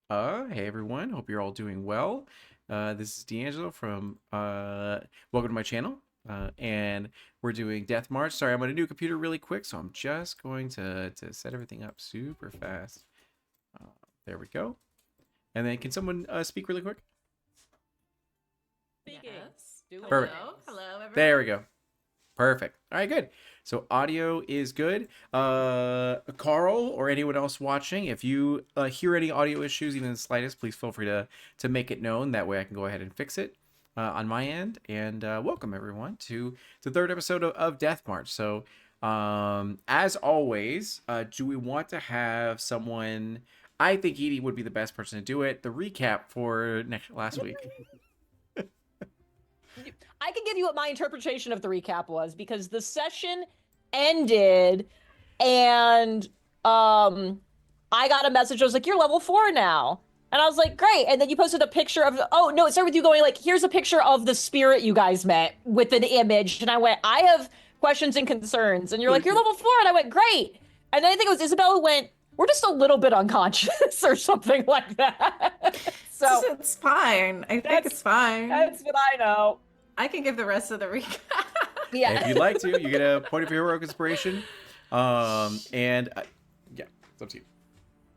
Hey everyone, hope you're all doing well. This is D'Angelo from welcome to my channel. And we're doing Death March. Sorry, I'm on a new computer really quick, so I'm just going to set everything up super fast. Uh, there we go. And then can someone speak really quick? Speaking. Yes. Doing Perfect. Hello. things. Hello, There everyone. we go. Perfect. All right, good. So audio is good. Carl or anyone else watching, if you hear any audio issues, even the slightest, please feel free to make it known. That way I can go ahead and fix it on my end. And welcome everyone to the third episode of Death March. So as always, do we want to have someone? I think Edie would be the best person to do it. The recap for last week. I can give you what my interpretation of the recap was because the session ended and I got a message. I was like, "You're level 4 now." And I was like, "Great." And then you posted a picture of oh no, it started with you going like, "Here's a picture of the spirit you guys met with an image." And I went, "I have questions and concerns." And you're like, "You're level 4." And I went, "Great." And then I think it was Isabella who went, "We're just a little bit unconscious," or something like that. So It's fine. I think that's it's fine. that's what I know. I can give the rest of the recap. If Yeah. you'd like to, you get a point of heroic inspiration. And yeah, it's up to you.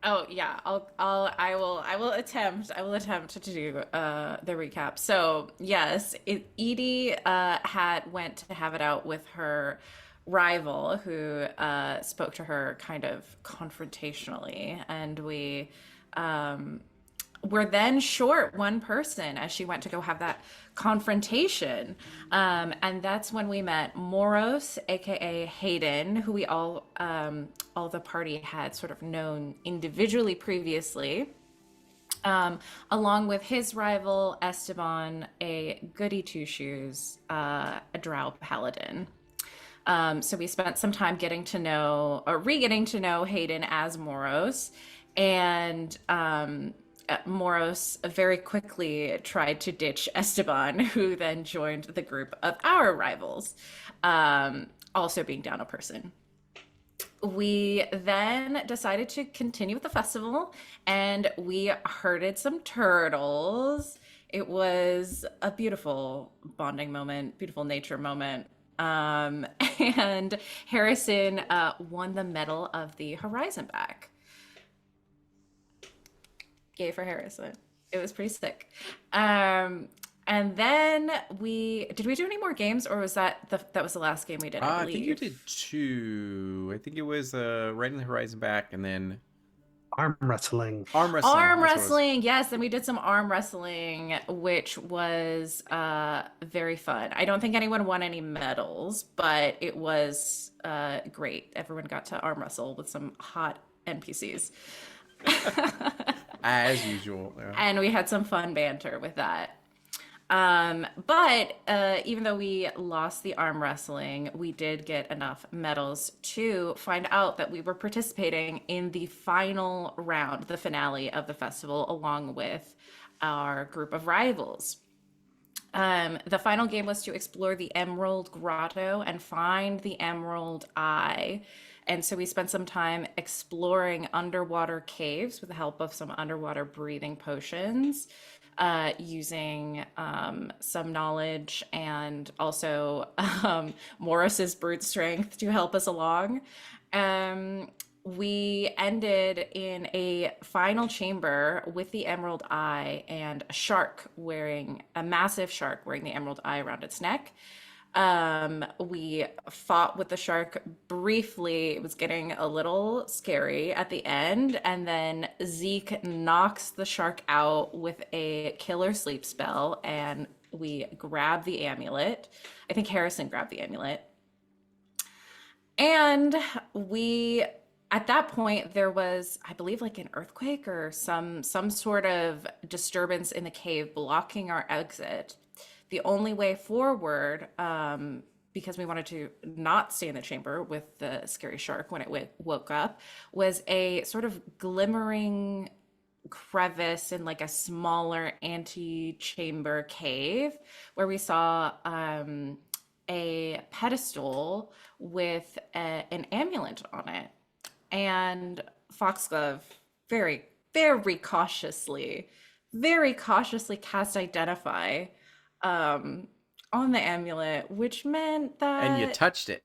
Oh yeah, I will attempt to do the recap. So yes, Edie had went to have it out with her rival who spoke to her kind of confrontationally, and we um were then short one person as she went to go have that confrontation. And that's when we met Moros, aka Hayden, who we all the party had sort of known individually previously. Along with his rival Esteban, a goody two shoes, a drow paladin. So we spent some time getting to know, or re-getting to know Hayden as Moros, and Moros very quickly tried to ditch Esteban, who then joined the group of our rivals, also being down a person. We then decided to continue with the festival and we herded some turtles. It was a beautiful bonding moment, beautiful nature moment. Um, and Harrison won the Medal of the Horizon back. Yay for Harrison. It was pretty sick. Um, and then we did we do any more games, or was that was the last game we did, I I think you believe. did two. I think it was Riding the Horizon Back and then Arm wrestling. arm wrestling. Arm That's what it was. wrestling, yes, and we did some arm wrestling, which was very fun. I don't think anyone won any medals, but it was great. Everyone got to arm wrestle with some hot NPCs. As usual. Yeah. And we had some fun banter with that. But even though we lost the arm wrestling, we did get enough medals to find out that we were participating in the final round, the finale of the festival, along with our group of rivals. The final game was to explore the Emerald Grotto and find the Emerald Eye. And so we spent some time exploring underwater caves with the help of some underwater breathing potions, using some knowledge and also Morris's brute strength to help us along. Um, we ended in a final chamber with the Emerald Eye and a massive shark wearing the Emerald Eye around its neck. We fought with the shark briefly. It was getting a little scary at the end, and then Zeke knocks the shark out with a killer sleep spell, and we grab the amulet. I think Harrison grabbed the amulet. And we at that point there was, I believe, like an earthquake or some sort of disturbance in the cave blocking our exit. The only way forward, because we wanted to not stay in the chamber with the scary shark when it woke up, was a sort of glimmering crevice in like a smaller antechamber cave where we saw a pedestal with an amulet on it. And Foxglove very, very cautiously cast Identify on the amulet, which meant And you that touched it.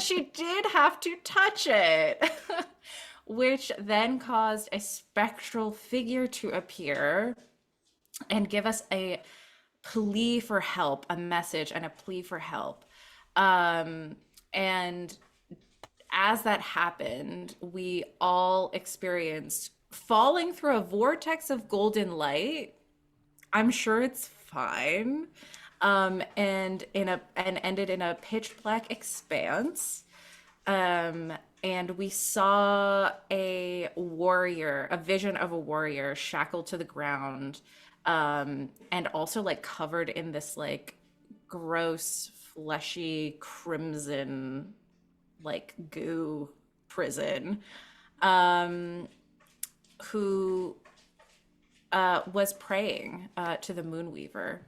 she did have to touch it, which then caused a spectral figure to appear and give us a plea for help, a message and a plea for help. And as that happened, we all experienced falling through a vortex of golden light. I'm sure it's fine. And ended in a pitch black expanse. And we saw a warrior, a vision of a warrior shackled to the ground, and also like covered in this like gross, fleshy, crimson, like goo prison, who was praying to the Moonweaver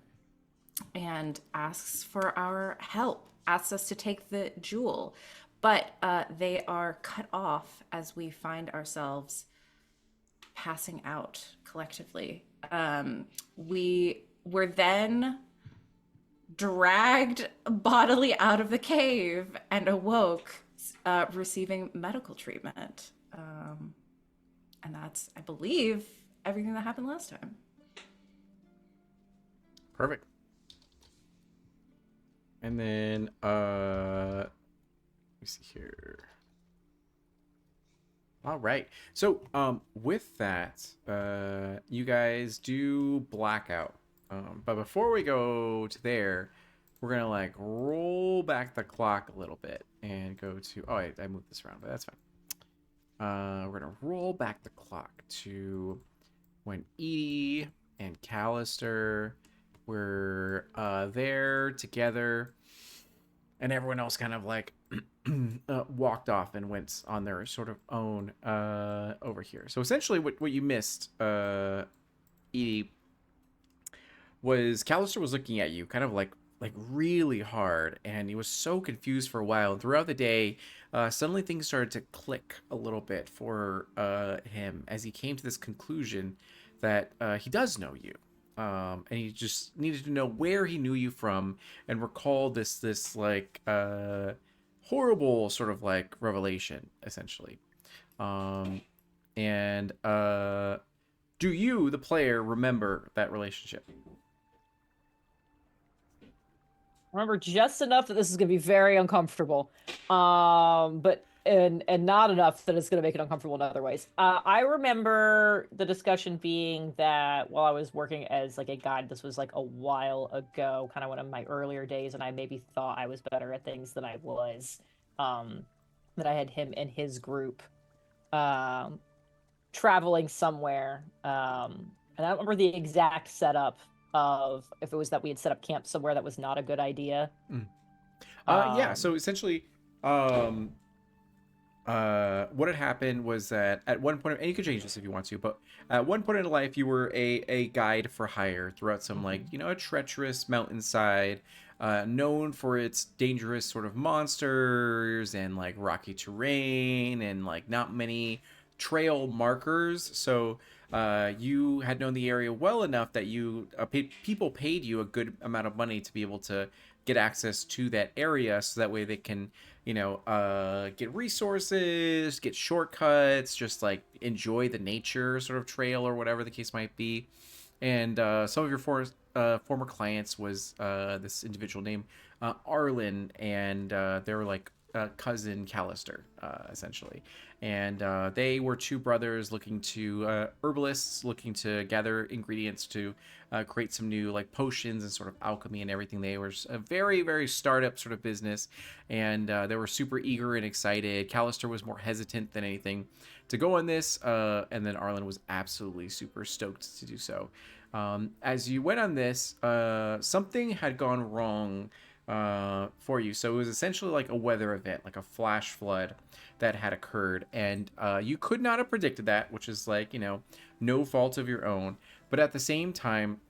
and asks for our help, asks us to take the jewel. But they are cut off as we find ourselves passing out collectively. We were then dragged bodily out of the cave and awoke, receiving medical treatment. And that's, I believe, everything that happened last time. Perfect. And then, let me see here. All right. So, with that, you guys do blackout. But before we go to there, we're gonna like roll back the clock a little bit and go to. Oh, I moved this around, but that's fine. We're gonna roll back the clock to when Edie and Callister were there together, and everyone else kind of like walked off and went on their sort of own over here. So essentially, what you missed, Edie, was Callister was looking at you, kind of like really hard, and he was so confused for a while. And throughout the day, suddenly things started to click a little bit for him as he came to this conclusion that he does know you. And he just needed to know where he knew you from and recall this like horrible sort of like revelation, essentially. And do you, the player, remember that relationship? Remember just enough that this is going to be very uncomfortable, but and not enough that it's going to make it uncomfortable in other ways. I remember the discussion being that while I was working as like a guide, this was like a while ago, kind of one of my earlier days, and I maybe thought I was better at things than I was. That I had him and his group traveling somewhere, and I don't remember the exact setup of if it was that we had set up camp somewhere that was not a good idea. Yeah, so essentially what had happened was that at one point, and you can change this if you want to, but at one point in life you were a guide for hire throughout some like, you know, a treacherous mountainside, known for its dangerous sort of monsters and like rocky terrain and like not many trail markers. So you had known the area well enough that you people paid you a good amount of money to be able to get access to that area, so that way they can, you know, get resources, get shortcuts, just like enjoy the nature sort of trail or whatever the case might be. And some of your former clients was this individual named Arlen, and they were like cousin Callister, essentially. And they were two brothers looking to herbalists looking to gather ingredients to create some new like potions and sort of alchemy and everything. They were a very, very startup sort of business, and they were super eager and excited. Callister was more hesitant than anything to go on this, and then Arlen was absolutely super stoked to do so. As you went on this, something had gone wrong for you. So it was essentially like a weather event, like a flash flood that had occurred, and you could not have predicted that, which is like, you know, no fault of your own. But at the same time,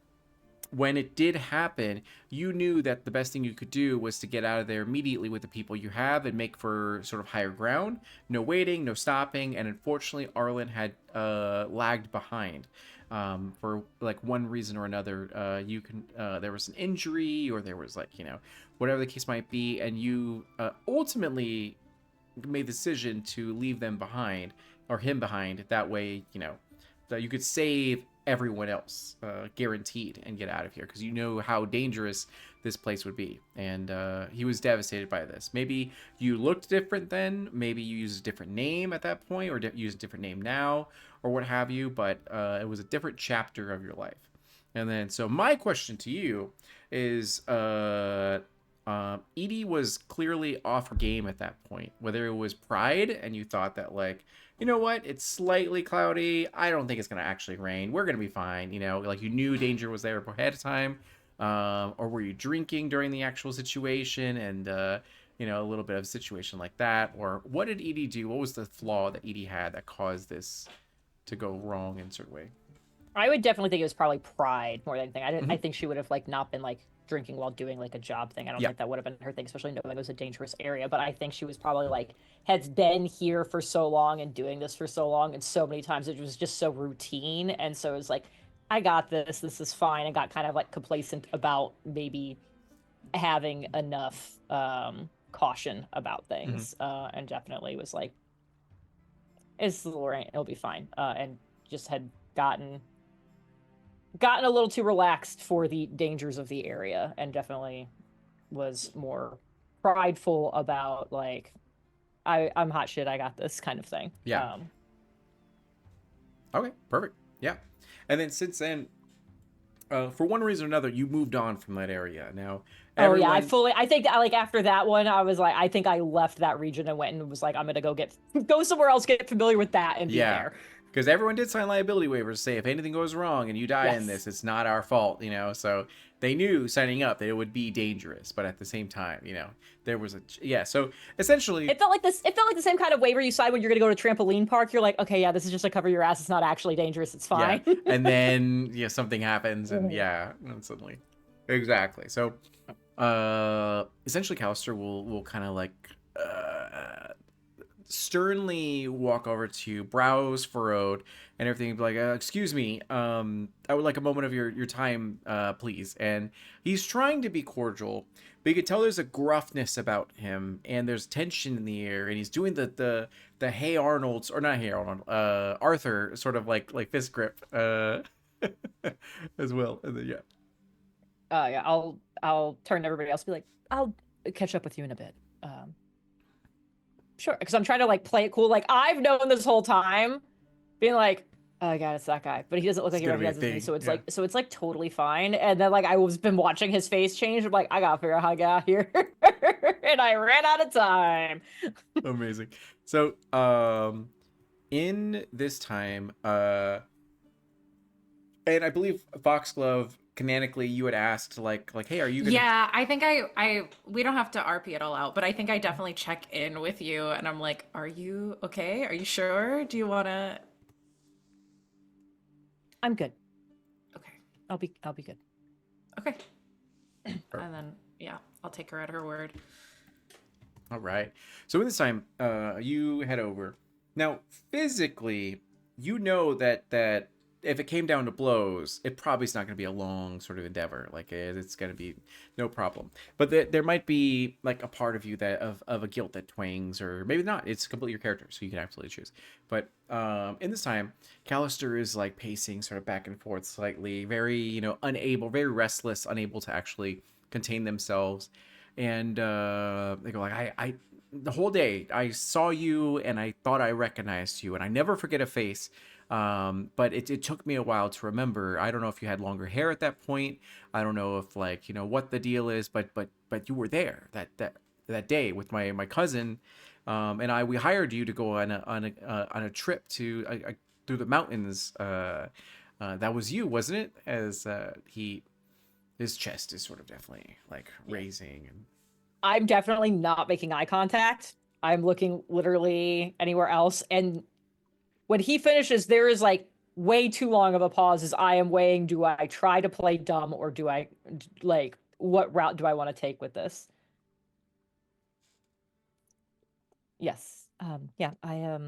when it did happen, you knew that the best thing you could do was to get out of there immediately with the people you have and make for sort of higher ground. No waiting, no stopping, and unfortunately, Arlen had lagged behind. For like one reason or another, there was an injury, or there was like, whatever the case might be, and you ultimately made the decision to leave them behind, or him behind. That way, that you could save everyone else, guaranteed, and get out of here, because you know how dangerous this place would be. And he was devastated by this. Maybe you looked different then, maybe you used a different name at that point, or use a different name now, or what have you, but it was a different chapter of your life. And then, so my question to you is, Edie was clearly off her game at that point. Whether it was pride, and you thought that, like, you know what, it's slightly cloudy, I don't think it's going to actually rain, we're going to be fine, like you knew danger was there ahead of time, or were you drinking during the actual situation, and a little bit of a situation like that, or what did Edie do? What was the flaw that Edie had that caused this to go wrong in a certain way? I would definitely think it was probably pride more than anything. I think she would have like not been like drinking while doing like a job thing. I don't think that would have been her thing, especially knowing it was a dangerous area. But I think she was probably like, has been here for so long and doing this for so long, and so many times it was just so routine. And so it was like, I got this, this is fine, and got kind of like complacent about maybe having enough caution about things. And definitely was like, it's the rain, it'll be fine. And just had gotten a little too relaxed for the dangers of the area, and definitely was more prideful about like, I'm hot shit, I got this kind of thing. Yeah. Okay, perfect. Yeah. And then since then, for one reason or another, you moved on from that area. Now, everyone... I think that, like, after that one, I was like, I think I left that region and went and was like, I'm gonna go somewhere else, get familiar with that, and be there. Because everyone did sign liability waivers, say if anything goes wrong and you die in this, it's not our fault, So they knew signing up that it would be dangerous, but at the same time, there was so essentially it felt like this. It felt like the same kind of waiver you sign when you're gonna go to trampoline park. You're like, okay, yeah, this is just to cover your ass. It's not actually dangerous. It's fine. Yeah. And then something happens, and and suddenly, exactly. So essentially, Callister will kind of like sternly walk over to you, brows furrowed and everything, like, excuse me, I would like a moment of your time, please. And he's trying to be cordial, but you can tell there's a gruffness about him, and there's tension in the air, and he's doing the Hey Arnold's, or not Hey Arnold, Arthur sort of like fist grip as well. And then I'll turn to everybody else and be like, I'll catch up with you in a bit. Sure, because I'm trying to like play it cool. Like, I've known this whole time, being like, oh god, it's that guy, but he doesn't look like he recognizes me, so it's like totally fine. And then like I was been watching his face change. I'm like, I gotta figure out how to get out of here, and I ran out of time. Amazing. So in this time, and I believe Foxglove, canonically, you had asked like, hey, are you gonna... Yeah, I think we don't have to RP it all out, but I think I definitely check in with you, and I'm like, are you okay? Are you sure? Do you wanna... I'm good. Okay. I'll be good. Okay. And then I'll take her at her word. All right. So in this time, you head over. Now, physically, that if it came down to blows, it probably is not going to be a long sort of endeavor. Like, it's going to be no problem. But there might be like a part of you that of a guilt that twangs, or maybe not. It's completely your character, so you can absolutely choose. But in this time, Callister is like pacing sort of back and forth slightly, very unable, very restless, unable to actually contain themselves. And they go like, I the whole day I saw you and I thought I recognized you, and I never forget a face. But it took me a while to remember. I don't know if you had longer hair at that point. I don't know if like, what the deal is, but you were there that day with my cousin. And we hired you to go on a trip to through the mountains. That was you, wasn't it? As his chest is sort of definitely like raising, and I'm definitely not making eye contact. I'm looking literally anywhere else, and when he finishes, there is like way too long of a pause as I am weighing, do I try to play dumb or do I like what route do I want to take with this? Yes. Yeah, I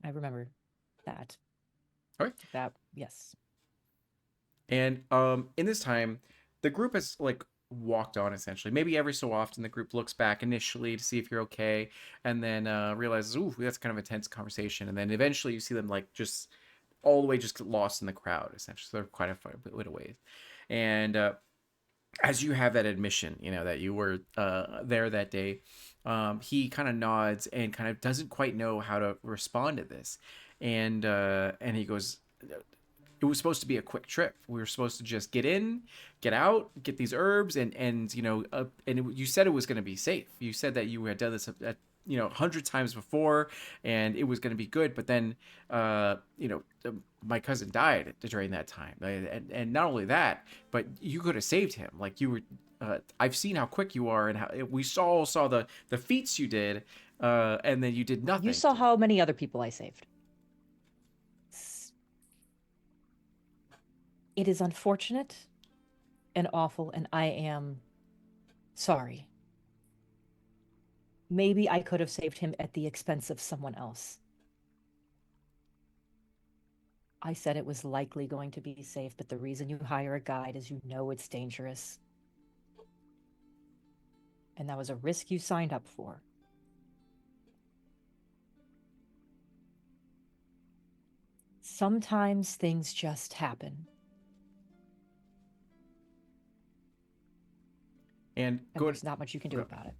remember that. Okay. That yes. And in this time, the group has like walked on essentially. Maybe every so often the group looks back initially to see if you're okay, and then realizes, ooh, that's kind of a tense conversation. And then eventually you see them like just all the way just lost in the crowd essentially. So they're quite a bit away. And as you have that admission, you know, that you were there that day, he kind of nods and kind of doesn't quite know how to respond to this. And he goes, it was supposed to be a quick trip. We were supposed to just get in, get out, get these herbs, and you know, you said it was going to be safe. You said that you had done this at you know 100 times before, and it was going to be good. But then, you know, my cousin died during that time, and not only that, but you could have saved him. Like you were, I've seen how quick you are, and how we saw the feats you did, and then you did nothing. You saw how many other people I saved. It is unfortunate and awful, and I am sorry. Maybe I could have saved him at the expense of someone else. I said it was likely going to be safe, but the reason you hire a guide is you know it's dangerous. And that was a risk you signed up for. Sometimes things just happen. And there's not much you can do about it.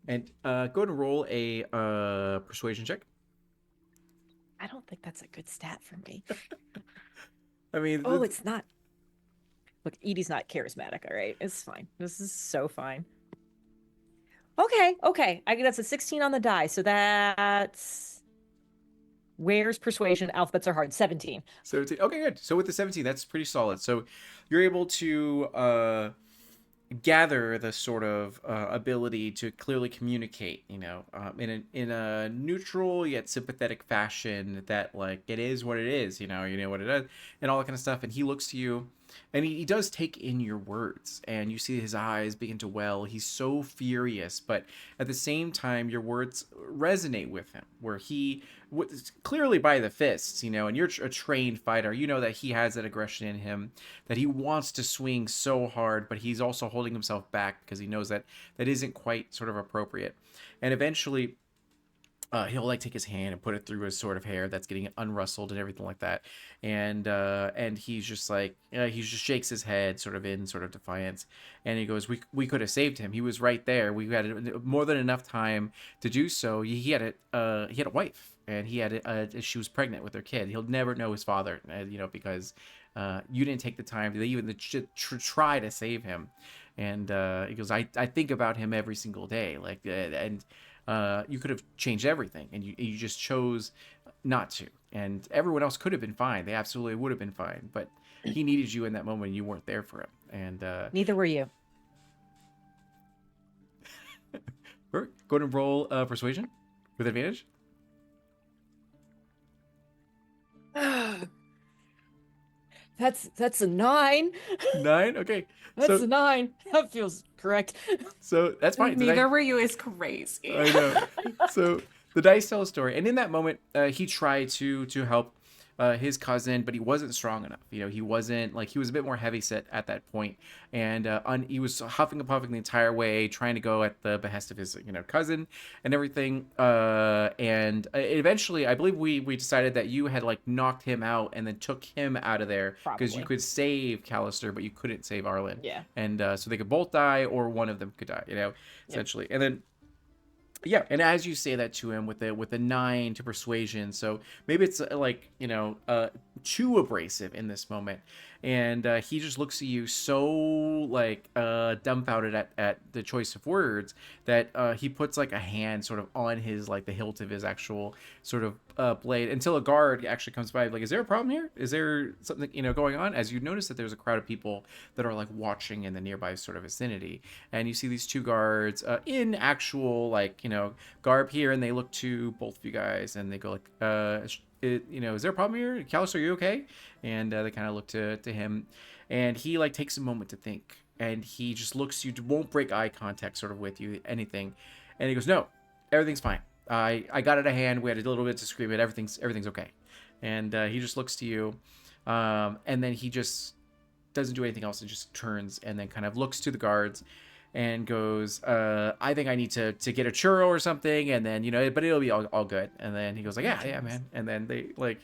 And go ahead and roll a persuasion check. I don't think that's a good stat for me. I mean, oh, it's not. Look, Edie's not charismatic, all right? It's fine. This is so fine. Okay. That's a 16 on the die, so that's... Where's persuasion? Alphabets are hard. 17. 17. Okay, good. So with the 17, that's pretty solid. So you're able to gather the sort of ability to clearly communicate, you know, in a neutral yet sympathetic fashion that like it is what it is, you know what it is, and all that kind of stuff. And he looks to you, and he does take in your words, and you see his eyes begin to well. He's so furious, but at the same time, your words resonate with him, where he clearly by the fists, you know, and you're a trained fighter, you know that he has that aggression in him, that he wants to swing so hard, but he's also holding himself back because he knows that that isn't quite sort of appropriate. And eventually he'll like take his hand and put it through his sort of hair that's getting unrustled and everything like that, and he's just like he just shakes his head sort of in sort of defiance, and he goes, we could have saved him. He was right there. We had more than enough time to do so. He had a wife, and she was pregnant with their kid. He'll never know his father, you know, because you didn't take the time to even try to save him. And he goes, I think about him every single day, like, and you could have changed everything, and you just chose not to. And everyone else could have been fine. They absolutely would have been fine. But he needed you in that moment, and you weren't there for him. And neither were you. Go ahead and roll persuasion with advantage. That's a 9. 9? Okay. That's a 9. That feels correct. So that's fine. Neither were you is crazy. I know. So the dice tell a story, and in that moment, he tried to help his cousin, but he wasn't strong enough. You know, he wasn't like, he was a bit more heavy set at that point, and he was huffing and puffing the entire way, trying to go at the behest of his cousin and everything. And eventually, I believe we decided that you had like knocked him out and then took him out of there because you could save Callister, but you couldn't save Arlen. Yeah. And so they could both die, or one of them could die. You know, essentially, and then. Yeah, and as you say that to him with a 9 to persuasion, so maybe it's like too abrasive in this moment, and he just looks at you so like dumbfounded at the choice of words that he puts like a hand sort of on his like the hilt of his actual sort of blade, until a guard actually comes by like, is there a problem here? Is there something going on? As you notice that there's a crowd of people that are like watching in the nearby sort of vicinity, and you see these two guards in actual like garb here, and they look to both of you guys and they go like, is there a problem here? Callus, are you okay? And they kind of look to him, and he like takes a moment to think, and he just looks you, won't break eye contact sort of with you, anything, and he goes, no, everything's fine. I got it a hand. We had a little bit of disagreement. Everything's okay, and he just looks to you, and then he just doesn't do anything else and just turns and then kind of looks to the guards and goes, I think I need to get a churro or something, and then but it'll be all good. And then he goes like, yeah man, and then they like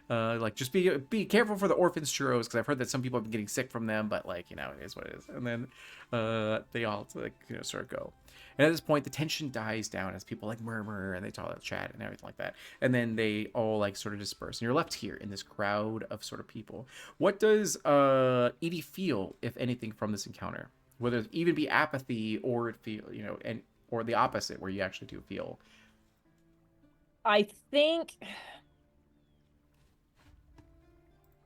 like just be careful for the orphans churros, because I've heard that some people have been getting sick from them, but like it is what it is. And then they all like sort of go. And at this point, the tension dies down as people like murmur and they talk, chat and everything like that. And then they all like sort of disperse, and you're left here in this crowd of sort of people. What does Edie feel, if anything, from this encounter? Whether it even be apathy or it feel, or the opposite, where you actually do feel. I think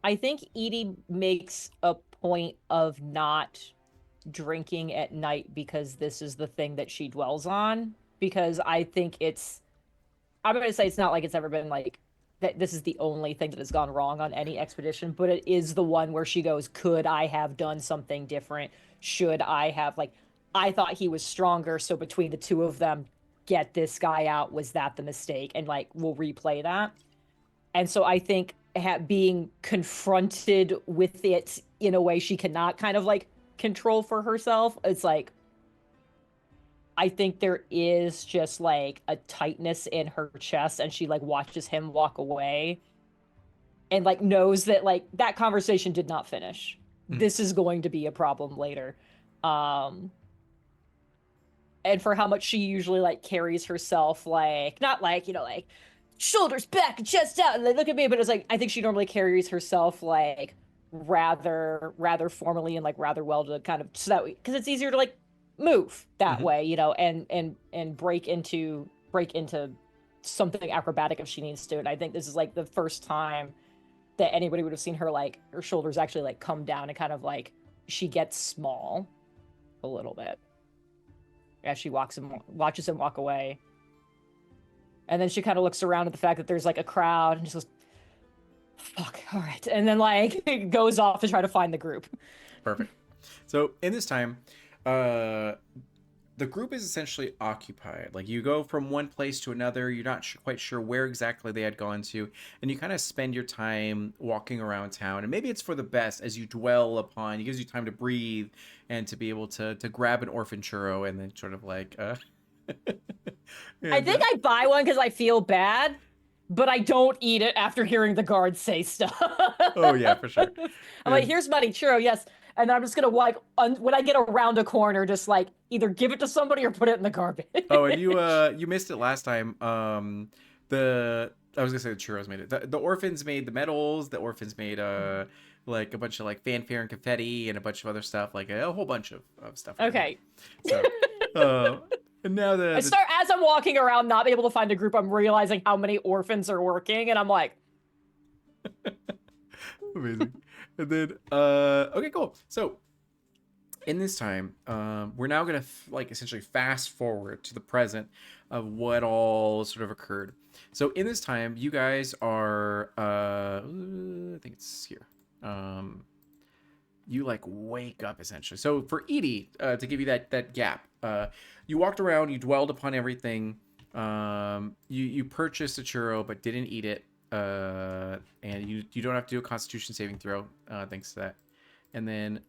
Edie makes a point of not drinking at night because this is the thing that she dwells on. Because I think I'm going to say it's not like it's ever been like that. This is the only thing that has gone wrong on any expedition, but it is the one where she goes, could I have done something different? Should I have, like, I thought he was stronger, so between the two of them, get this guy out. Was that the mistake? And like, we'll replay that. And so I think being confronted with it in a way she cannot kind of like control for herself, it's like, I think there is just like a tightness in her chest, and she like watches him walk away and like knows that like that conversation did not finish. This is going to be a problem later. And for how much she usually like carries herself, like not like like shoulders back and chest out and like, look at me, but it's like I think she normally carries herself like rather formally and like rather well, to kind of, so that because it's easier to like move that way, and break into something acrobatic if she needs to. And I think this is like the first time that anybody would have seen her like her shoulders actually like come down and kind of like she gets small a little bit as she watches him walk away. And then she kind of looks around at the fact that there's like a crowd and just goes, fuck, all right. And then like goes off to try to find the group. Perfect. So in this time, the group is essentially occupied. Like you go from one place to another, you're not quite sure where exactly they had gone to, and you kind of spend your time walking around town. And maybe it's for the best as you dwell upon. It gives you time to breathe and to be able to grab an orphan churro and then sort of like. I think I buy one because I feel bad, but I don't eat it after hearing the guards say stuff. Oh yeah, for sure. I'm like, here's money, churro, yes. And I'm just gonna like when I get around a corner, just like either give it to somebody or put it in the garbage. Oh, and you missed it last time. I was gonna say the churros made it. The orphans made the medals. The orphans made like a bunch of like fanfare and confetti and a bunch of other stuff, like a whole bunch of stuff. Okay. So and now as I'm walking around, not able to find a group, I'm realizing how many orphans are working, and I'm like, amazing. And then okay, cool. So in this time, we're now gonna like essentially fast forward to the present of what all sort of occurred. So in this time, you guys are I think it's here. You like wake up essentially. So for Edie, to give you that gap, you walked around, you dwelled upon everything. You purchased a churro but didn't eat it. And you don't have to do a Constitution saving throw, thanks to that. And then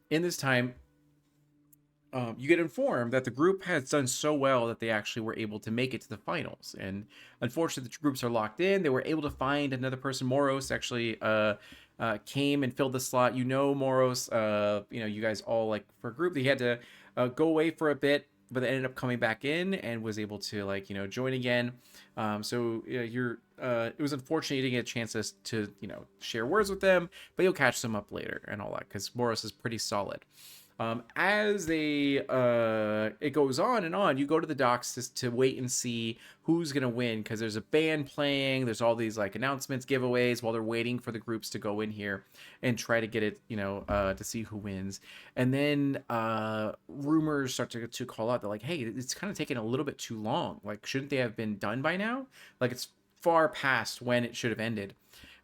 in this time, you get informed that the group has done so well that they actually were able to make it to the finals. And unfortunately, the groups are locked in. They were able to find another person. Moros actually came and filled the slot. Moros, you guys all like for a group, they had to go away for a bit, but they ended up coming back in and was able to like join again. So it was unfortunate you didn't get a chance to share words with them, but you'll catch them up later and all that because Moros is pretty solid. As it goes on and on, you go to the docks to wait and see who's gonna win, because there's a band playing, there's all these like announcements, giveaways while they're waiting for the groups to go in here and try to get it, to see who wins. And then rumors start to call out. They're like, hey, it's kind of taking a little bit too long. Like, shouldn't they have been done by now? Like, far past when it should have ended.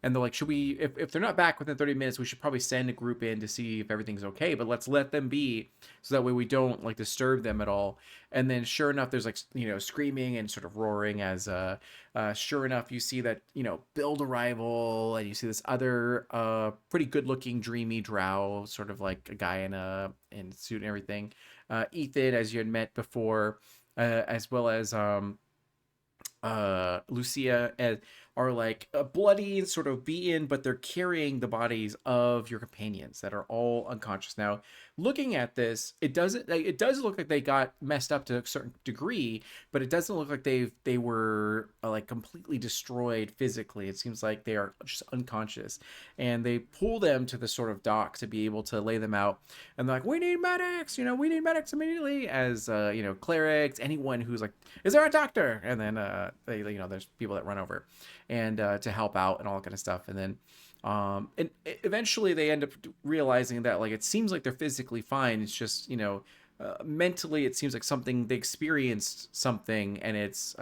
And they're like, should we, if they're not back within 30 minutes, we should probably send a group in to see if everything's okay, but let's let them be so that way we don't like disturb them at all. And then sure enough, there's like, screaming and sort of roaring as, sure enough, you see that, build arrival, and you see this other, pretty good looking, dreamy drow, sort of like a guy in suit and everything. Ethan, as you had met before, as well as, Lucia, are like bloody and sort of beaten, but they're carrying the bodies of your companions that are all unconscious. Now, looking at this, it does look like they got messed up to a certain degree, but it doesn't look like they were like completely destroyed physically. It seems like they are just unconscious, and they pull them to the sort of dock to be able to lay them out. And they're like, "We need medics! We need medics immediately!" As clerics, anyone who's like, "Is there a doctor?" And then there's people that run over and to help out and all that kind of stuff. And then and eventually they end up realizing that like it seems like they're physically fine. It's just mentally it seems like something they experienced something, and it's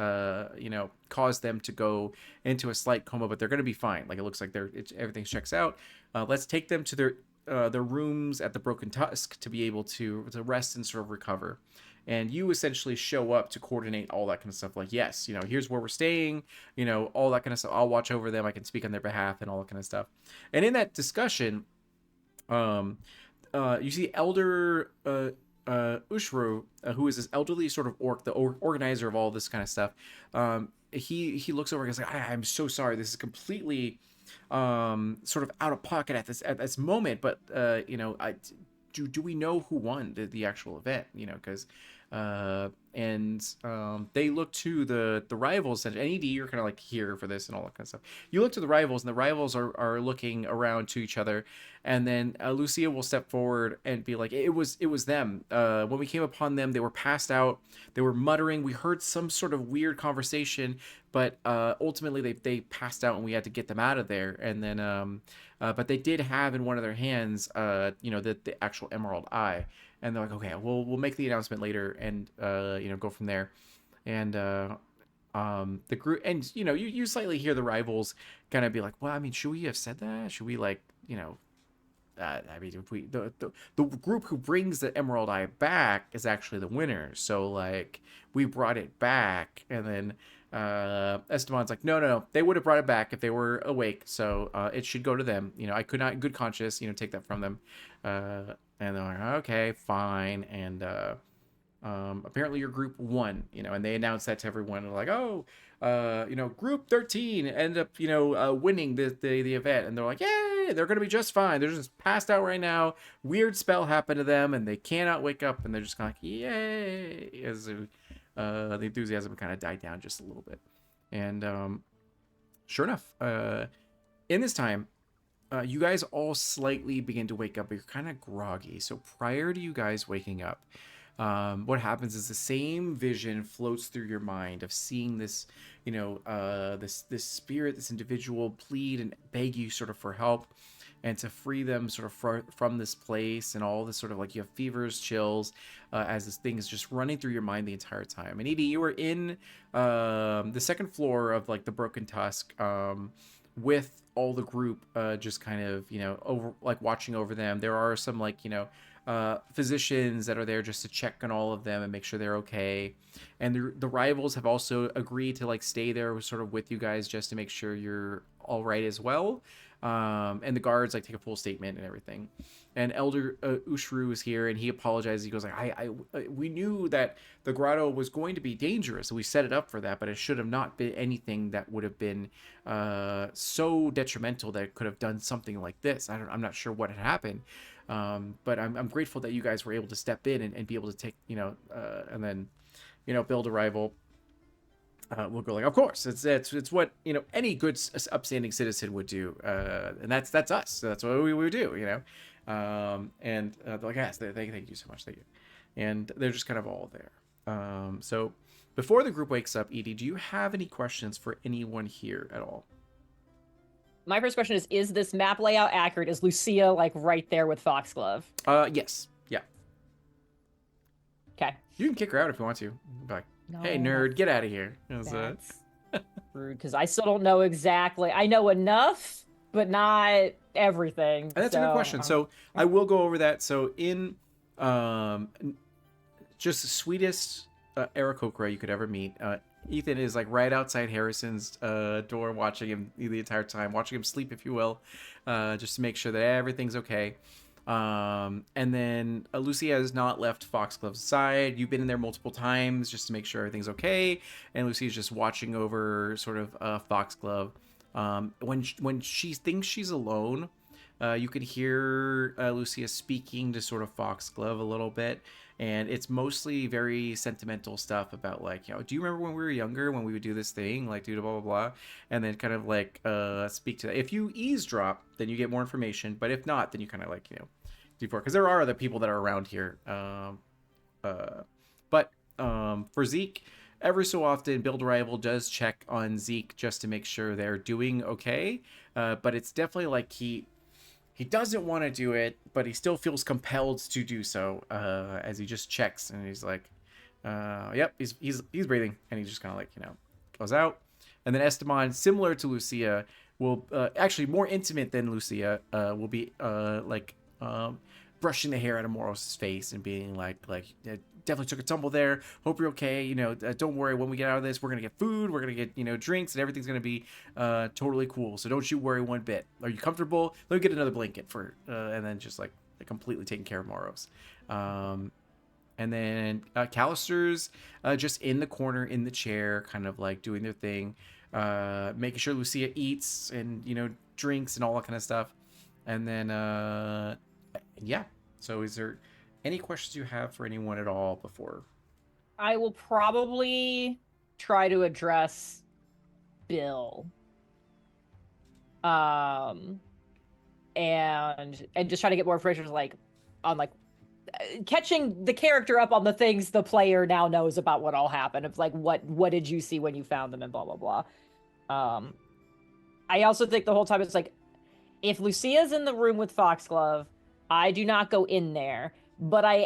caused them to go into a slight coma, but they're going to be fine. Like it looks like everything checks out. Let's take them to their rooms at the Broken Tusk to be able to rest and sort of recover. And you essentially show up to coordinate all that kind of stuff. Like, yes, here's where we're staying, all that kind of stuff. I'll watch over them. I can speak on their behalf and all that kind of stuff. And in that discussion, you see Elder Ushru, who is this elderly sort of orc, the organizer of all this kind of stuff. He looks over and goes like, I'm so sorry. This is completely sort of out of pocket at this moment. But, do we know who won the actual event? Because they look to the rivals, and NED, you're kind of like here for this and all that kind of stuff. You look to the rivals, and the rivals are looking around to each other, and then Lucia will step forward and be like, it was them. When we came upon them, they were passed out. They were muttering. We heard some sort of weird conversation, but ultimately they passed out, and we had to get them out of there. And then but they did have in one of their hands the actual Emerald Eye. And they're like, okay, we'll make the announcement later and go from there. And the group, and you slightly hear the rivals kind of be like, well, I mean, should we have said that? Should we I mean, if we the group who brings the Emerald Eye back is actually the winner. So like we brought it back, and then Esteban's like, no, they would have brought it back if they were awake. So it should go to them. I could not in good conscience, take that from them. And they're like, okay, fine. And apparently your group won, and they announced that to everyone. They're like, oh, group 13 ended up, winning the event. And they're like, yay, they're going to be just fine. They're just passed out right now. Weird spell happened to them, and they cannot wake up. And they're just kind of like, yay, as the enthusiasm kind of died down just a little bit. And sure enough, in this time, you guys all slightly begin to wake up, but you're kind of groggy. So prior to you guys waking up, what happens is the same vision floats through your mind of seeing this, this spirit, this individual plead and beg you sort of for help and to free them sort of from this place, and all this sort of like you have fevers, chills, as this thing is just running through your mind the entire time. And Edie, you were in the second floor of like the Broken Tusk, with all the group just kind of over like watching over them. There are some like physicians that are there just to check on all of them and make sure they're okay, and the rivals have also agreed to like stay there sort of with you guys just to make sure you're all right as well. And the guards like take a full statement and everything. And Elder Ushru is here, and he apologizes. He goes like, we knew that the grotto was going to be dangerous, so we set it up for that, but it should have not been anything that would have been so detrimental that it could have done something like this. I'm not sure what had happened, but I'm grateful that you guys were able to step in and be able to take and then build a rival. We'll go like, of course, it's what any good upstanding citizen would do, and that's us. So that's what we would do, and they're like, yes, thank you so much, thank you, and they're just kind of all there. So before the group wakes up, Edie, do you have any questions for anyone here at all? My first question is this map layout accurate? Is Lucia like right there with Foxglove? Yes, yeah. Okay. You can kick her out if you want to. Be like, No, hey, nerd, get out of here. It was, that's rude because I still don't know exactly. I know enough, but not everything. And that's a good question. So I will go over that. So in um, just the sweetest Aarakocra you could ever meet, Ethan is like right outside Harrison's door, watching him the entire time, watching him sleep, if you will, just to make sure that everything's okay. And then Lucia has not left Foxglove's side. You've been in there multiple times just to make sure everything's okay, and Lucia's just watching over sort of Foxglove. When she thinks she's alone, you can hear Lucia speaking to sort of Foxglove a little bit, and it's mostly very sentimental stuff about like, you know, do you remember when we were younger when we would do this thing, like do blah blah blah, and then kind of like speak to that. If you eavesdrop, then you get more information, but if not, then you kind of like, you know, do for, because there are other people that are around here. But for Zeke, every so often, Build Rival does check on Zeke just to make sure they're doing okay. But it's definitely like he doesn't want to do it, but he still feels compelled to do so, as he just checks and he's like, yep, he's breathing, and he just kind of like, you know, goes out. And then Esteban, similar to Lucia, will actually more intimate than Lucia, will be brushing the hair out of Moros' face and being like definitely took a tumble there. Hope you're okay. You know, don't worry. When we get out of this, we're gonna get food. We're gonna get, you know, drinks, and everything's gonna be totally cool. So don't you worry one bit. Are you comfortable? Let me get another blanket for, and then just like completely taking care of Moros. And then Callister's just in the corner in the chair, kind of like doing their thing, making sure Lucia eats and, you know, drinks and all that kind of stuff. And then yeah. So is there any questions you have for anyone at all before? I will probably try to address Bill. And just try to get more information like on like catching the character up on the things the player now knows about what all happened. Of like what did you see when you found them and blah blah blah. I also think the whole time it's like, if Lucia's in the room with Foxglove, I do not go in there. But I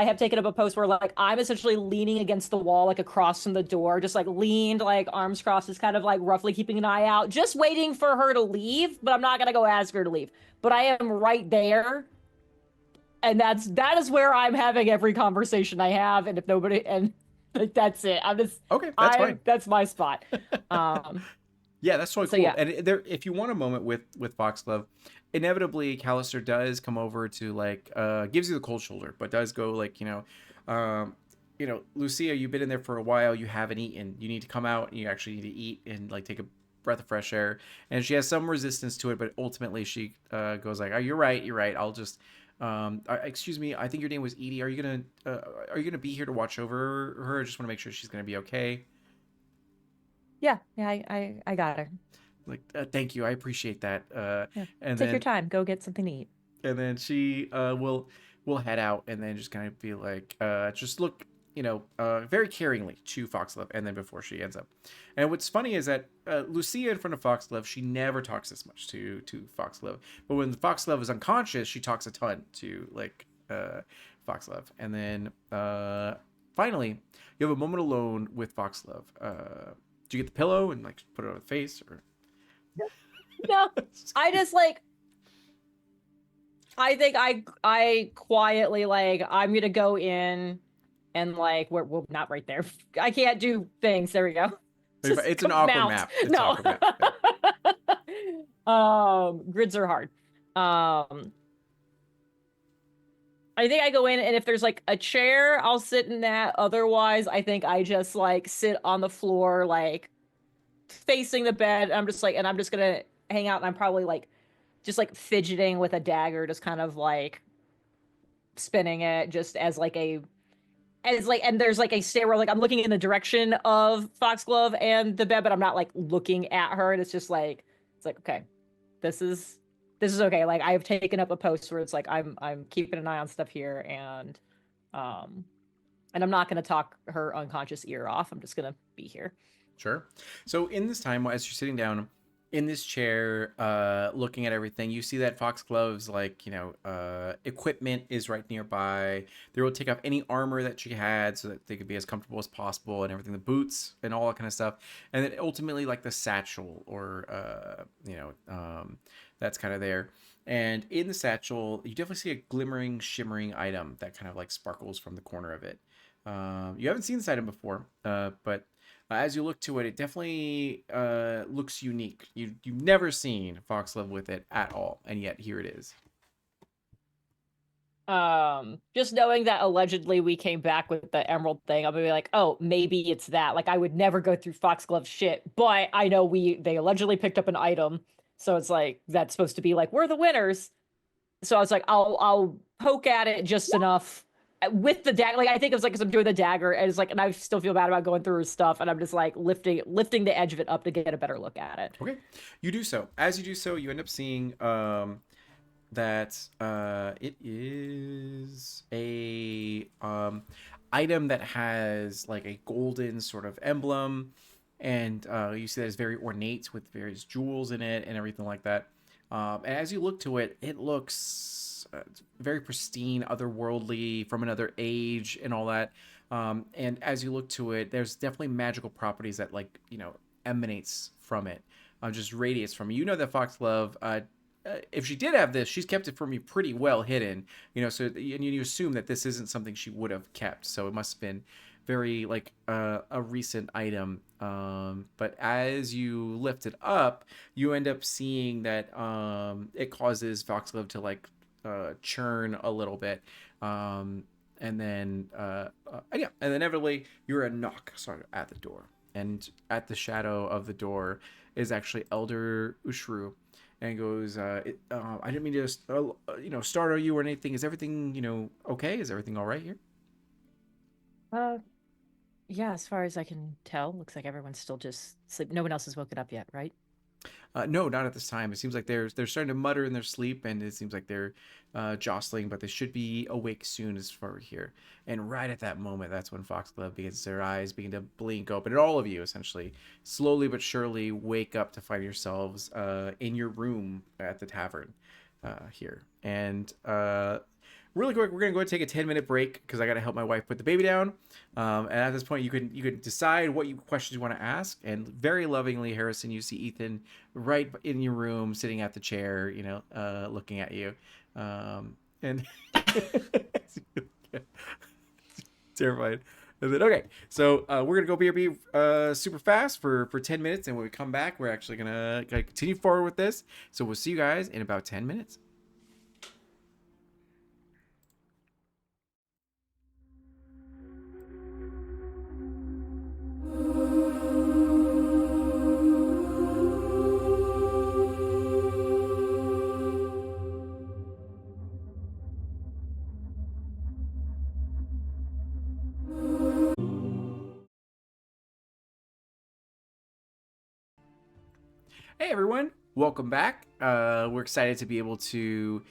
have taken up a post where like I'm essentially leaning against the wall, like across from the door, just like leaned, like arms crossed, just kind of like roughly keeping an eye out, just waiting for her to leave. But I'm not gonna go ask her to leave. But I am right there, and that is where I'm having every conversation I have. And if nobody, and like that's it. I'm just okay. That's fine. That's my spot. Yeah, that's totally So, cool. yeah. And there, if you want a moment with Foxglove, inevitably Callister does come over to like gives you the cold shoulder, but does go like, you know, Lucia, you've been in there for a while, you haven't eaten. You need to come out and you actually need to eat and like take a breath of fresh air. And she has some resistance to it, but ultimately she goes like, oh, you're right. I'll just excuse me, I think your name was Edie. Are you gonna be here to watch over her? I just want to make sure she's gonna be okay. Yeah, I got her. Like, thank you, I appreciate that. Yeah. And Take then your time. Go get something to eat. and then she will head out and then just kind of be like, just look, you know, very caringly to Foxglove, and then before she ends up. And what's funny is that Lucia in front of Foxglove, she never talks this much to Foxglove, but when Foxglove is unconscious, she talks a ton to like Foxglove. And then finally, you have a moment alone with Foxglove. Do you get the pillow and like put it on the face, or? No, I just like, I think I quietly like, I'm gonna go in and like we're not right there. I can't do things. There we go. It's an awkward mount. map. It's no. an awkward map. Yeah. Grids are hard. I think I go in, and if there's like a chair, I'll sit in that. Otherwise, I think I just like sit on the floor, like facing the bed. I'm just like, and I'm just gonna hang out, and I'm probably like just like fidgeting with a dagger, just kind of like spinning it just as like and there's like a stairwell, like I'm looking in the direction of Foxglove and the bed, but I'm not like looking at her. And it's just like, it's like, okay, this is okay. Like I've taken up a post where it's like I'm keeping an eye on stuff here, and I'm not gonna talk her unconscious ear off. I'm just gonna be here. Sure. So in this time, as you're sitting down, in this chair, looking at everything. You see that Foxglove's like, equipment is right nearby. They will take off any armor that she had so that they could be as comfortable as possible and everything, the boots and all that kind of stuff. And then ultimately like the satchel or, that's kind of there. And in the satchel, you definitely see a glimmering, shimmering item that kind of like sparkles from the corner of it. You haven't seen this item before, but as you look to it, it definitely looks unique. You've never seen Foxglove with it at all, and yet here it is. Just knowing that allegedly we came back with the emerald thing, I'm gonna be like, oh, maybe it's that. Like, I would never go through Foxglove shit, but I know they allegedly picked up an item, so it's like that's supposed to be like we're the winners. So I was like, I'll poke at it just enough with the dagger. Like, I think it was like, because I'm doing the dagger, and it's like, and I still feel bad about going through his stuff, and I'm just like lifting the edge of it up to get a better look at it. Okay, you do so. As you do so, you end up seeing that it is a item that has like a golden sort of emblem, and you see that it's very ornate with various jewels in it and everything like that. And as you look to it, it looks very pristine, otherworldly, from another age, and all that. And as you look to it, there's definitely magical properties that, like, emanates from it, just radiates from it. You know that Foxglove, if she did have this, she's kept it from you pretty well hidden. So and you assume that this isn't something she would have kept. So it must have been very like a recent item. But as you lift it up, you end up seeing that it causes Foxglove to like churn a little bit. And then inevitably you're a knock at the door, and at the shadow of the door is actually Elder Ushru, and goes, I didn't mean to startle you or anything. Is everything okay? Is everything all right here? Yeah, as far as I can tell, looks like everyone's still just sleep. No one else has woken up yet, right? No, not at this time. It seems like they're starting to mutter in their sleep, and it seems like they're jostling, but they should be awake soon as far here. And right at that moment, that's when Foxglove their eyes begin to blink open, and all of you essentially, slowly but surely, wake up to find yourselves in your room at the tavern here. And really quick, we're gonna go ahead and take a 10-minute break because I gotta help my wife put the baby down. And at this point, you can decide what questions you want to ask. And very lovingly, Harrison, you see Ethan right in your room, sitting at the chair, looking at you, and terrified. And then, okay, so we're gonna go BRB super fast for 10 minutes, and when we come back, we're actually gonna continue forward with this. So we'll see you guys in about 10 minutes. Hey everyone, welcome back. We're excited to be able to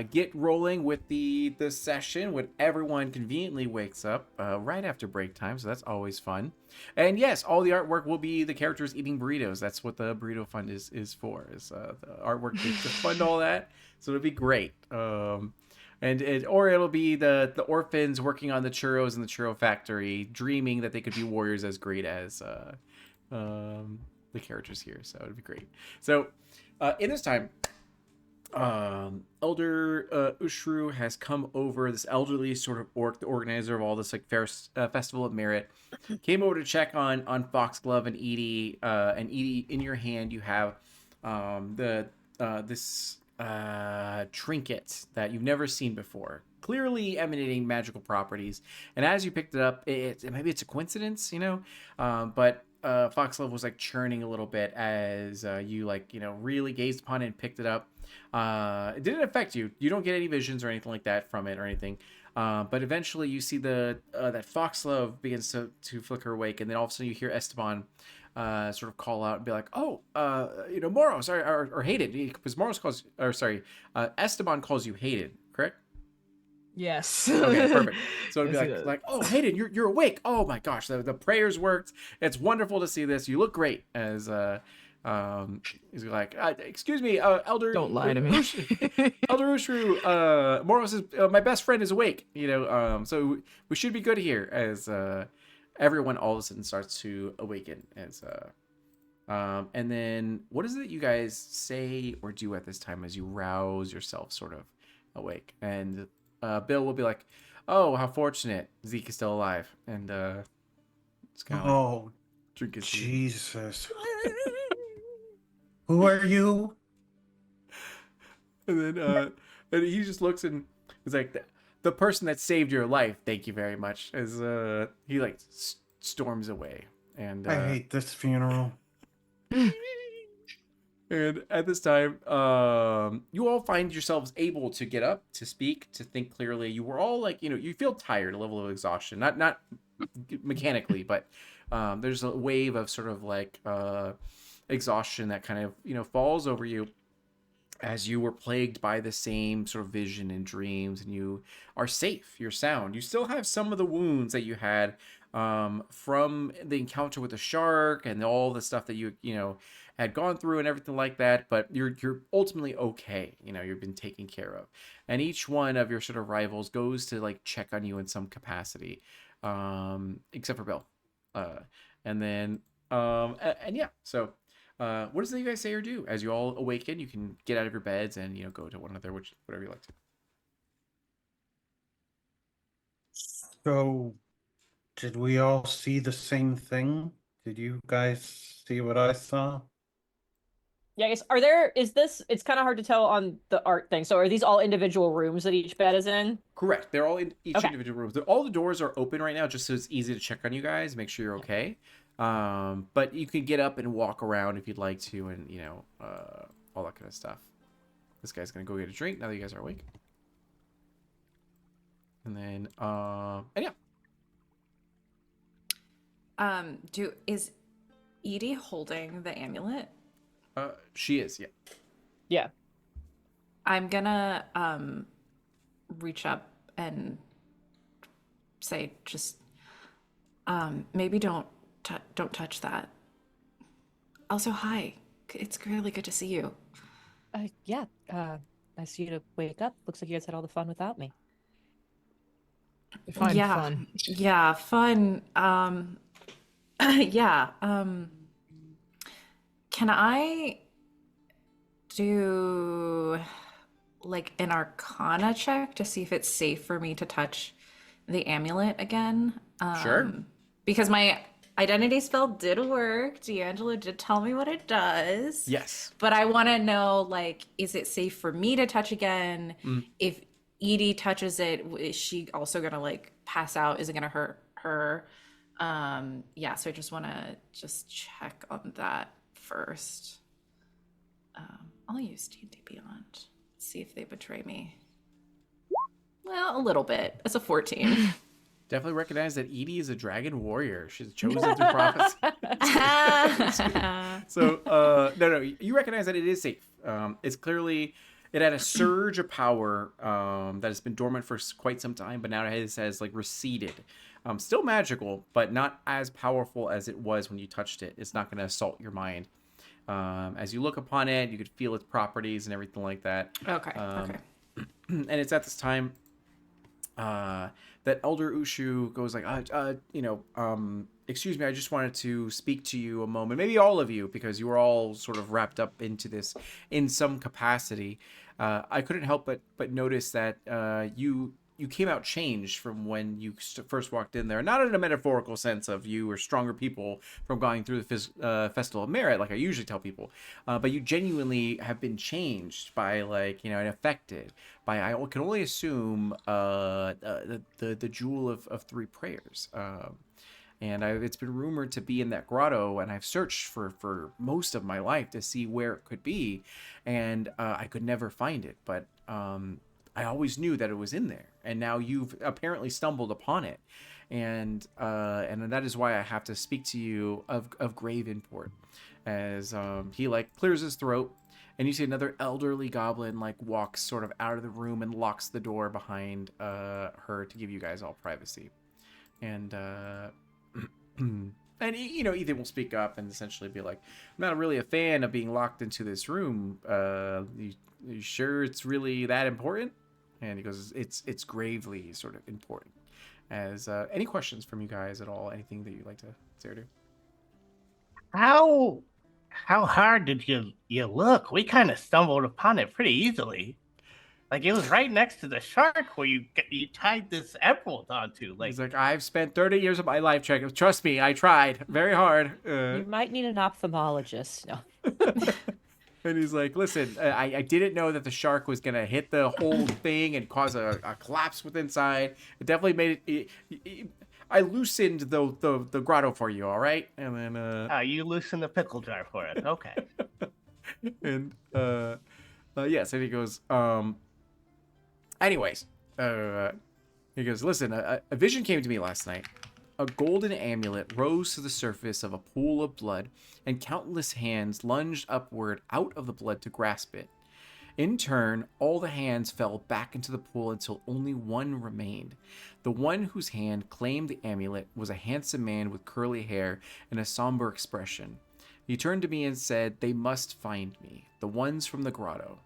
get rolling with the session when everyone conveniently wakes up right after break time, so that's always fun. And yes, all the artwork will be the characters eating burritos. That's what the burrito fund is for, is the artwork to fund all that. So it'll be great. Or it'll be the orphans working on the churros in the churro factory, dreaming that they could be warriors as great as the characters here. So it'd be great. So in this time, Elder Ushru has come over. This elderly sort of orc, the organizer of all this like festival of merit, came over to check on Foxglove and Edie. And Edie, in your hand you have this trinket that you've never seen before, clearly emanating magical properties. And as you picked it up, maybe it's a coincidence, but Foxglove was like churning a little bit as you really gazed upon it and picked it up. It didn't affect you. You don't get any visions or anything like that from it or anything. But eventually you see that Foxglove begins to flicker awake, and then all of a sudden you hear Esteban sort of call out and be like, "Oh, Moros or Hated," because Esteban calls you Hated, correct? Yes. Okay, perfect. So it'd be Yes, like, "Oh, Hayden, you're awake. Oh my gosh, the prayers worked. It's wonderful to see this. You look great." As He's like, excuse me, Elder. Don't lie to me. Elder Ushru, Moros is my best friend is awake. So we should be good here. As everyone all of a sudden starts to awaken. And then what is it you guys say or do at this time as you rouse yourself sort of awake? And Bill will be like, "Oh, how fortunate Zeke is still alive." And it's kind of like, Oh, drink his tea. Jesus. Who are you? And then and he just looks and is like, the person that saved your life, thank you very much. As he like storms away. And I hate this funeral. and at this time, you all find yourselves able to get up, to speak, to think clearly. You were all like, you feel tired, a level of exhaustion, not mechanically, but there's a wave of sort of like exhaustion that kind of falls over you as you were plagued by the same sort of vision and dreams, and you are safe, you're sound. You still have some of the wounds that you had from the encounter with the shark and all the stuff that you had gone through and everything like that, but you're ultimately okay. You've been taken care of. And each one of your sort of rivals goes to like check on you in some capacity, except for Bill. And then and yeah, so what does it you guys say or do as you all awaken? You can get out of your beds and go to one another, whatever you like to. So, did we all see the same thing? Did you guys see what I saw? Yeah, I guess it's kind of hard to tell on the art thing. So are these all individual rooms that each bed is in? Correct. They're all in each Okay. individual rooms. All the doors are open right now, just so it's easy to check on you guys, make sure you're okay. But you can get up and walk around if you'd like to, and all that kind of stuff. This guy's gonna go get a drink now that you guys are awake. And then and yeah. Is Edie holding the amulet? She is, yeah. Yeah. I'm gonna reach up and say, just maybe don't touch that. Also, hi. It's really good to see you. Yeah. Nice of you to wake up. Looks like you guys had all the fun without me. Define yeah, fun. yeah, fun. Yeah. Can I do like an Arcana check to see if it's safe for me to touch the amulet again? Sure. Because my identity spell did work. D'Angelo did tell me what it does. Yes. But I want to know, like, is it safe for me to touch again? If Edie touches it, is she also gonna like pass out? Is it gonna hurt her? Yeah, so I just want to check on that first. I'll use D&D Beyond. See if they betray me. Well, a little bit. It's a 14. Definitely recognize that Edie is a dragon warrior. She's chosen through prophecy. So, no, you recognize that it is safe. It's clearly, it had a surge of power that has been dormant for quite some time, but now it has like receded. Still magical, but not as powerful as it was when you touched it. It's not going to assault your mind. As you look upon it, you could feel its properties and everything like that. Okay. And it's at this time that Elder Ushu goes like, excuse me, I just wanted to speak to you a moment. Maybe all of you, because you were all sort of wrapped up into this in some capacity. I couldn't help but notice that you came out changed from when you first walked in there. Not in a metaphorical sense of you were stronger people from going through the Festival of Merit, like I usually tell people. But you genuinely have been changed by, like, and affected by, I can only assume, the Jewel of Three Prayers. And it's been rumored to be in that grotto, and I've searched for most of my life to see where it could be, and I could never find it. But I always knew that it was in there, and now you've apparently stumbled upon it, and that is why I have to speak to you of grave import. As he like clears his throat, and you see another elderly goblin like walks sort of out of the room and locks the door behind her to give you guys all privacy, and and Ethan will speak up and essentially be like, I'm not really a fan of being locked into this room. You sure it's really that important? And he goes, it's gravely sort of important. As any questions from you guys at all? Anything that you'd like to say or do? How hard did you look? We kind of stumbled upon it pretty easily. Like it was right next to the shark where you tied this emerald onto. He's like, I've spent 30 years of my life checking. Trust me, I tried very hard. You might need an ophthalmologist. No. And he's like, listen, I didn't know that the shark was going to hit the whole thing and cause a collapse with inside. It definitely made it. I loosened the grotto for you, all right? And then you loosened the pickle jar for us. Okay. And yes, and he goes, anyways, he goes, listen, a vision came to me last night. A golden amulet rose to the surface of a pool of blood, and countless hands lunged upward out of the blood to grasp it. In turn, all the hands fell back into the pool until only one remained. The one whose hand claimed the amulet was a handsome man with curly hair and a somber expression. He turned to me and said, they must find me, the ones from the grotto.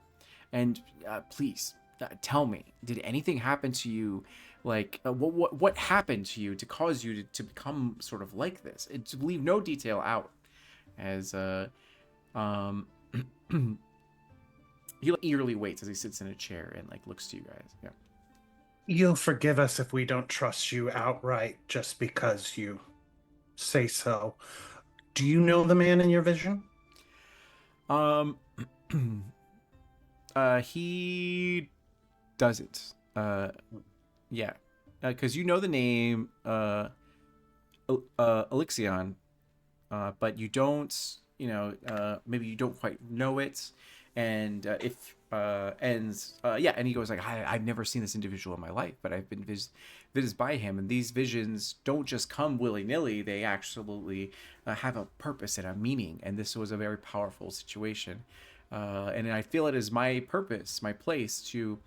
And please, tell me, did anything happen to you? Like, what happened to you to cause you to become sort of like this? To leave no detail out. As he eagerly waits as he sits in a chair and like looks to you guys. Yeah. You'll forgive us if we don't trust you outright just because you say so. Do you know the man in your vision? He doesn't. Yeah, because you know the name Elixion, but you don't. Maybe you don't quite know it. And and he goes like, I've never seen this individual in my life, but I've been visited by him, and these visions don't just come willy-nilly. They actually have a purpose and a meaning, and this was a very powerful situation. And I feel it is my purpose, my place to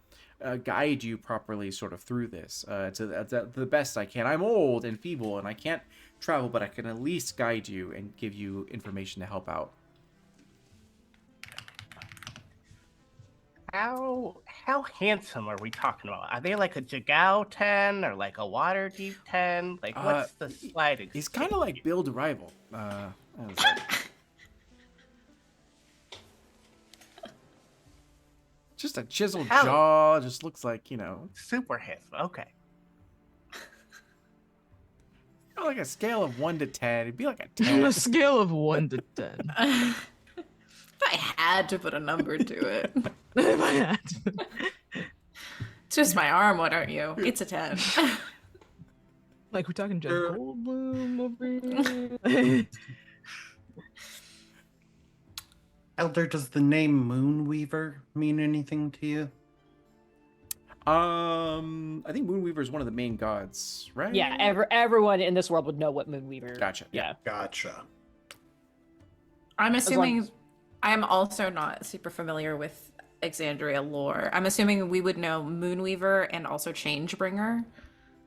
guide you properly sort of through this to the best I can. I'm old and feeble, and I can't travel, but I can at least guide you and give you information to help out. How handsome are we talking about? Are they like a Jagao 10 or like a Waterdeep 10? Like what's the sliding? He's kind of like Build Rival. Just a chiseled jaw. Just looks like, super handsome. Okay. Like a scale of 1 to 10. It'd be like a On 10. a scale of 1 to 10. If I had to put a number to it. If I had to. Twist my arm, why don't you? It's a 10. Like we're talking Jeff Goldblum over here. Elder, does the name Moonweaver mean anything to you? I think Moonweaver is one of the main gods, right? Yeah, everyone in this world would know what Moonweaver. Gotcha. Yeah. Gotcha. I'm assuming I'm also not super familiar with Exandria lore. I'm assuming we would know Moonweaver and also Changebringer,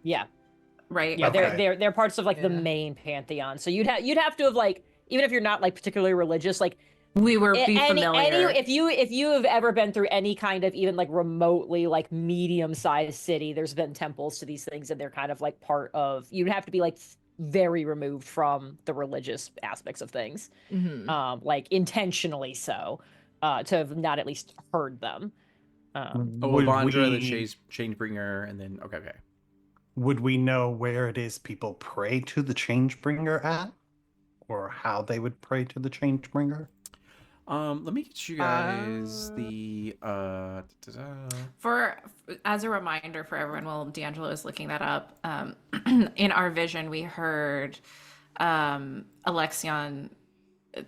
Yeah. right? Yeah, Okay. they're parts of like the Yeah. main pantheon. So you'd have to have like, even if you're not like particularly religious, like We were be any familiar. if you have ever been through any kind of even like remotely like medium-sized city, there's been temples to these things, and they're kind of like part of. You'd have to be like very removed from the religious aspects of things, Mhm. like intentionally so, to have not at least heard them. Would Avandra, we- the Changebringer, and then okay. Would we know where it is people pray to the Changebringer at? Or how they would pray to the Changebringer? Let me get you guys the For as a reminder for everyone, while D'Angelo is looking that up, in our vision we heard Alexion,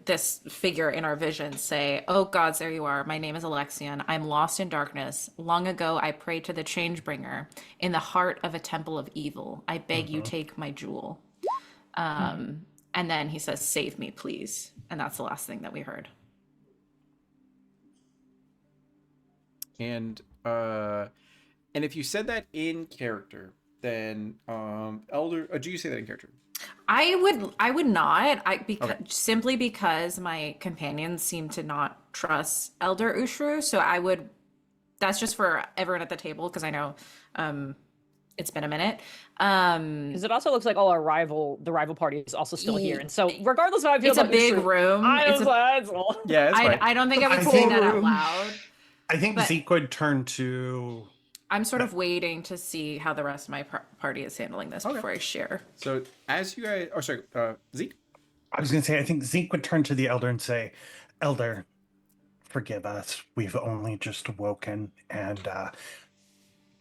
this figure in our vision, say, "Oh gods, there you are. My name is Alexion. I'm lost in darkness. Long ago I prayed to the Changebringer in the heart of a temple of evil. I beg you, take my jewel." And then he says, "Save me, please." And that's the last thing that we heard. and if you said that in character, then Elder. Do you say that in character? I would not. Because Okay. simply because my companions seem to not trust Elder Ushru, so I would. That's just for everyone at the table because I know it's been a minute. Because it also looks like all the rival party is also still here. And so regardless of how I feel It's a about big Ushru, room. I It's was a, like, that's all. Yeah, it's fine. I don't think I would I say think- that out loud. I think But- Zeke would turn to. I'm sort of waiting to see how the rest of my party is handling this Okay. before I share. So as you guys, or sorry, Zeke. I was going to say, I think Zeke would turn to the elder and say, "Elder, forgive us. We've only just awoken, and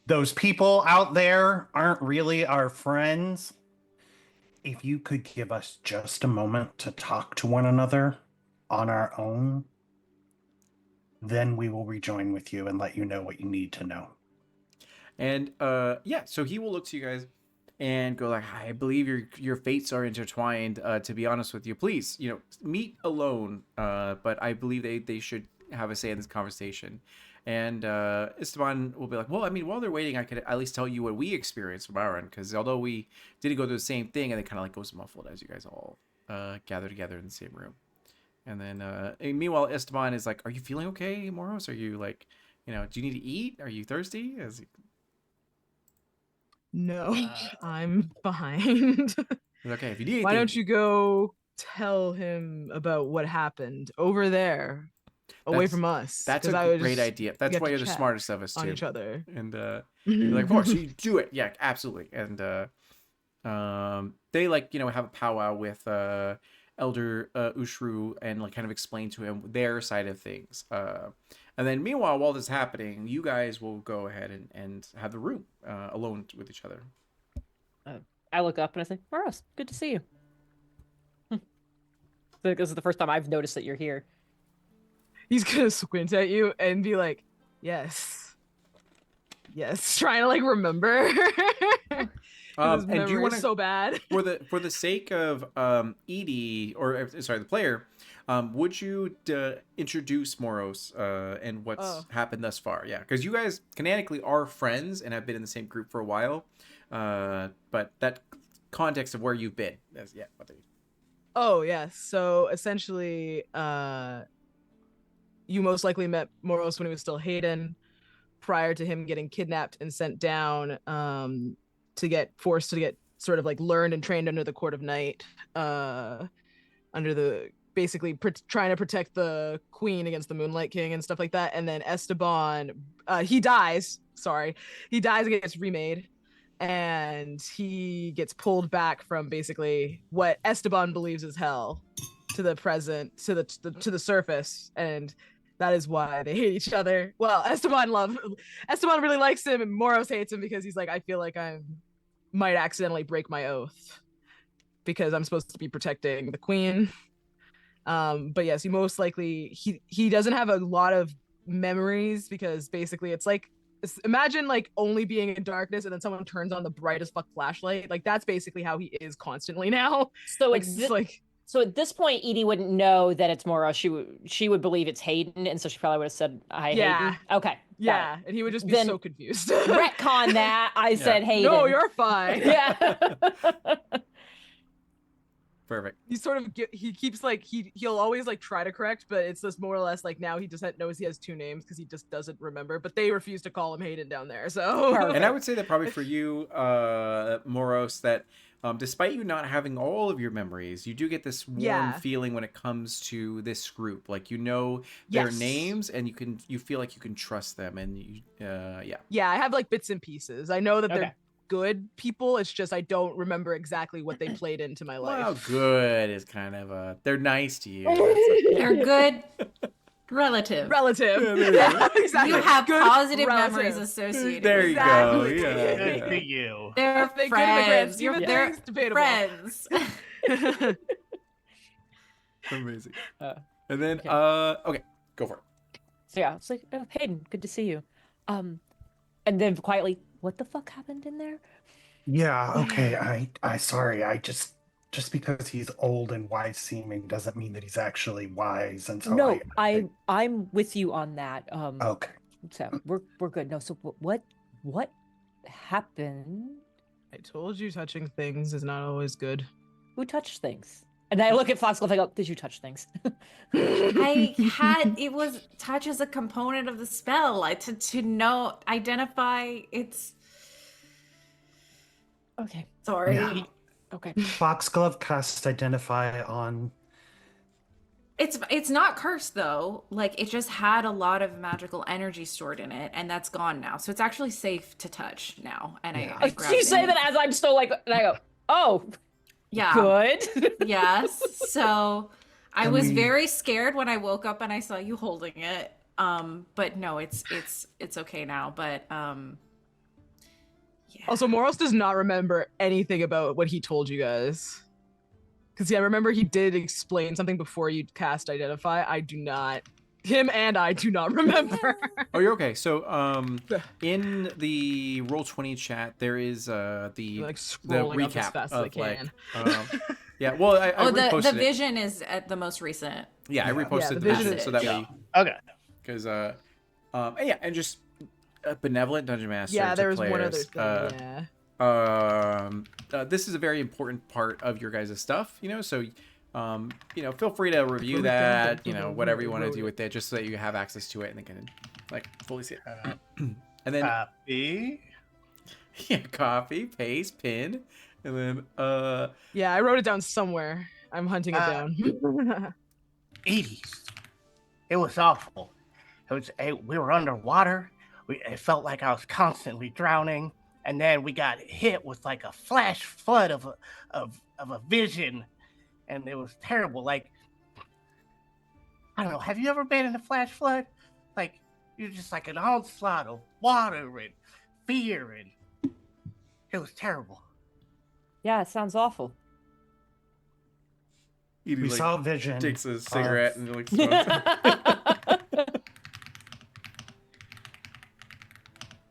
those people out there aren't really our friends. If you could give us just a moment to talk to one another on our own, then we will rejoin with you and let you know what you need to know." And yeah, so he will look to you guys and go like, I believe your fates are intertwined. To be honest with you, please, meet alone. But I believe they should have a say in this conversation. And Esteban will be like, well, I mean, while they're waiting, I could at least tell you what we experienced from our end, because although we didn't go through the same thing, and it kind of like goes muffled as you guys all gather together in the same room. And then and meanwhile, Esteban is like, are you feeling okay, Moros? Are you like, do you need to eat? Are you thirsty? No, I'm behind. Okay, if you need Why anything, don't you go tell him about what happened over there, away That's- from us? That's 'cause I a would great just idea. That's get why to you're the chat smartest of us on too. each other. And you're like, of course, you do it. Yeah, absolutely. And they have a powwow with Elder Ushru and like kind of explain to him their side of things. And then meanwhile, while this is happening, you guys will go ahead and have the room alone with each other. I look up and I say, Moros, good to see you. So this is the first time I've noticed that you're here. He's gonna squint at you and be like, yes, trying to like remember. 'Cause his And do you memory want is to, so bad. for the sake of Edie, or sorry, the player, would you introduce Moros and what's happened thus far? Yeah, because you guys canonically are friends and have been in the same group for a while, but that context of where you've been, Oh yes. So essentially, you most likely met Moros when he was still Hayden, prior to him getting kidnapped and sent down to get forced to get sort of like learned and trained under the Court of Night, under the basically trying to protect the Queen against the Moonlight King and stuff like that. And then Esteban, he dies. Sorry, he dies and gets remade, and he gets pulled back from basically what Esteban believes is hell to the present, to the surface, and that is why they hate each other. Well, Esteban really likes him, and Moros hates him because he's like, I feel like I might accidentally break my oath because I'm supposed to be protecting the Queen. But yes, he most likely he doesn't have a lot of memories because basically it's like, imagine like only being in darkness and then someone turns on the brightest fuck flashlight. Like that's basically how he is constantly now. So Like, it's like so at this point, Edie wouldn't know that it's Moros. She would believe it's Hayden, and so she probably would have said, "Hi, Yeah. Hayden." Okay. got yeah, and he would just be Then- so confused. it. Retcon that. I said Hayden. No, you're fine. Yeah. Perfect. He sort of he keeps like he'll always like try to correct, but it's just more or less like now he just knows he has two names because he just doesn't remember. But they refuse to call him Hayden down there. So Perfect. And I would say that probably for you, Moros, that despite you not having all of your memories, you do get this warm Yeah. feeling when it comes to this group. Like you know their Yes. names, and you feel like you can trust them, and yeah. yeah, I have like bits and pieces. I know that Okay. they're good people. It's just I don't remember exactly what they played into my Well, life. good is kind of they're nice to you. That's They're good relative. Relative. Yeah, there you Yeah, go. exactly. You have Good positive relative. memories associated. There with you that. go. Exactly. Yeah, Good yeah. for you. They're If they good in the grand friends. scheme of They're things, debatable. friends. Amazing. Uh, And then okay. okay, go for it. So yeah, it's like, oh, Hayden, good to see you. And then quietly, what the fuck happened in there? Yeah, okay. I sorry. I just because he's old and wise seeming doesn't mean that he's actually wise. And so No, I'm with you on that. okay. So we're good. No, so what happened? I told you touching things is not always good. Who touched things? And I look at Foxglove. I go, "Did you touch things?" It was touch as a component of the spell. To know, identify. It's Okay. sorry. Yeah. Okay. Foxglove casts Identify on. It's not cursed though. Like it just had a lot of magical energy stored in it, and that's gone now. So it's actually safe to touch now. And Yeah. I grabbed You say it. that as I'm still like, and I go, "Oh, Yeah. good." Yes. So I Can was we- very scared when I woke up and I saw you holding it. But no, it's okay now. But yeah. Also, Moros does not remember anything about what he told you guys. Because I remember he did explain something before you cast Identify. I do not. Him and I do not remember. Oh, you're okay. So, in the Roll20 chat, there is I'm, the like the scrolling up as recap fast as I of like, can. yeah. Well, I Oh, the reposted it. vision is at the most recent. Yeah, I Yeah. reposted Yeah, the the vision vision is- so that yeah. way, Okay. because and yeah, and just a benevolent dungeon master. Yeah, to there was one other players. thing. Yeah. This is a very important part of your guys' stuff, you know. So, feel free to review Wrote it down, that, but who whatever you want to wrote do it? with it, just so that you have access to it and they can like fully see it. And then Copy. yeah, copy, paste, pin, and then Yeah, I wrote it down somewhere. I'm hunting it down. 80s. It was awful. We were underwater. It felt like I was constantly drowning, and then we got hit with like a flash flood of a vision, and it was terrible. Like, I don't know. Have you ever been in a flash flood? Like, you're just like an onslaught of water and fear, and it was terrible. Yeah, it sounds awful. he We like, saw a vision. takes a cigarette of- and like smokes it.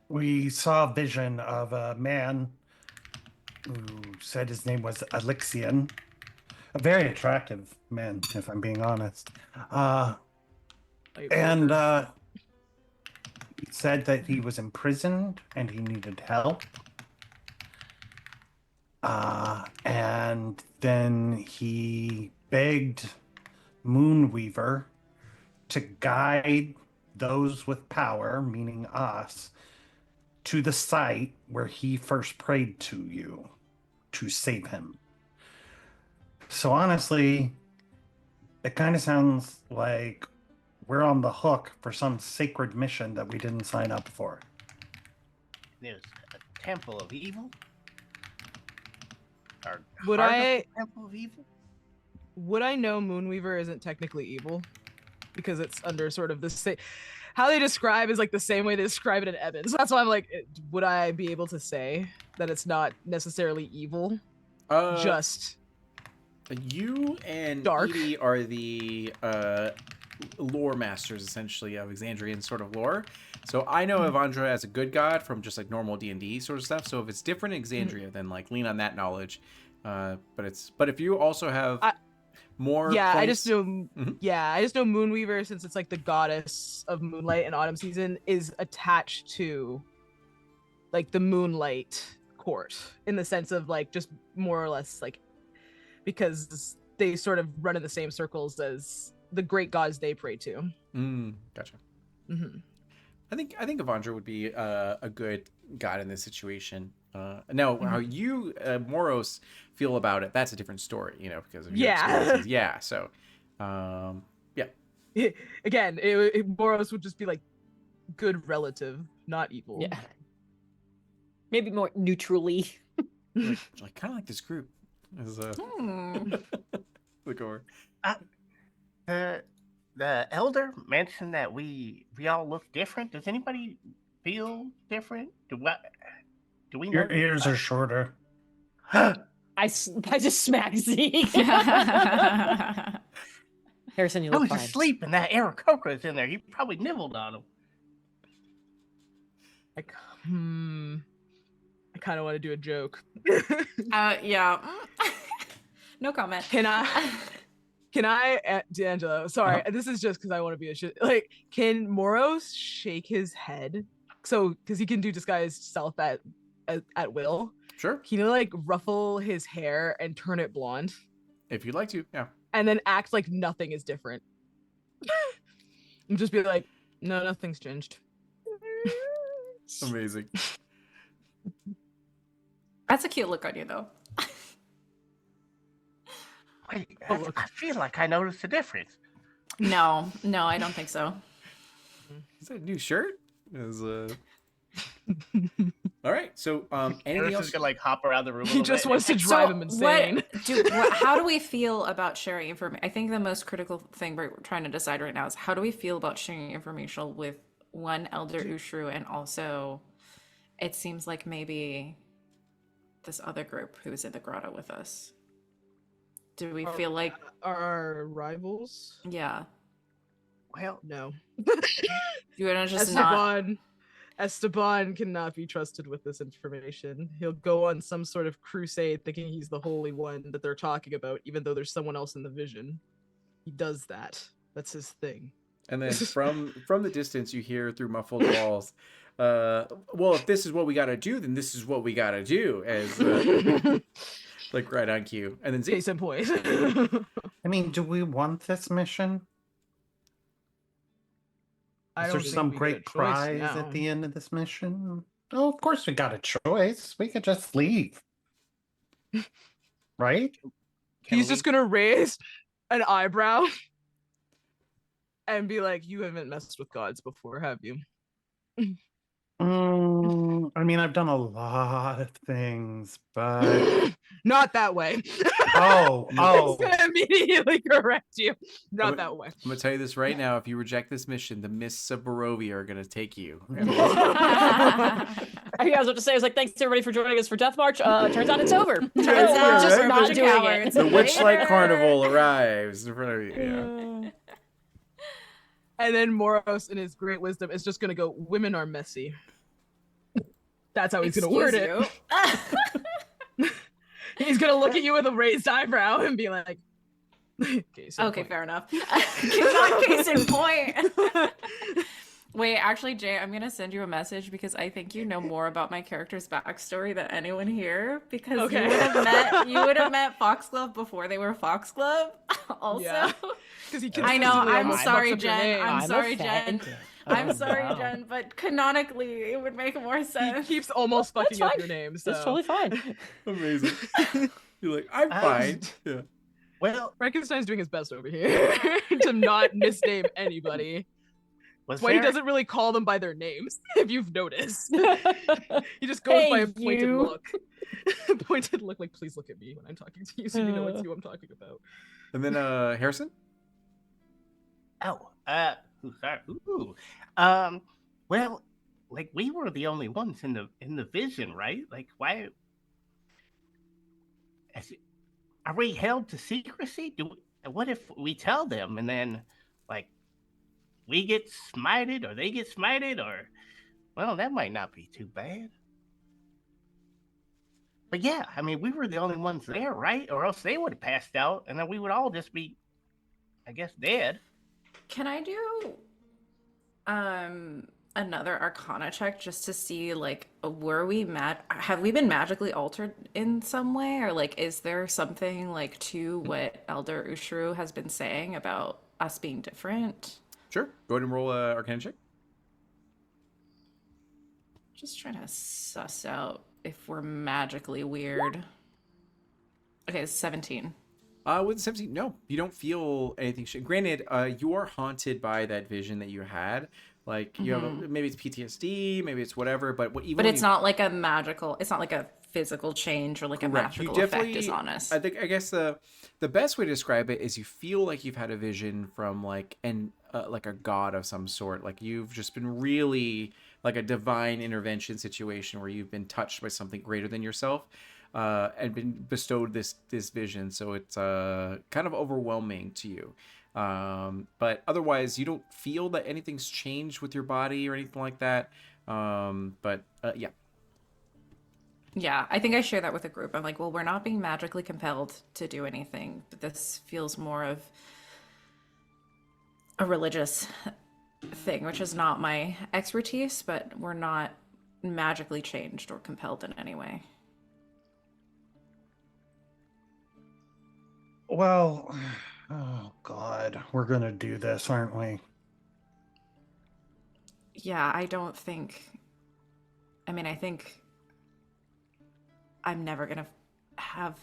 We saw a vision of a man who said his name was Elixian. A very attractive man, if I'm being honest. And he said that he was imprisoned and he needed help. And then he begged Moonweaver to guide those with power, meaning us, to the site where he first prayed to you to save him. So honestly, it kind of sounds like we're on the hook for some sacred mission that we didn't sign up for. There's a temple of evil. Or Would heart of I- the temple of evil? Would I know Moonweaver isn't technically evil? Because it's under sort of the same. How they describe is like the same way they describe it in Evans. So that's why I'm like, would I be able to say that it's not necessarily evil? Just You and Dark. Edie are the lore masters, essentially, of Exandrian sort of lore. So I know Evandra as a good god from just like normal D&D sort of stuff. So if it's different in Exandria, then like lean on that knowledge. But if you also have more, yeah, I points- just know. Mhm. Yeah, I just know Moonweaver, since it's like the goddess of moonlight and autumn season, is attached to like the moonlight court in the sense of like just more or less like because they sort of run in the same circles as the great gods they pray to. Gotcha. Hmm. I think Evandra would be a good god in this situation. Now, how you Moros feel about it, that's a different story, because of your Yeah. experiences. Yeah. So, yeah. Again, Boros would just be like good relative, not evil. Yeah. Maybe more neutrally. Like kind of like this group. As look over. The elder mentioned that we all look different. Does anybody feel different? Do we know? Your ears are shorter. I just smacked Zeke. Harrison, you I look was fine. asleep and that Aarakocra is in there. He probably nibbled on him. Like, I kind of want to do a joke. Yeah. No comment. Can I, D'Angelo? Sorry, this is just because I want to be a shit. Like, can Moros shake his head? So, because he can do disguised self at will. Sure. Can you like ruffle his hair and turn it blonde, If you'd like to. Yeah. and then act like nothing is different? And just be like, no, nothing's changed. Amazing. That's a cute look on you, though. Wait, Oh, look. I feel like I noticed a difference. No, I don't think so. Is that a new shirt? Is All right. So anything Harris else? is gonna like hop around the room. A He little just bit. wants to drive him insane. How do we feel about sharing information? I think the most critical thing we're trying to decide right now is how do we feel about sharing information with one Elder Ushru, and also it seems like maybe this other group who's in the grotto with us. Do we feel like, Are our rivals? yeah, Well, No. you wanna just not? Esteban cannot be trusted with this information. He'll go on some sort of crusade thinking he's the Holy One that they're talking about, even though there's someone else in the vision. He does that. That's his thing. And then from the distance, you hear through muffled walls. Well, if this is what we gotta do, then this is what we gotta do. As like right on cue. And then Z. Case in point. I mean, do we want this mission? I Is don't there think some we get a great choice prize now. at the end of this mission? Oh, of course we got a choice. We could just leave. Right? can He's we- just gonna raise an eyebrow and be like, "You haven't messed with gods before, have you?" I mean, I've done a lot of things, but Not that way. oh, He's gonna immediately correct you. Not Okay. that way. I'm gonna tell you this right now. If you reject this mission, the Mists of Barovia are gonna take you. I was about to say, I was like, thanks everybody for joining us for Death March. Turns out it's over. Turns We're out just we're a not bunch of doing cowards. it. The Witchlight Later. Carnival arrives in front of you. Yeah. And then Moros, in his great wisdom, is just gonna go, "Women are messy." That's how he's gonna word it. He's gonna look at you with a raised eyebrow and be like, "Case in Okay, point." fair enough. Not case in point. Wait, actually, Jay, I'm gonna send you a message because I think you know more about my character's backstory than anyone here. Because Okay. you would have met Foxglove before they were Foxglove. Also, Yeah. 'Cause he I know. consistently I'm almost sorry, fucks up your Jen. name. I'm a sorry, Jen. fag. I'm Oh, sorry, no. Jen. But canonically, it would make more He sense. keeps almost That's fucking up fine. your name. So It's totally fine. Amazing. You're like, I'm fine. Yeah. Well, Frankenstein's doing his best over here to not misname anybody. was That's why he there- doesn't really call them by their names, if you've noticed. He just goes by a Hey, pointed you. look. Pointed look, like, please look at me when I'm talking to you so you know it's who I'm talking about. And then Harrison? Oh, sorry. Ooh. Well, like we were the only ones in the vision, right? Like, why? Are we held to secrecy? What if we tell them and then, like, we get smited or they get smited, or, well, that might not be too bad. But yeah, I mean, we were the only ones there, right? Or else they would have passed out, and then we would all just be, I guess, dead. Can I do another Arcana check just to see like have we been magically altered in some way, or like is there something like to what Elder Ushru has been saying about us being different? Sure. Go ahead and roll a Arcana check. Just trying to suss out if we're magically weird. Okay, it's 17. With 17, no, you don't feel anything. Granted, you are haunted by that vision that you had. Like you have maybe it's PTSD, maybe it's whatever. But But it's not like a magical. It's not like a physical change or like a Correct. magical effect is on us. I guess the best way to describe it is you feel like you've had a vision from like like a god of some sort. Like you've just been really like a divine intervention situation where you've been touched by something greater than yourself. And been bestowed this vision, so it's kind of overwhelming to you. But otherwise, you don't feel that anything's changed with your body or anything like that. But yeah. Yeah, I think I share that with a group. I'm like, well, we're not being magically compelled to do anything, but this feels more of a religious thing, which is not my expertise, but we're not magically changed or compelled in any way. Well, oh God, we're gonna do this, aren't we? Yeah, I don't think. I mean, I think I'm never gonna have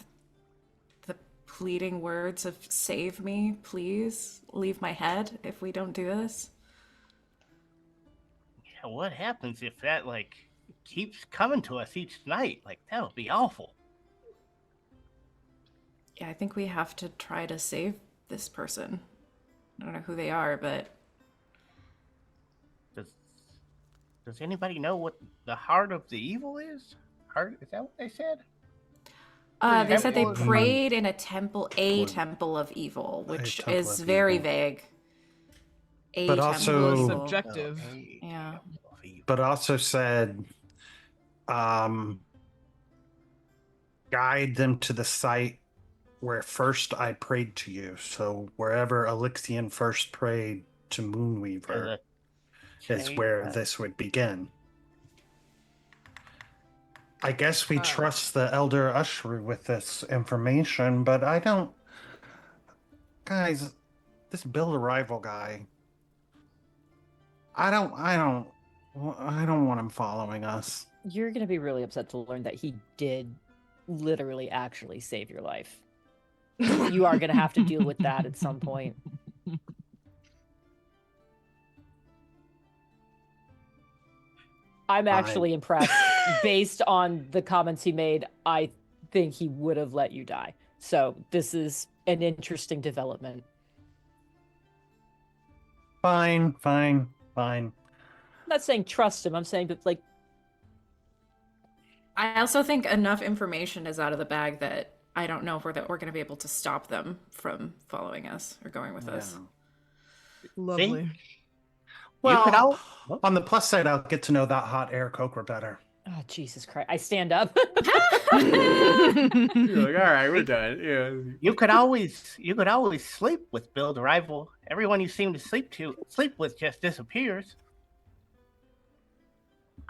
the pleading words of "save me, please, leave my head" if we don't do this. Yeah, what happens if that like keeps coming to us each night? Like that'll be awful. Yeah, I think we have to try to save this person. I don't know who they are, but Does Does anybody know what the heart of the evil is? Heart, is that what they said? they said they Temple- prayed in a temple of evil, which temple is of very evil. vague. A But temple also- of evil. Subjective. Yeah. But also said, um, guide them to the site where first I prayed to you. So wherever Elixian first prayed to Moonweaver is where this would begin. I guess we trust the Elder Ushru with this information, but I don't. Guys, this Build a Rival guy. I don't want him following us. You're gonna be really upset to learn that he did literally actually save your life. You are gonna have to deal with that at some point. I'm actually impressed. Based on the comments he made, I think he would have let you die. So this is an interesting development. Fine. I'm not saying trust him. I'm saying that, like, I also think enough information is out of the bag that I don't know if we're going to be able to stop them from following us or going with us. Lovely. Well, you could all. on the plus side, I'll get to know that hot air Cokra better. oh Jesus Christ! I stand up. You're like, all right, we're done. Yeah. You could always sleep with Build a Rival. Everyone you seem to sleep with just disappears.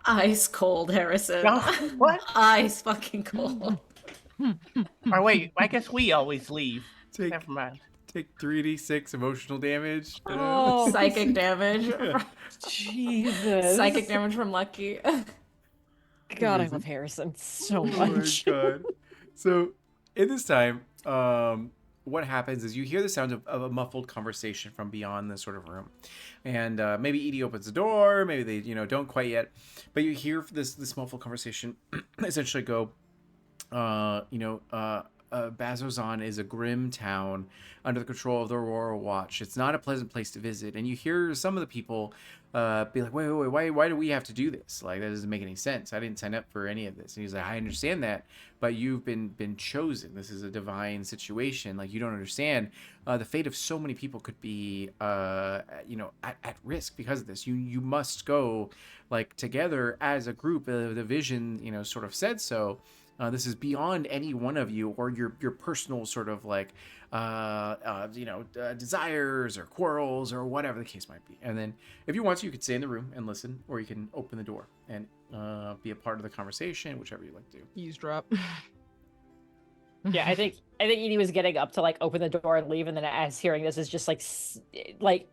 Ice cold, Harrison. No, what? Ice fucking cold. Or wait, I guess we always leave. Take Never mind. 3d6 emotional damage. Oh, Psychic damage. Jesus! Psychic damage from Lucky. God, I love Harrison so Oh my much. god. So in this time, what happens is you hear the sound of a muffled conversation from beyond the sort of room, and maybe Edie opens the door, maybe they don't quite yet, but you hear this muffled conversation essentially go, Bazzoxan is a grim town under the control of the Aurora Watch. It's not a pleasant place to visit. And you hear some of the people be like, wait, why do we have to do this? Like, that doesn't make any sense. I didn't sign up for any of this. And he's like, I understand that, but you've been chosen. This is a divine situation. Like, you don't understand. The fate of so many people could be, at risk because of this. You must go, like, together as a group. The vision, sort of said so. This is beyond any one of you or your personal sort of like, desires or quarrels or whatever the case might be. And then if you want to, you could stay in the room and listen, or you can open the door and be a part of the conversation, whichever you like to do. Eavesdrop. Yeah, I think Edie was getting up to like open the door and leave, and then as hearing this is just like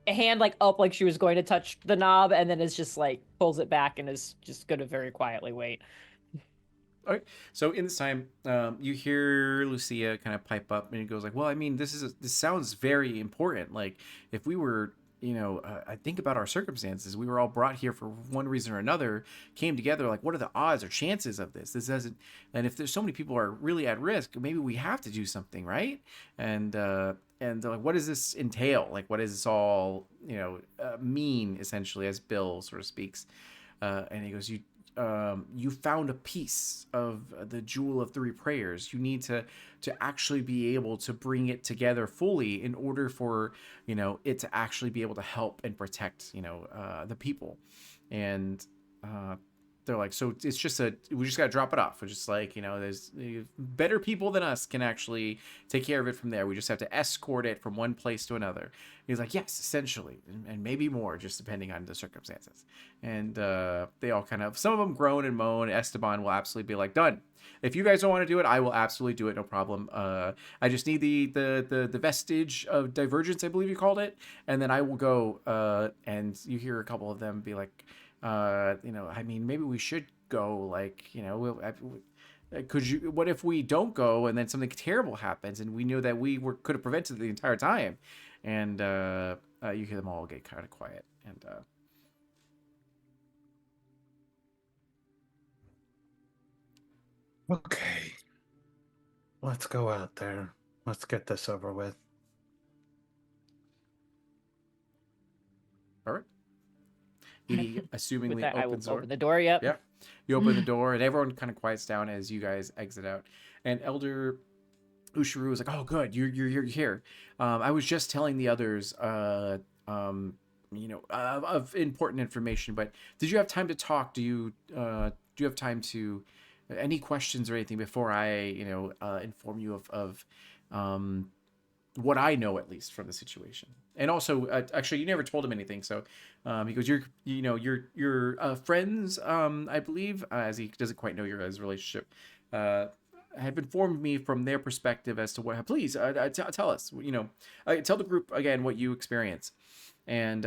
a hand like up, like she was going to touch the knob, and then is just like pulls it back and is just going to very quietly wait. Okay, so in this time, you hear Lucia kind of pipe up, and it goes like, "Well, I mean, this sounds very important. Like, if we were, I think about our circumstances. We were all brought here for one reason or another, came together. Like, what are the odds or chances of this? This doesn't. And if there's so many people are really at risk, maybe we have to do something, right? And like, what does this entail? Like, what does this all, mean essentially?" As Bill sort of speaks, and he goes, you found a piece of the Jewel of Three Prayers. You need to actually be able to bring it together fully in order for, it to actually be able to help and protect, the people. And they're like, so it's just we just gotta drop it off. We're just like, there's better people than us can actually take care of it from there. We just have to escort it from one place to another. He's like, yes, essentially, and maybe more, just depending on the circumstances. And they all kind of, some of them groan and moan. Esteban will absolutely be like, done. If you guys don't want to do it, I will absolutely do it, no problem. I just need the vestige of divergence, I believe you called it, and then I will go. And you hear a couple of them be like, I mean, maybe we should go. Like, what if we don't go and then something terrible happens and we know that could have prevented it the entire time? And you hear them all get kind of quiet. And okay, let's go out there. Let's get this over with. all right. He assumingly With that, I will opens the door. open the door. Yep. Yeah. You open the door and everyone kind of quiets down as you guys exit out. And Elder Ushiru is like, "Oh, good, you're here. I was just telling the others, of important information. But did you have time to talk? Do you have time to any questions or anything before I inform you of what I know, at least from the situation? And also, actually, you never told him anything. So he goes, you're friends, I believe, as he doesn't quite know your guys' relationship. Have informed me from their perspective as to what. Please tell us. Tell the group again what you experience. And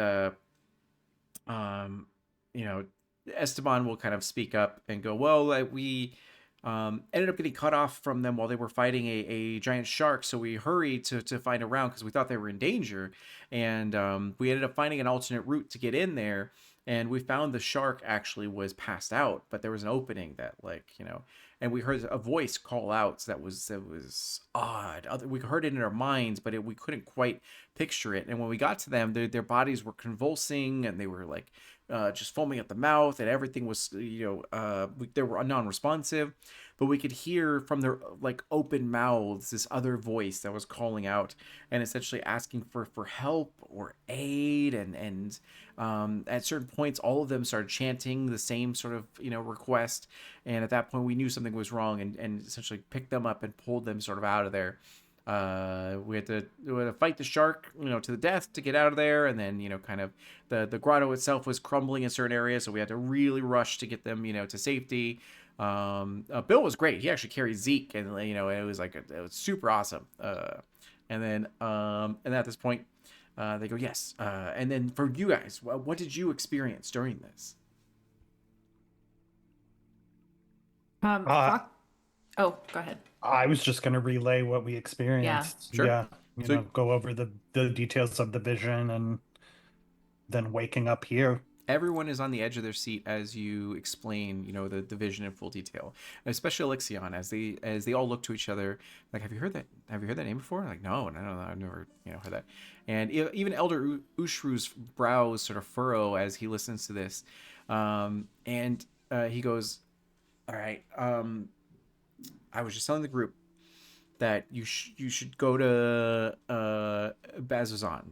Esteban will kind of speak up and go, well, we ended up getting cut off from them while they were fighting a giant shark, so we hurried to find a route because we thought they were in danger, and we ended up finding an alternate route to get in there, and we found the shark actually was passed out, but there was an opening that, and we heard a voice call out that was odd. We heard it in our minds, but we couldn't quite picture it. And when we got to them, their bodies were convulsing and they were like just foaming at the mouth, and everything was they were non-responsive, but we could hear from their open mouths this other voice that was calling out and essentially asking for help or aid, and at certain points all of them started chanting the same sort of request, and at that point we knew something was wrong, and essentially picked them up and pulled them sort of out of there. We had to fight the shark, to the death to get out of there, and then kind of the grotto itself was crumbling in certain areas, so we had to really rush to get them to safety. Bill was great. He actually carried Zeke, and it was super awesome. And then at this point, they go, yes. And then for you guys, what did you experience during this? Oh, go ahead. I was just going to relay what we experienced. Sure. Yeah. So- Go over the details of the vision and then waking up here. Everyone is on the edge of their seat as you explain, the vision in full detail. Especially Alexion, as they all look to each other, like, have you heard that? Have you heard that name before? Like, no, I've never, heard that. And even Elder Ushru's brows sort of furrow as he listens to this, and he goes, "All right, I was just telling the group that you should go to Bazzoxan.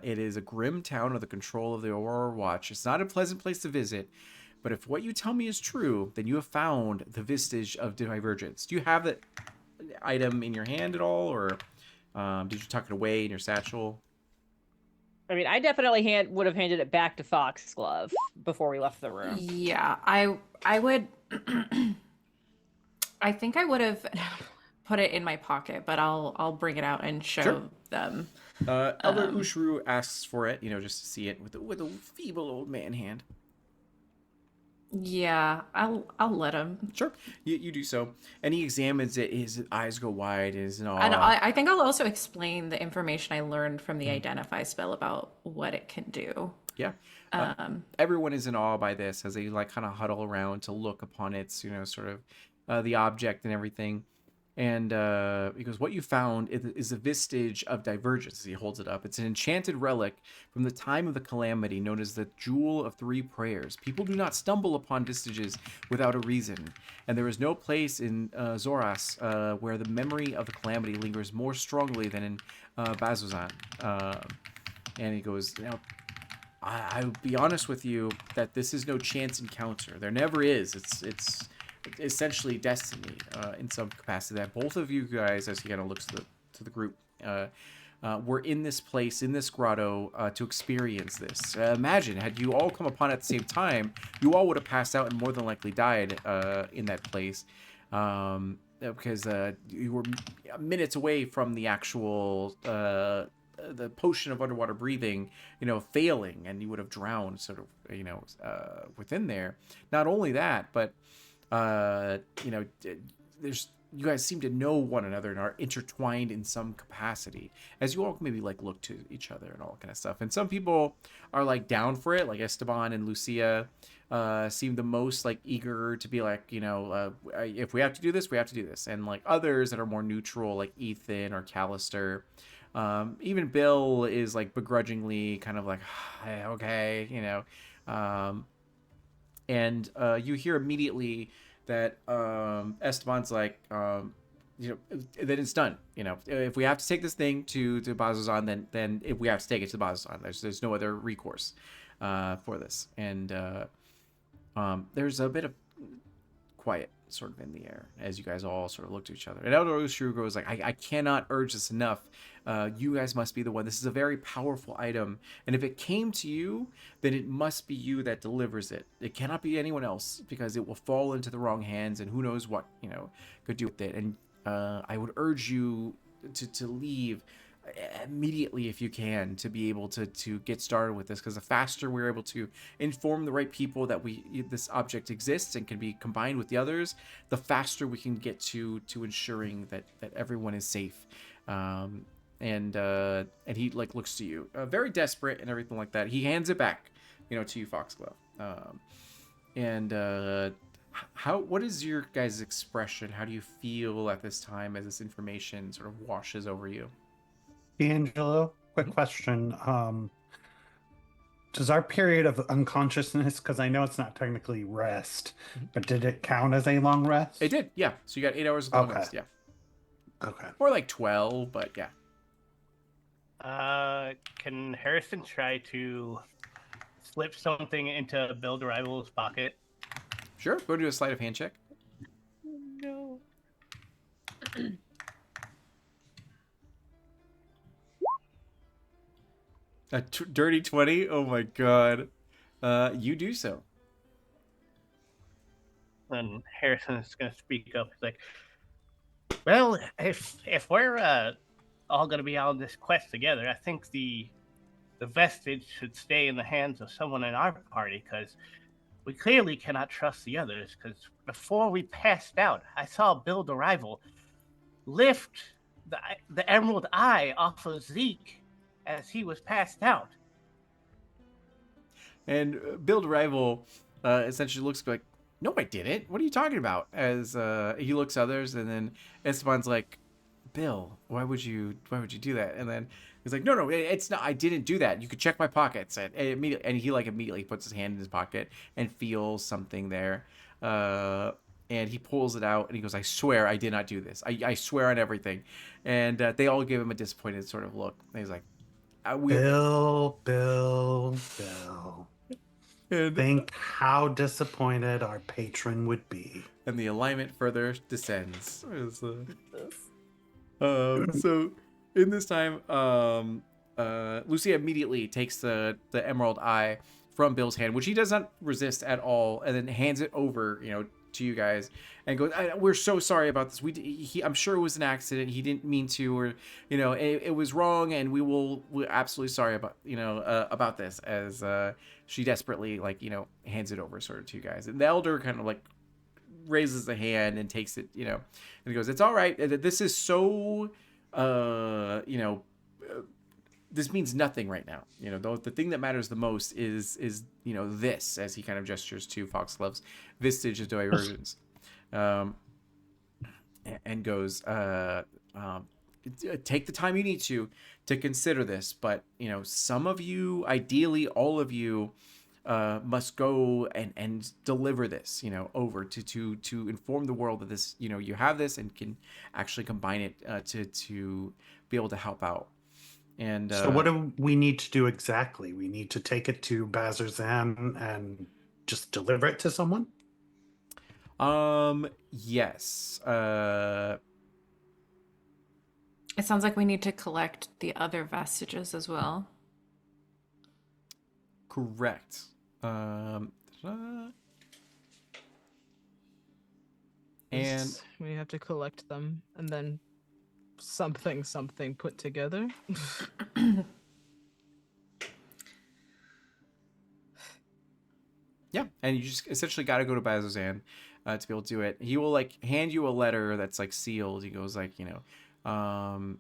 It is a grim town under the control of the Aurora Watch. It's not a pleasant place to visit, but if what you tell me is true, then you have found the vestige of divergence. Do you have that item in your hand at all, or did you tuck it away in your satchel?" I mean, I definitely would have handed it back to Foxglove before we left the room. Yeah, I would. I think I would have put it in my pocket, but I'll bring it out and show Sure. them. Elder Ushru asks for it, just to see it with a feeble old man hand. Yeah, I'll let him. Sure, you do so, and he examines it. His eyes go wide. Is in awe. And I think I'll also explain the information I learned from the identify spell about what it can do. Yeah. Everyone is in awe by this as they kind of huddle around to look upon its, sort of the object and everything. And because what you found is a vestige of divergence. He holds it up. It's an enchanted relic from the time of the calamity known as the Jewel of Three Prayers. People do not stumble upon vestiges without a reason. And there is no place in Zoras where the memory of the calamity lingers more strongly than in Bazzoxan. And he goes, I'll be honest with you that this is no chance encounter. There never is. It's essentially destiny in some capacity. That both of you guys, as he kind of looks to the group, were in this place, in this grotto, to experience this. Imagine, had you all come upon it at the same time, you all would have passed out and more than likely died in that place. Because you were minutes away from the actual the potion of underwater breathing, failing, and you would have drowned sort of, within there. Not only that, but there's you guys seem to know one another and are intertwined in some capacity as you all maybe like look to each other and all that kind of stuff. And some people are like down for it, like Esteban and Lucia seem the most like eager to be like, if we have to do this, we have to do this. And like others that are more neutral, like Ethan or Callister, even Bill is like begrudgingly kind of like, okay, and you hear immediately that Esteban's like, that it's done. If we have to take this thing to Bazzoxan, then if we have to take it to Bazzoxan, there's no other recourse for this. And there's a bit of quiet sort of in the air as you guys all sort of look to each other. And Elder Ushru goes like, I cannot urge this enough. You guys must be the one. This is a very powerful item. And if it came to you, then it must be you that delivers it. It cannot be anyone else because it will fall into the wrong hands and who knows what, could do with it. And I would urge you to leave immediately if you can, to be able to get started with this, because the faster we're able to inform the right people that this object exists and can be combined with the others, the faster we can get to ensuring that everyone is safe. And he like looks to you, very desperate and everything like that. He hands it back, to you, Foxglove. What is your guys' expression? How do you feel at this time as this information sort of washes over you? D'Angelo, quick question. Does our period of unconsciousness, because I know it's not technically rest, but did it count as a long rest? It did, yeah. So you got 8 hours of long rest, yeah. Okay. Or like 12, but yeah. Can Harrison try to slip something into Bill DeRival's pocket? Sure, go do a sleight of hand check. No. A dirty 20? Oh my god. You do so. And Harrison is going to speak up. He's like, well, if we're all going to be on this quest together, I think the vestige should stay in the hands of someone in our party, because we clearly cannot trust the others. Because before we passed out, I saw Bill DeRival lift the Emerald Eye off of Zeke as he was passed out. And Bill DeRival essentially looks like, no, I didn't. What are you talking about? As he looks at others, and then Esteban's like, Bill, why would you do that? And then he's like, no, it's not. I didn't do that. You could check my pockets. And he immediately puts his hand in his pocket and feels something there. And he pulls it out and he goes, I swear I did not do this. I swear on everything. And they all give him a disappointed sort of look. And he's like, Bill. And Think how disappointed our patron would be. And the alignment further descends. So in this time, Lucia immediately takes the Emerald Eye from Bill's hand, which he does not resist at all, and then hands it over, to you guys, and goes, we're so sorry about this. I'm sure it was an accident. He didn't mean to, or it was wrong, and we're absolutely sorry about this. As she desperately hands it over sort of to you guys, and the elder kind of raises a hand and takes it, and he goes, it's all right. This is so this means nothing right now. The thing that matters the most is this, as he kind of gestures to Foxglove's vestige of divergence, and goes, take the time you need to consider this, but some of you, ideally all of you, must go and deliver this, over to inform the world that this, you have this and can actually combine it to be able to help out. And So what do we need to do exactly? We need to take it to Bazarzan and just deliver it to someone? yes. It sounds like we need to collect the other vestiges as well. Correct. And Yes, we have to collect them and then something put together. yeah, and you just essentially got to go to Bazozan to be able to do it. He will like hand you a letter that's like sealed. He goes like, once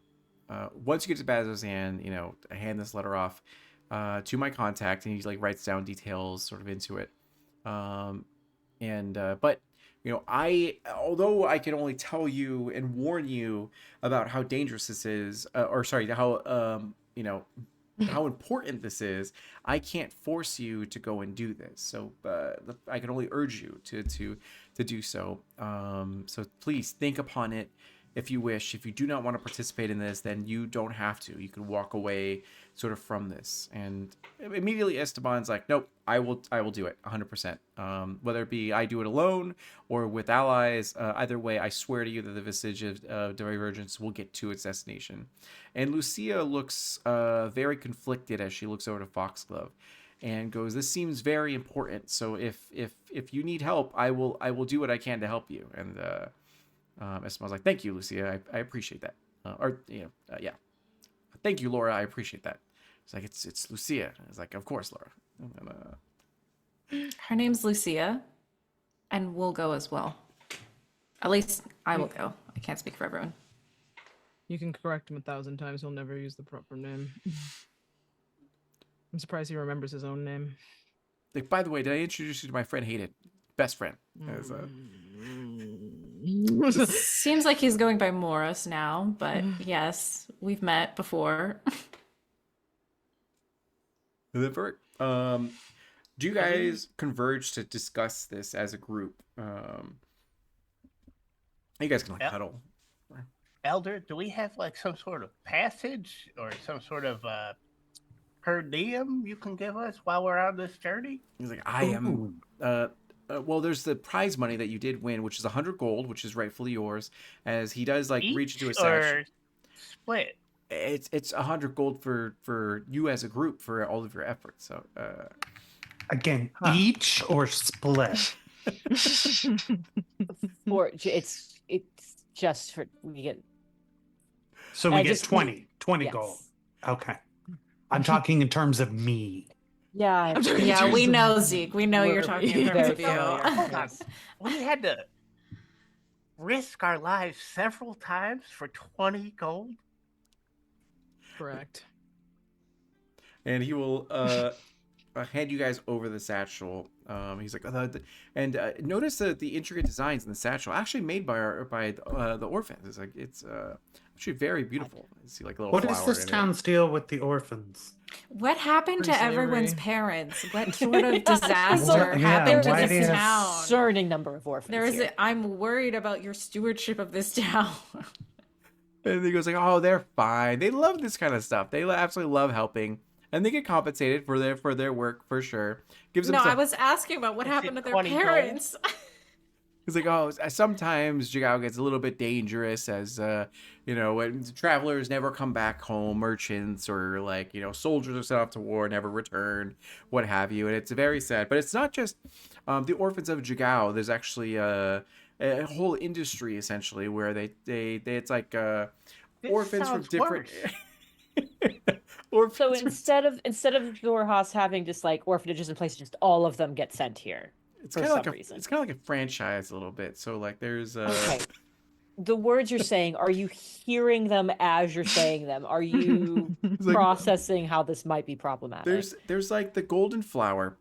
you get to Bazozan, I hand this letter off to my contact, and he like writes down details sort of into it. But although I can only tell you and warn you about how dangerous this is, how important this is, I can't force you to go and do this. So I can only urge you to do so. So please think upon it if you wish. If you do not want to participate in this, then you don't have to. You can walk away sort of from this. And immediately Esteban's like, nope, I will do it 100%. Whether it be I do it alone or with allies, either way, I swear to you that the Vestige of Divergence will get to its destination. And Lucia looks very conflicted as she looks over to Foxglove and goes, this seems very important. So if you need help, I will do what I can to help you. And Esteban's like, thank you, Lucia. I appreciate that. Yeah. Thank you, Laura. I appreciate that. It's like, it's Lucia. It's like, of course, Laura. Her name's Lucia, and we'll go as well. At least I will go. I can't speak for everyone. You can correct him 1,000 times. He'll never use the proper name. I'm surprised he remembers his own name. Like, by the way, did I introduce you to my friend Hayden? Best friend. Seems like he's going by Morris now, but yes, we've met before. Do you guys converge to discuss this as a group? You guys can like huddle. Elder, do we have like some sort of passage or some sort of per diem you can give us while we're on this journey? He's like, I am. Well, there's the prize money that you did win, which is 100 gold, which is rightfully yours. As he does like reach into his sash. Split. It's 100 gold for you as a group for all of your efforts. So again, each or split? Or it's just for we get. So we get just 20 yes. gold. Okay. I'm talking in terms of me. Yeah. Yeah, we know, Zeke. We know you're We're talking in terms of you. Hold on. We had to risk our lives several times for 20 gold. Correct. And he will hand you guys over the satchel. He's like, notice the intricate designs in the satchel, actually made by the orphans. It's like it's actually very beautiful. You see like a little. What flower is this in it. town's deal with the orphans? What happened to Pre-slavery. everyone's parents? What sort of disaster Yeah, happened to why this do you- town? Concerning number of orphans. There is. here. I'm worried about your stewardship of this town. And he goes like, oh, they're fine. They love this kind of stuff. They absolutely love helping, and they get compensated for their work for sure. Gives them No, some. I was asking about what Is it happened to their 20 gold? parents. He's like, oh, sometimes Jigao gets a little bit dangerous as, when travelers never come back home, merchants or like, soldiers are sent off to war, never return, what have you. And it's very sad. But it's not just the orphans of Jigao. There's actually a whole industry essentially where they it's like This orphans from sounds different. worse. So orphans from- instead of Dorhas having just like orphanages in places, just all of them get sent here. it's for kind of some like reason. it's kind of like a franchise a little bit. So like there's Okay. The words you're saying, are you hearing them as you're saying them? Are you it's like, processing how this might be problematic? there's like the golden flower,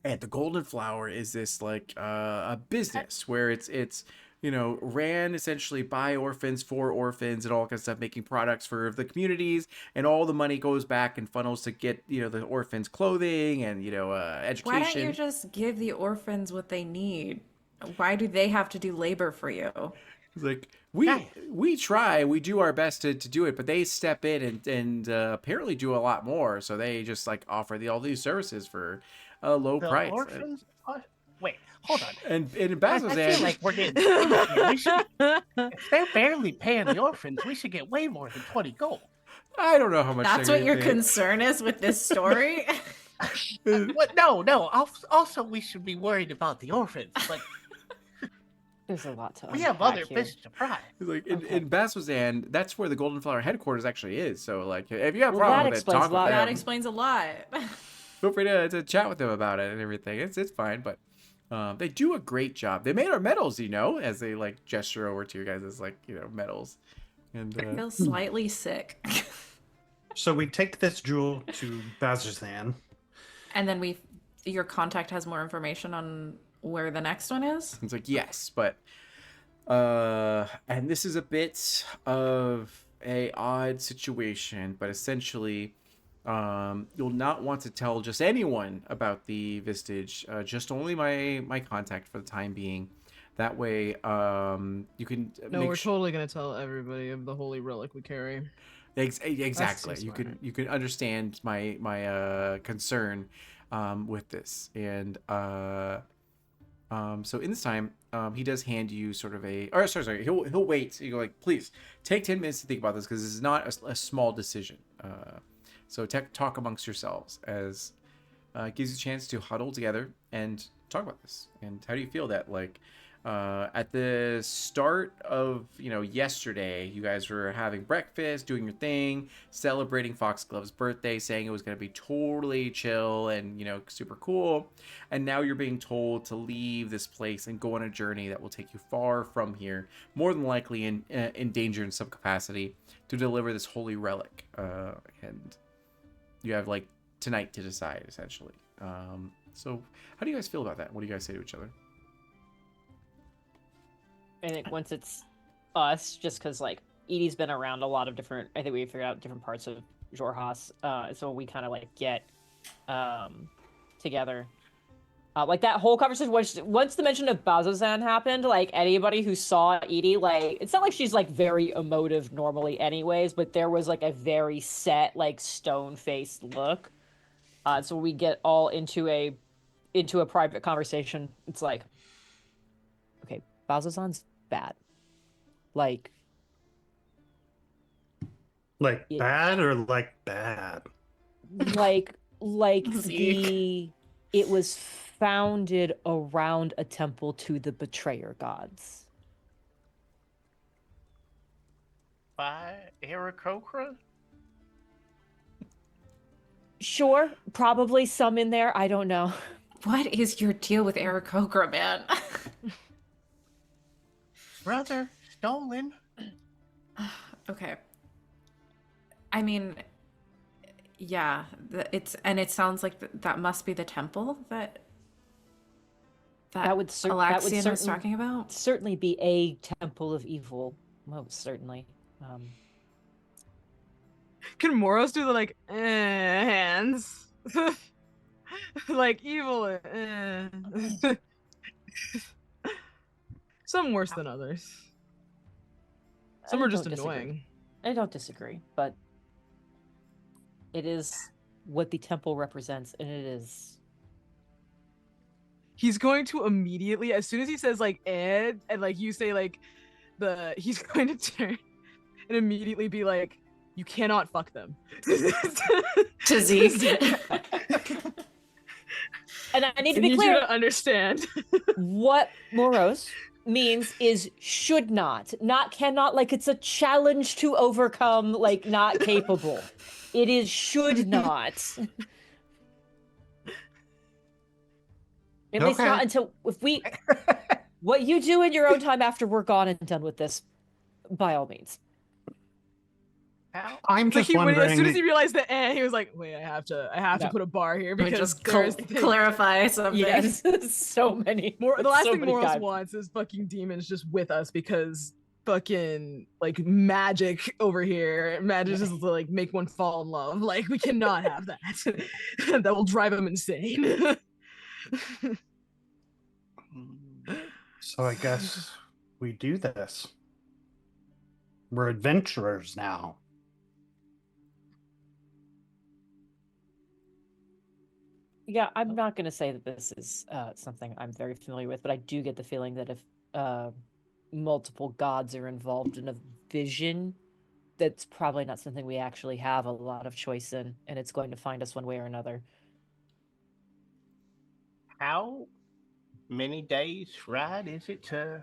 and the golden flower is this like a business where it's ran essentially by orphans for orphans and all kinds of stuff, making products for the communities, and all the money goes back and funnels to get the orphans clothing and education. Why don't you just give the orphans what they need? Why do they have to do labor for you? It's like we try, we do our best to do it, but they step in and apparently do a lot more. So they just like offer all these services for a low The price. orphans? Wait, hold on. And in I Basild's feel like we're getting here. If they're barely paying the orphans, we should get way more than 20 gold. I don't know how much. That's they're what your gonna pay. concern is with this story? What? No. Also, we should be worried about the orphans. Like, There's a lot to we have unpack other here. fish to fry. Like Okay. in Basild's, that's where the Golden Flower headquarters actually is. So like, if you have a Well, problem that with it, explains talk a lot. with That them. explains a lot. Feel free to chat with them about it and everything. It's fine, but they do a great job. They made our medals, as they like gesture over to you guys as like medals. And I feel slightly sick. So we take this jewel to Bazzoxan. And then your contact has more information on where the next one is? it's like yes, but and this is a bit of a odd situation, but essentially you'll not want to tell just anyone about the Vistage, just only my contact for the time being. That way you can No, make we're totally gonna tell everybody of the holy relic we carry. Exactly. You smart. can understand my concern with this, and so in this time he does hand you sort of sorry he'll wait. You go like, please take 10 minutes to think about this because this is not a small decision. So talk amongst yourselves as it gives you a chance to huddle together and talk about this. And how do you feel that like? At the start of yesterday, you guys were having breakfast, doing your thing, celebrating Foxglove's birthday, saying it was going to be totally chill and super cool, and now you're being told to leave this place and go on a journey that will take you far from here, more than likely in danger in some capacity, to deliver this holy relic, and you have like tonight to decide essentially. So how do you guys feel about that? What do you guys say to each other? I think once it's us, just because like Edie's been around a lot of different, I think we figured out different parts of Jorhas, so we kind of like get together. Like that whole conversation, once the mention of Bazzoxan happened, like anybody who saw Edie, like it's not like she's like very emotive normally, anyways, but there was like a very set, like stone-faced look. So we get all into a private conversation. It's like, okay, Bazzoxan's bad. Like Yeah. Bad or like bad? like Zeke. it was founded around a temple to the betrayer gods. By Aarakocra? Sure, probably some in there, I don't know. What is your deal with Aarakocra, man? Brother, stolen. Okay. I mean, yeah, it sounds like that must be the temple that That would Alexian was talking about. certainly be a temple of evil, most certainly. Can Moros do the like hands? Like evil. Some worse than others. Some I are just don't disagree. annoying. I don't disagree, but it is what the temple represents, and it is. He's going to immediately, as soon as he says like Ed, and like you say like he's going to turn and immediately be like, you cannot fuck them. To Zeke. And I need to I be need you clear. to understand. What Moros means is should not cannot, like it's a challenge to overcome, like not capable. It is should not. At least Okay. not until what you do in your own time after we're gone and done with this, by all means. How? I'm Like just wondering. as soon as he realized the he was like, wait, I have to No. put a bar here Let me because just there's clarify something. Yes, so many. the last so thing many Moros times. wants is fucking demons just with us because fucking like magic over here. Magic is to like make one fall in love. Like we cannot have that. That will drive him insane. So I guess we do this. We're adventurers now. Yeah, I'm not going to say that this is something I'm very familiar with, but I do get the feeling that if multiple gods are involved in a vision, that's probably not something we actually have a lot of choice in, and it's going to find us one way or another. How many days ride is it to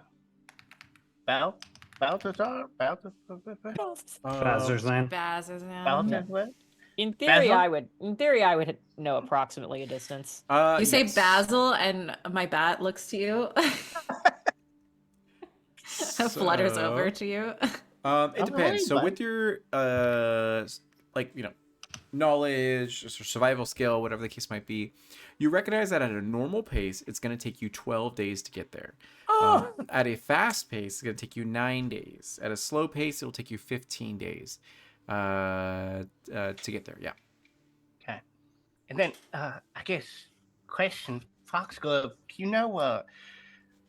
Balthazar? Bazzoxan. Balthazar? In theory, Basil? I would know approximately a distance. You say Yes. Basil, and my bat looks to you. Flutters So, over to you. It depends. hey, So bud. with your like knowledge or survival skill, whatever the case might be, you recognize that at a normal pace, it's going to take you 12 days to get there. At a fast pace, it's going to take you 9 days. At a slow pace, it'll take you 15 days to get there. Yeah. Okay. And then, I guess, question, Foxglove,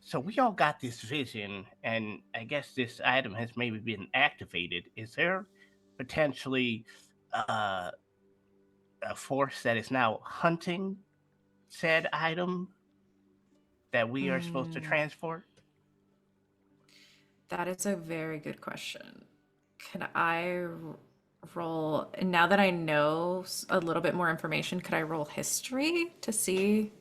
so we all got this vision, and I guess this item has maybe been activated. Is there potentially a force that is now hunting said item that we are supposed to transport? That is a very good question. Can I roll, now that I know a little bit more information, could I roll history to see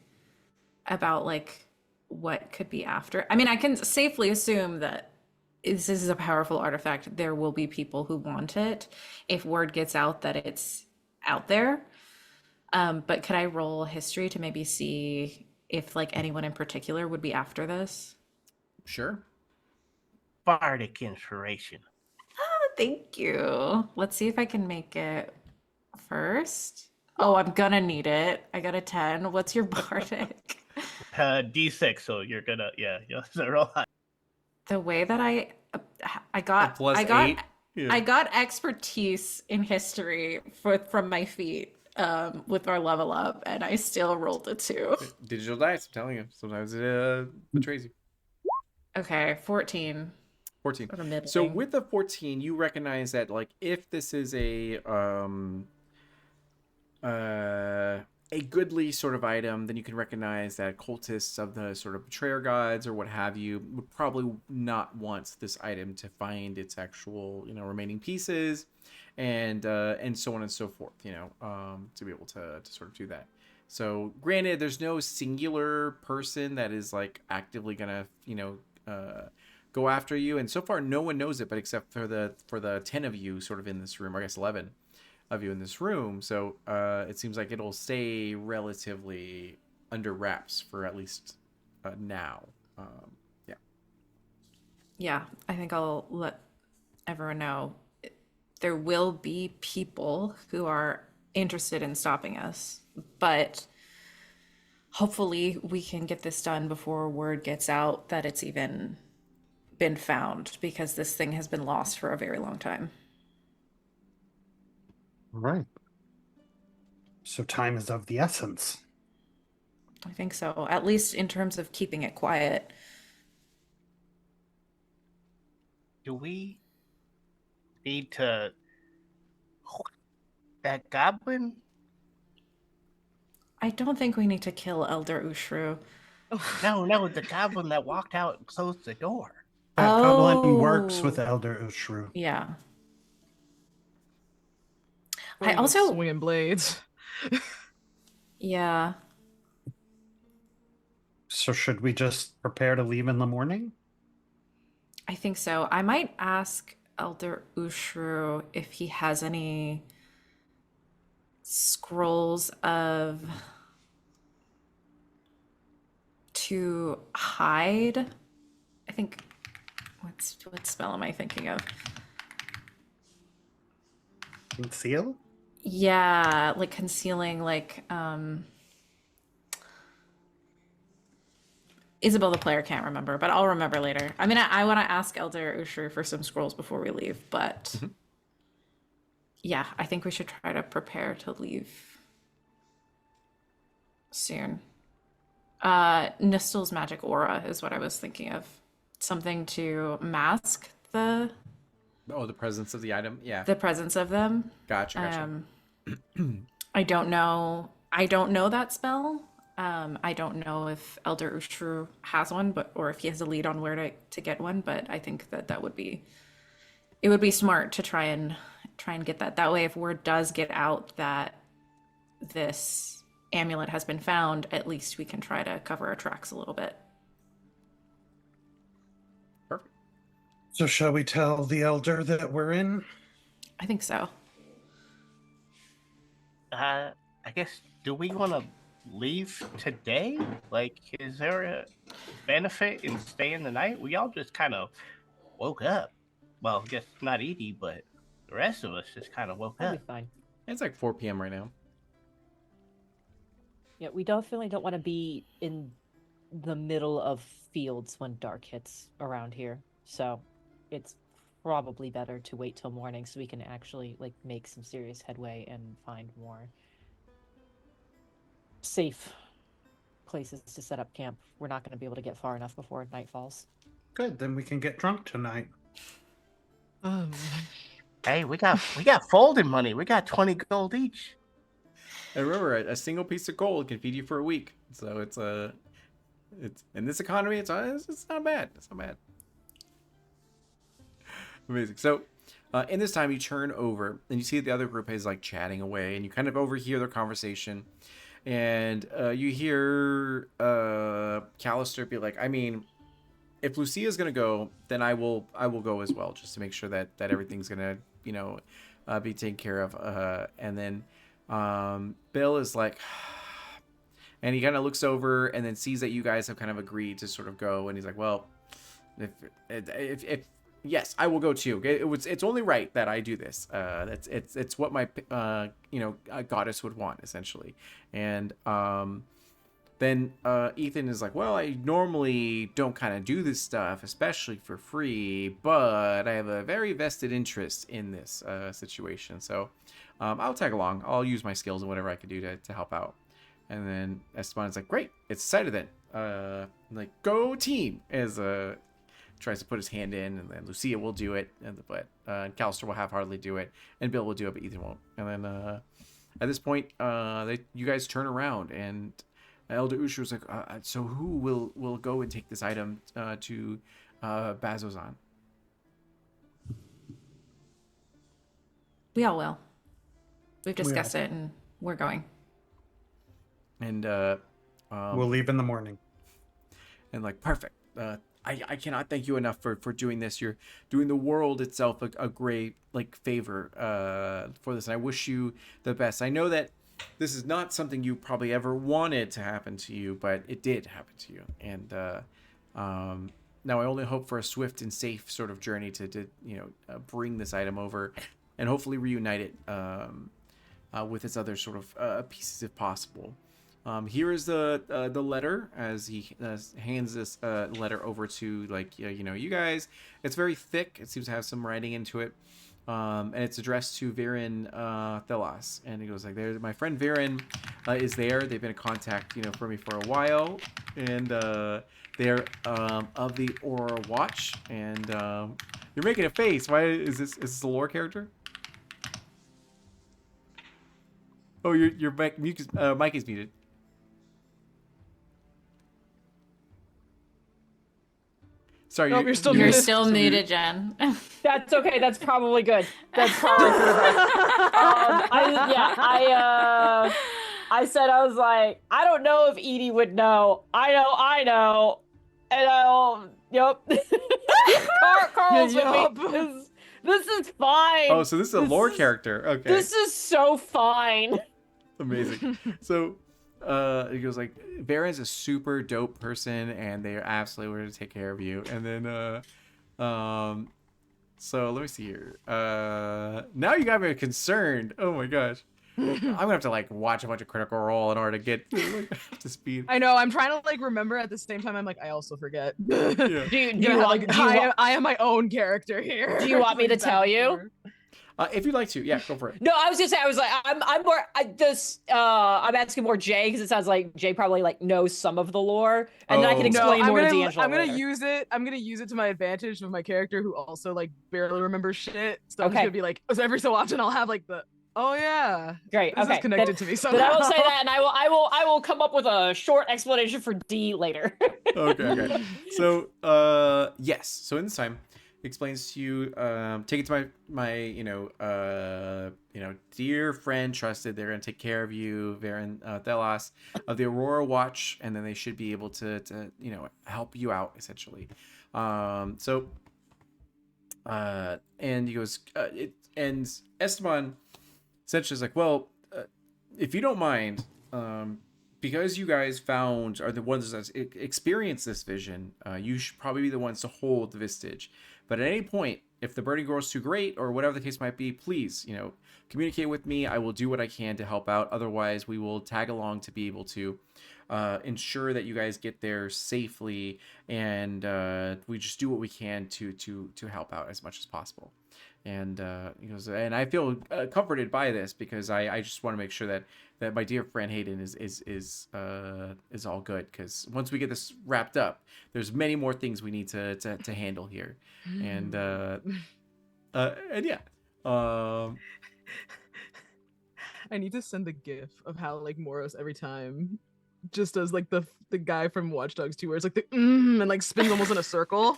about like what could be after? I mean, I can safely assume that this is a powerful artifact. There will be people who want it if word gets out that it's out there. But could I roll history to maybe see if like anyone in particular would be after this? Sure. Bardic inspiration. Oh, thank you. Let's see if I can make it first. Oh, I'm gonna need it. I got a 10. What's your bardic? D6, so you're gonna, you'll have to roll high. The way that I A got plus I got 8. Yeah. I got expertise in history from my feet with our level up, and I still rolled a 2. Digital dice. I'm telling you. Sometimes it betrays you. Okay, 14. 14. Sort of middling. So with the 14, you recognize that like if this is a goodly sort of item, then you can recognize that cultists of the sort of betrayer gods or what have you would probably not want this item to find its actual remaining pieces, and so on and so forth. To be able to sort of do that. So granted, there's no singular person that is like actively gonna go after you, and so far no one knows it, but except for the 10 of you sort of in this room, or I guess 11 of you in this room. So it seems like it'll stay relatively under wraps for at least now. Yeah, I think I'll let everyone know there will be people who are interested in stopping us, but hopefully we can get this done before word gets out that it's even been found, because this thing has been lost for a very long time. All right. So time is of the essence. I think so, at least in terms of keeping it quiet. Do we need to that goblin? I don't think we need to kill Elder Ushru. No, the goblin that walked out and closed the door. That goblin works Oh. with Elder Ushru. Yeah. I Swinging with also, swinging blades. yeah. So should we just prepare to leave in the morning? I think so. I might ask Elder Ushru if he has any scrolls to hide. I think what spell am I thinking of? Conceal? Yeah, like concealing, like Isabel the player can't remember, but I'll remember later. I mean, I want to ask Elder Ushru for some scrolls before we leave, but yeah, I think we should try to prepare to leave soon. Nistel's magic aura is what I was thinking of. Something to mask the Oh, the presence of the item. Yeah. the presence of them. Gotcha. I don't know. I don't know that spell. I don't know if Elder Ushru has one, or if he has a lead on where to get one. But I think that would be smart to try and get that. That way, if word does get out that this amulet has been found, at least we can try to cover our tracks a little bit. Perfect. So shall we tell the elder that we're in? I think so. I guess, do we want to leave today? Like, is there a benefit in staying the night? We all just kind of woke up. Well, I guess not Edie, but the rest of us just kind of woke That'll up. be fine. It's like 4 p.m. right now. Yeah, we definitely don't want to be in the middle of fields when dark hits around here. So it's probably better to wait till morning so we can actually like make some serious headway and find more safe places to set up camp. We're not going to be able to get far enough before night falls. Good, then we can get drunk tonight. Hey, we got folding money. We got 20 gold each. And remember, a single piece of gold can feed you for a week. So it's in this economy, it's not bad. It's not bad. Amazing. So, in this time, you turn over and you see the other group is like chatting away, and you kind of overhear their conversation, and you hear Callister be like, "I mean, if Lucia's gonna go, then I will go as well, just to make sure that everything's gonna be taken care of." And then Bill is like, and he kind of looks over and then sees that you guys have kind of agreed to sort of go, and he's like, "Well, if yes, I will go too. It's only right that I do this. It's what my goddess would want, essentially." And then Ethan is like, "Well, I normally don't kind of do this stuff, especially for free, but I have a very vested interest in this situation, so I'll tag along. I'll use my skills and whatever I can do to help out." And then Esteban's like, "Great, it's decided then. Like, go team!" As tries to put his hand in, and then Lucia will do it, but Callister will half-heartedly do it, and Bill will do it, but Ethan won't. And then at this point, you guys turn around, and Elder Usher was like, "So who will go and take this item to Bazzoxan?" We all will. We've discussed it, and we're going. And We'll leave in the morning. and like, perfect. I cannot thank you enough for doing this. You're doing the world itself a great favor for this, and I wish you the best. I know that this is not something you probably ever wanted to happen to you, but it did happen to you. And now I only hope for a swift and safe sort of journey to bring this item over, and hopefully reunite it with its other sort of pieces if possible. Here is the letter, as he hands this letter over to you guys. It's very thick. It seems to have some writing into it, and it's addressed to Viren Thelas. And he goes like, "There, my friend Viren is there. They've been in contact, for me for a while, and they're of the Aurora Watch." And you're making a face. Why is this? Is this a lore character? Oh, your mic is muted. Sorry, Nope, you're still You're muted. still muted, Jen. That's okay. That's probably good. That's probably for the best. I said, I was like, I don't know if Edie would know. I know. And yep. Carl's Yup. with me. This is fine. Oh, so this is a lore character. Okay. This is so fine. Amazing. So he goes like, Baron's a super dope person, and they are absolutely going to take care of you. And then so let me see here. Now you got me concerned. Oh my gosh. I'm gonna have to watch a bunch of Critical Role in order to get up to speed. I know. I'm trying to remember at the same time. I'm like, I also forget. Yeah. Do you want I am my own character here. Do you want me to tell you? If you'd like to, yeah, go for it. No, I was gonna say, I was like, I'm asking more Jay, because it sounds like Jay probably like knows some of the lore, and then I can Oh. No, explain more to D'Angelo I'm gonna later. use it. I'm gonna use it to my advantage with my character who also like barely remembers shit. So I'm just Okay. gonna be like, so every so often I'll have like the, oh yeah, Great. this Okay. is connected to me somehow. Then I will say that, and I will come up with a short explanation for D later. Okay. So, yes. So in this time, he explains to you, take it to my dear friend, trusted. They're gonna take care of you, Varen Thelos of the Aurora Watch, and then they should be able to help you out essentially. And he goes, and Esteban essentially is like, well, if you don't mind, because you guys are the ones that experience this vision, you should probably be the ones to hold the Vistage. But at any point, if the burning grows too great or whatever the case might be, please, communicate with me. I will do what I can to help out. Otherwise, we will tag along to be able to ensure that you guys get there safely, and we just do what we can to help out as much as possible. And he goes, and I feel comforted by this because I just want to make sure that my dear friend Hayden is all good, because once we get this wrapped up, there's many more things we need to handle here, and yeah. I need to send the gif of how like Moros every time just does like the guy from Watch Dogs 2 where it's like the and like spins almost in a circle.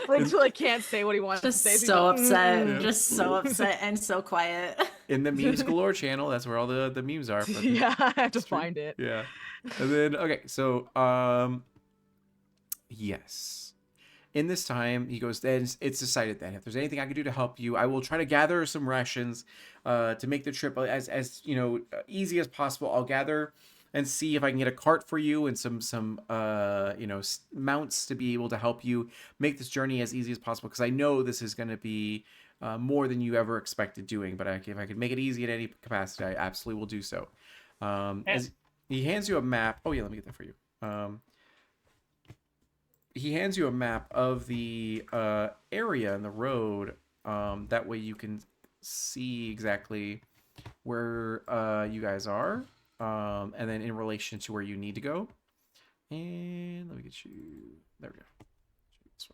Like so like can't say what he wants Just to say. so upset. Yeah. Just so upset and so quiet. In the Memes Galore channel, that's where all the memes are. But Yeah, I have to it's true. find it. Yeah. And then okay, so yes. In this time, he goes, then it's decided that if there's anything I can do to help you, I will try to gather some rations to make the trip as easy as possible. I'll gather and see if I can get a cart for you and some mounts to be able to help you make this journey as easy as possible, because I know this is going to be more than you ever expected doing, but if I could make it easy in any capacity, I absolutely will do so. As he hands you a map. Oh yeah, let me get that for you. He hands you a map of the area and the road. That way you can see exactly where you guys are, and then in relation to where you need to go. And let me get you. There we go. This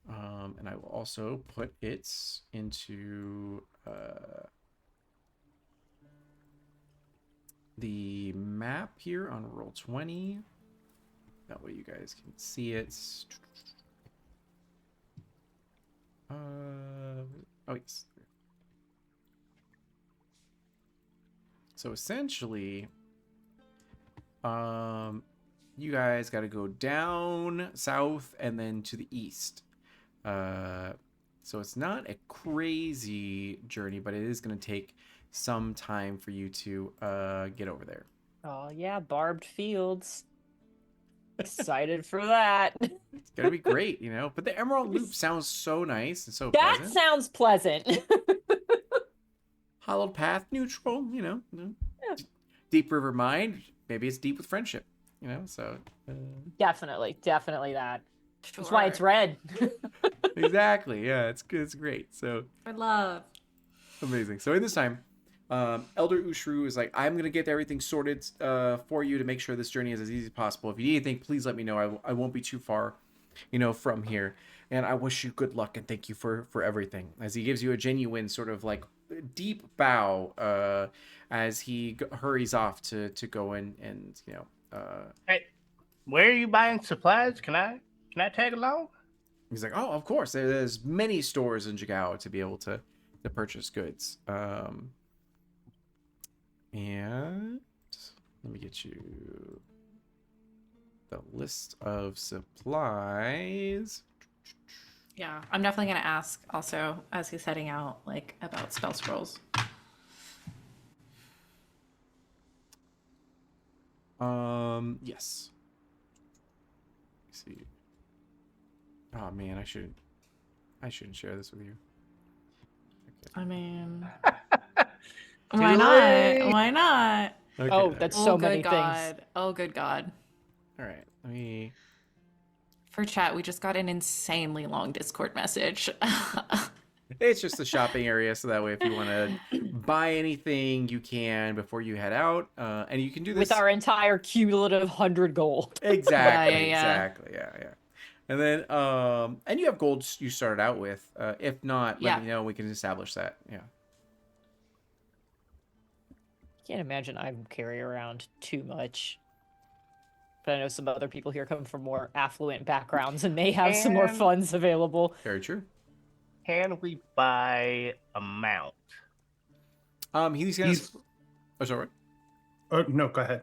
one. And I will also put it into the map here on Roll20. That way you guys can see it. Oh yes. So essentially, you guys got to go down south and then to the east. So it's not a crazy journey, but it is going to take some time for you to get over there. Oh yeah, barbed fields. Excited for that. It's gonna be great, But the Emerald Loop sounds so nice and so That pleasant. sounds pleasant. Hollowed Path, neutral, Deep River Mind, maybe it's deep with friendship, So Definitely that. That's why it's red. exactly, yeah, it's good, it's great. So For love. amazing. So in this time, Elder Ushru is like, I'm gonna get everything sorted for you to make sure this journey is as easy as possible. If you need anything, please let me know. I won't be too far, from here. And I wish you good luck and thank you for everything. As he gives you a genuine sort of like deep bow as he hurries off to go in and Hey, where are you buying supplies? Can I tag along? he's like, oh, of course. There's many stores in Jigao to be able to purchase goods. And let me get you the list of supplies. Yeah, I'm definitely gonna ask also as he's heading out, like about spell scrolls. Yes. Let's see. Oh man, I shouldn't share this with you. I mean, why not? Why not? Okay. Oh, that's so Oh, many good things. God. Oh, good God. all right. Let me. For chat, we just got an insanely long Discord message. It's just a shopping area, so that way if you want to buy anything, you can before you head out. And you can do this With our entire cumulative 100 gold. exactly, Yeah. exactly, yeah. And then and you have gold you started out with. If not, let Yeah. me know. We can establish that. Yeah. Can't imagine I carry around too much. But I know some other people here come from more affluent backgrounds and may have some more And- funds available. Very true. Can we buy a mount? He's gonna. He's- Oh, sorry. Oh, no, go ahead.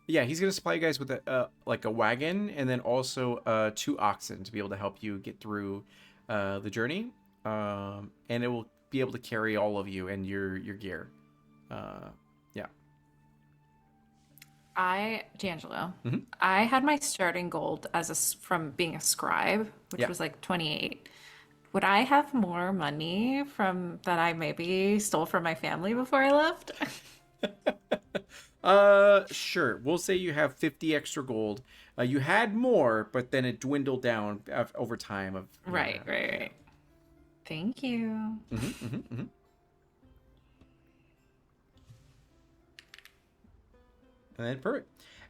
Yeah, he's gonna supply you guys with a like a wagon and then also 2 oxen to be able to help you get through the journey. And it will be able to carry all of you and your gear. Yeah. D'Angelo, Mhm. I had my starting gold from being a scribe, which Yeah. was like 28. Would I have more money from that I maybe stole from my family before I left? Sure. We'll say you have 50 extra gold. You had more, but then it dwindled down over time. Right. Thank you. Mm-hmm. And then perfect.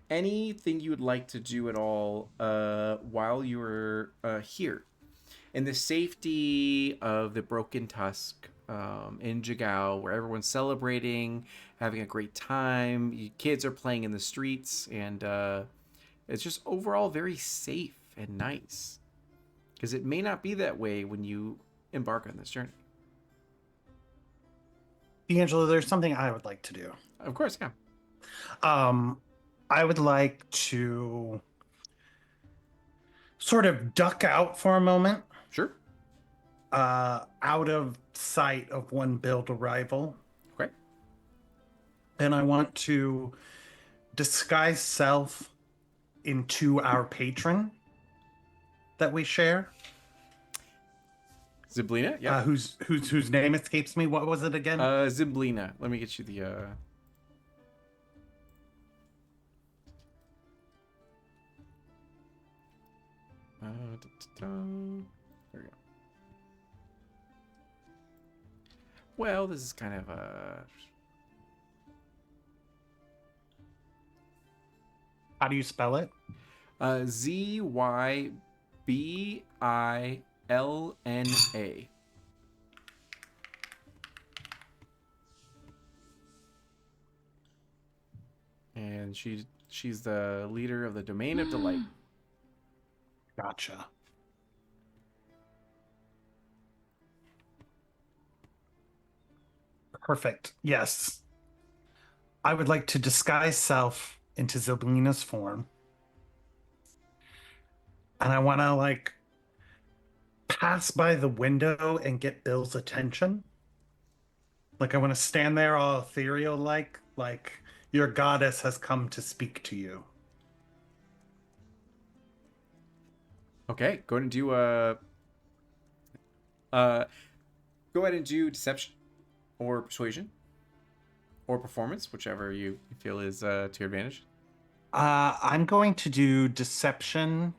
Anything you would like to do at all while you're here in the safety of the Broken Tusk in Jagao, where everyone's celebrating, having a great time. Kids are playing in the streets, and it's just overall very safe and nice. Because it may not be that way when you embark on this journey. D'Angelo, there's something I would like to do. Of course, yeah. I would like to sort of duck out for a moment, Sure. out of sight of one build arrival. Okay. Then I want to disguise self into our patron that we share, Ziblina, yeah. whose name escapes me. What was it again? Ziblina. Let me get you the there we go. Well, this is kind of How do you spell it? Zybillna. And she's the leader of the Domain of Delight. Gotcha. Perfect. Yes. I would like to disguise self into Ziblina's form. And I want to like pass by the window and get Bill's attention. Like I want to stand there all ethereal like your goddess has come to speak to you. Okay, go ahead and do go ahead and do deception or persuasion or performance, whichever you feel is to your advantage. I'm going to do deception,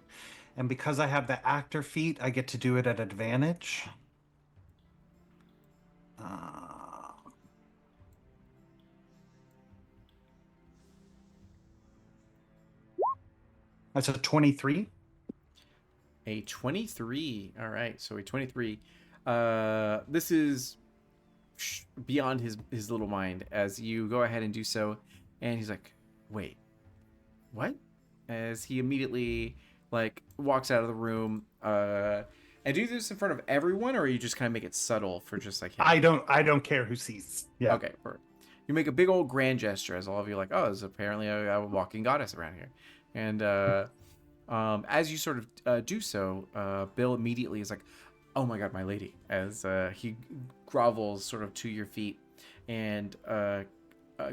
and because I have the actor feat, I get to do it at advantage. That's a 23. A 23. All right, so a 23. This is beyond his little mind as you go ahead and do so, and he's like, "Wait, what?" As he immediately like walks out of the room. And do you do this in front of everyone, or you just kind of make it subtle for just like him? I don't care who sees. Yeah. Okay, perfect. You make a big old grand gesture as all of you are like, "Oh, there's apparently a walking goddess around here," and as you sort of do so, Bill immediately is like, "Oh my God, my lady!" As he grovels sort of to your feet and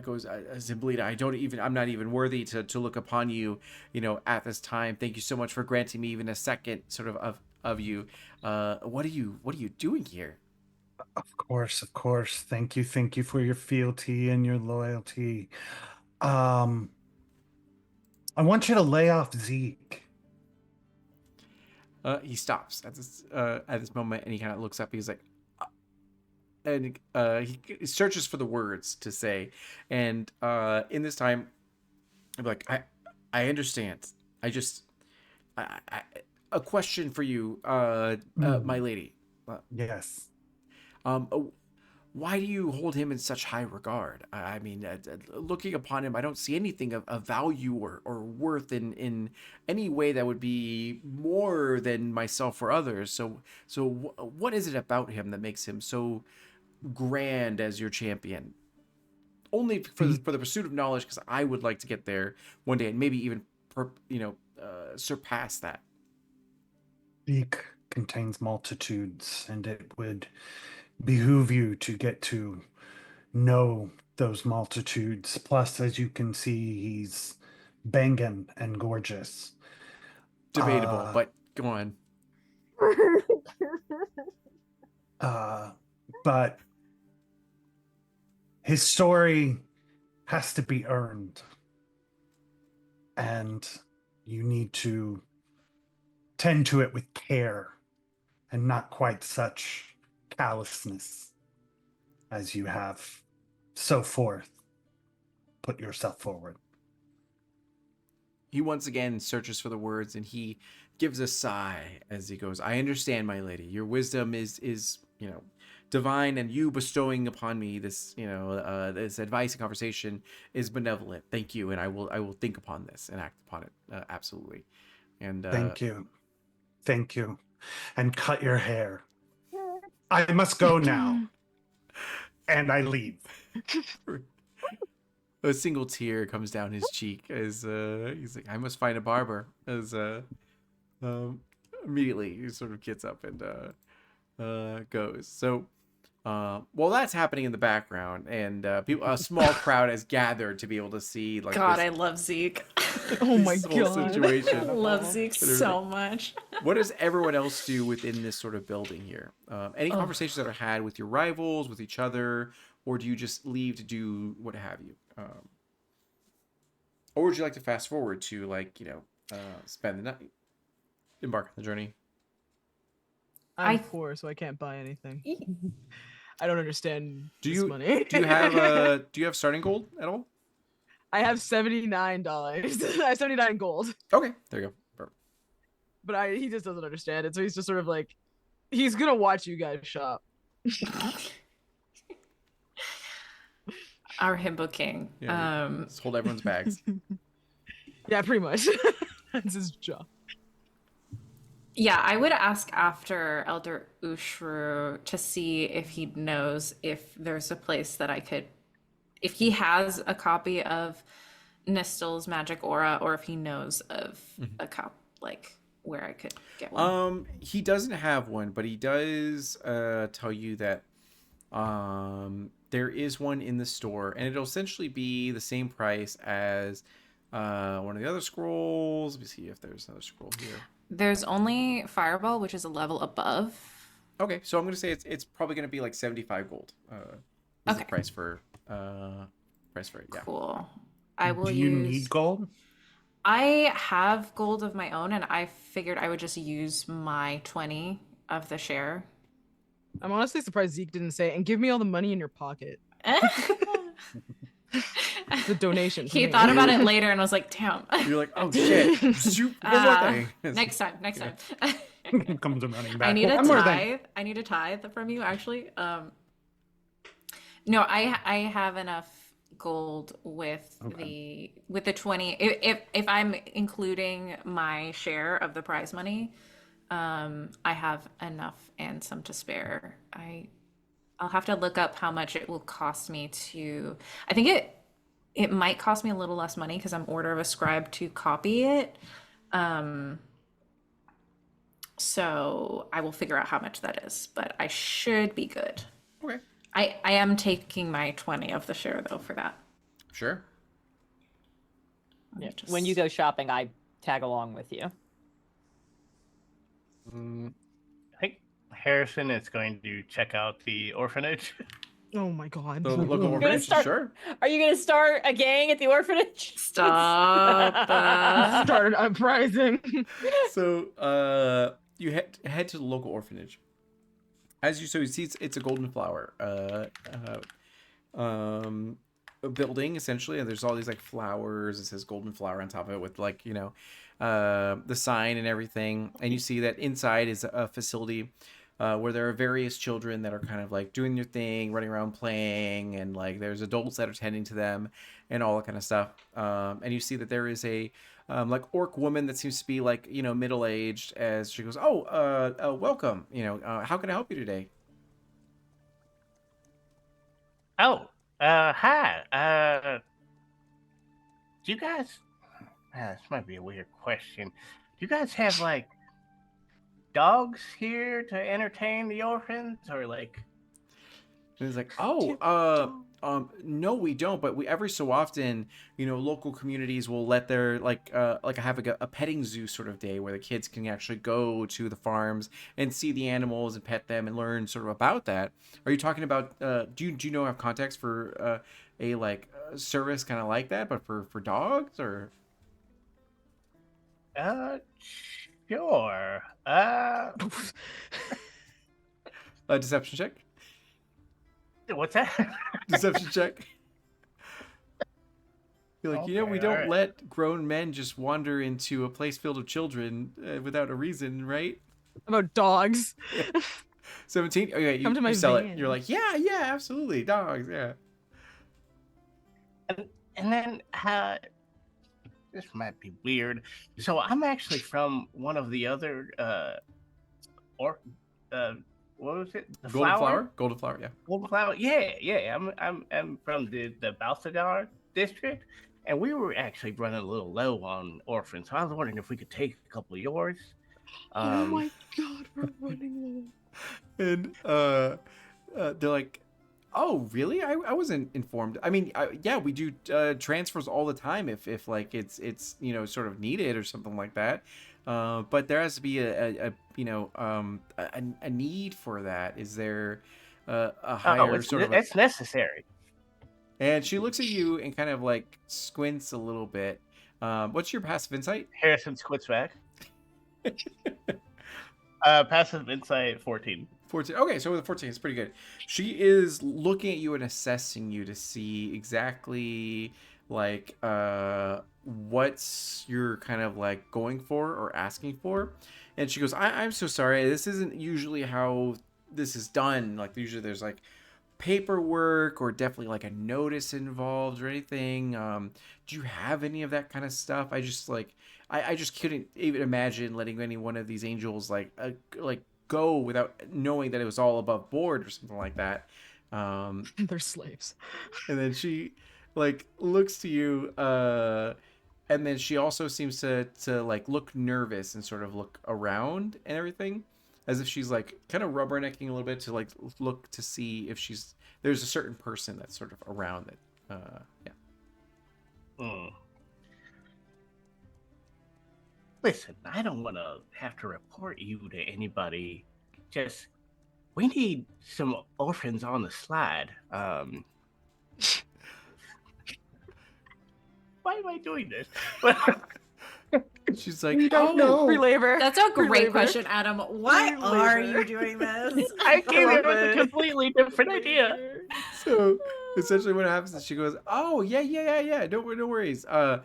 goes, "Ziblina, I'm not even worthy to look upon you, at this time. Thank you so much for granting me even a second, sort of you. What are you doing here?" Of course. Thank you for your fealty and your loyalty. I want you to lay off Zeke. He stops at this moment and he kind of looks up. He's like, he searches for the words to say, and in this time, I'm like, I understand. I just, I a question for you, my lady. Yes. Um, why do you hold him in such high regard? I mean, looking upon him, I don't see anything of value or worth in any way that would be more than myself or others. So what is it about him that makes him so grand as your champion? Only for the pursuit of knowledge, because I would like to get there one day and maybe even surpass that. Speak contains multitudes, and it would behoove you to get to know those multitudes. Plus, as you can see, he's banging and gorgeous. Debatable, but go on. But his story has to be earned, and you need to tend to it with care and not quite such callousness as you have so forth put yourself forward. He once again searches for the words, and he gives a sigh as he goes, I understand, my lady. Your wisdom is divine, and you bestowing upon me this, this advice and conversation is benevolent. Thank you, and I will think upon this and act upon it. Absolutely. And Thank you. And cut your hair. I must go now. And I leave. A single tear comes down his cheek as he's like, I must find a barber. As immediately he sort of gets up and goes. So while that's happening in the background, and a small crowd has gathered to be able to see like God, this, I love Zeke. Oh my this whole god. I situation. love Zeke so much. What does everyone else do within this sort of building here? Any conversations that are had with your rivals, with each other, or do you just leave to do what have you? Or would you like to fast forward to spend the night, embark on the journey? I'm poor, so I can't buy anything. I don't understand this money. do you have starting gold at all? I have $79. I have 79 gold. Okay, there you go. Perfect. But he just doesn't understand it, so he's just sort of like, he's gonna watch you guys shop. Our himbo king. Yeah, just hold everyone's bags. Yeah, pretty much. That's his job. Yeah, I would ask after Elder Ushru to see if he knows if there's a place that I could, if he has a copy of Nistel's magic aura, or if he knows of a where I could get one. He doesn't have one, but he does tell you that there is one in the store, and it'll essentially be the same price as one of the other scrolls. Let me see if there's another scroll here. There's only Fireball, which is a level above. Okay, so I'm gonna say it's probably gonna be like 75 gold. Is the price for it? Yeah. Cool. I will Do you need gold? I have gold of my own, and I figured I would just use my 20 of the share. I'm honestly surprised Zeke didn't say, and give me all the money in your pocket. It's a donation. He thought about it later and was like, damn. You're like, oh shit. One more thing. Next time. Comes running back. I need One a more tithe. thing. I need a tithe from you, actually. No, I have enough gold with the 20. If I'm including my share of the prize money, I have enough and some to spare. I'll have to look up how much it will cost me to. I think it might cost me a little less money because I'm Order of a Scribe to copy it. So I will figure out how much that is, but I should be good. Okay. I am taking my 20 of the share though for that. Sure. Yeah. When you go shopping, I tag along with you. I think Harrison is going to check out the orphanage. Oh my god. The local orphanage, sure. Are you gonna start a gang at the orphanage? Stop. Started uprising. So you head to the local orphanage, As you see, it's a golden flower a building essentially, and there's all these like flowers. It says golden flower on top of it with like the sign and everything. And you see that inside is a facility where there are various children that are kind of like doing their thing, running around playing, and like there's adults that are tending to them and all that kind of stuff. And you see that there is a like orc woman that seems to be like middle aged, as she goes, "Oh, welcome. How can I help you today?" Oh, hi. Do you guys? This might be a weird question. Do you guys have like dogs here to entertain the orphans, or like? And it's like, no, we don't. But we every so often, local communities will let their like have a petting zoo sort of day where the kids can actually go to the farms and see the animals and pet them and learn sort of about that. Are you talking about? Do you know have context for a like service kind of like that, but for dogs or? Sure. Deception check. What's that? Deception check. You're like, we Okay, don't alright. let grown men just wander into a place filled of children without a reason, right? About dogs. 17. Okay, you, Come to my you sell it. van. You're like, yeah, absolutely, dogs, yeah. And then this might be weird. So I'm actually from one of the other or what was it? The Golden flower, yeah. Golden flower. Yeah. I'm from the Balthazar district, and we were actually running a little low on orphans. So I was wondering if we could take a couple of yours. Oh my god, we're running low. And they're like, oh, really? I wasn't informed. I mean, yeah, we do transfers all the time if like it's sort of needed or something like that. But there has to be a need for that. Is there a higher sort of? It's necessary. And she looks at you and kind of like squints a little bit. What's your passive insight? Harrison squints back. Passive insight 14. 14. Okay, so with a 14, it's pretty good. She is looking at you and assessing you to see exactly like what's you're kind of like going for or asking for. And she goes, I'm so sorry. This isn't usually how this is done. Like usually there's like paperwork or definitely like a notice involved or anything. Do you have any of that kind of stuff? I just like I just couldn't even imagine letting any one of these angels like go without knowing that it was all above board or something like that. They're slaves. And then she like looks to you and then she also seems to like look nervous and sort of look around and everything as if she's like kind of rubbernecking a little bit to like look to see if there's a certain person that's sort of around that yeah. Listen, I don't want to have to report you to anybody. Just, we need some orphans on the slide. Why am I doing this? She's like, We don't know. Free labor. That's a Free great labor. question, Adam. Why Free are labor. you doing this? I came love in with it. a completely different idea. So essentially what happens is she goes, oh yeah, no worries. I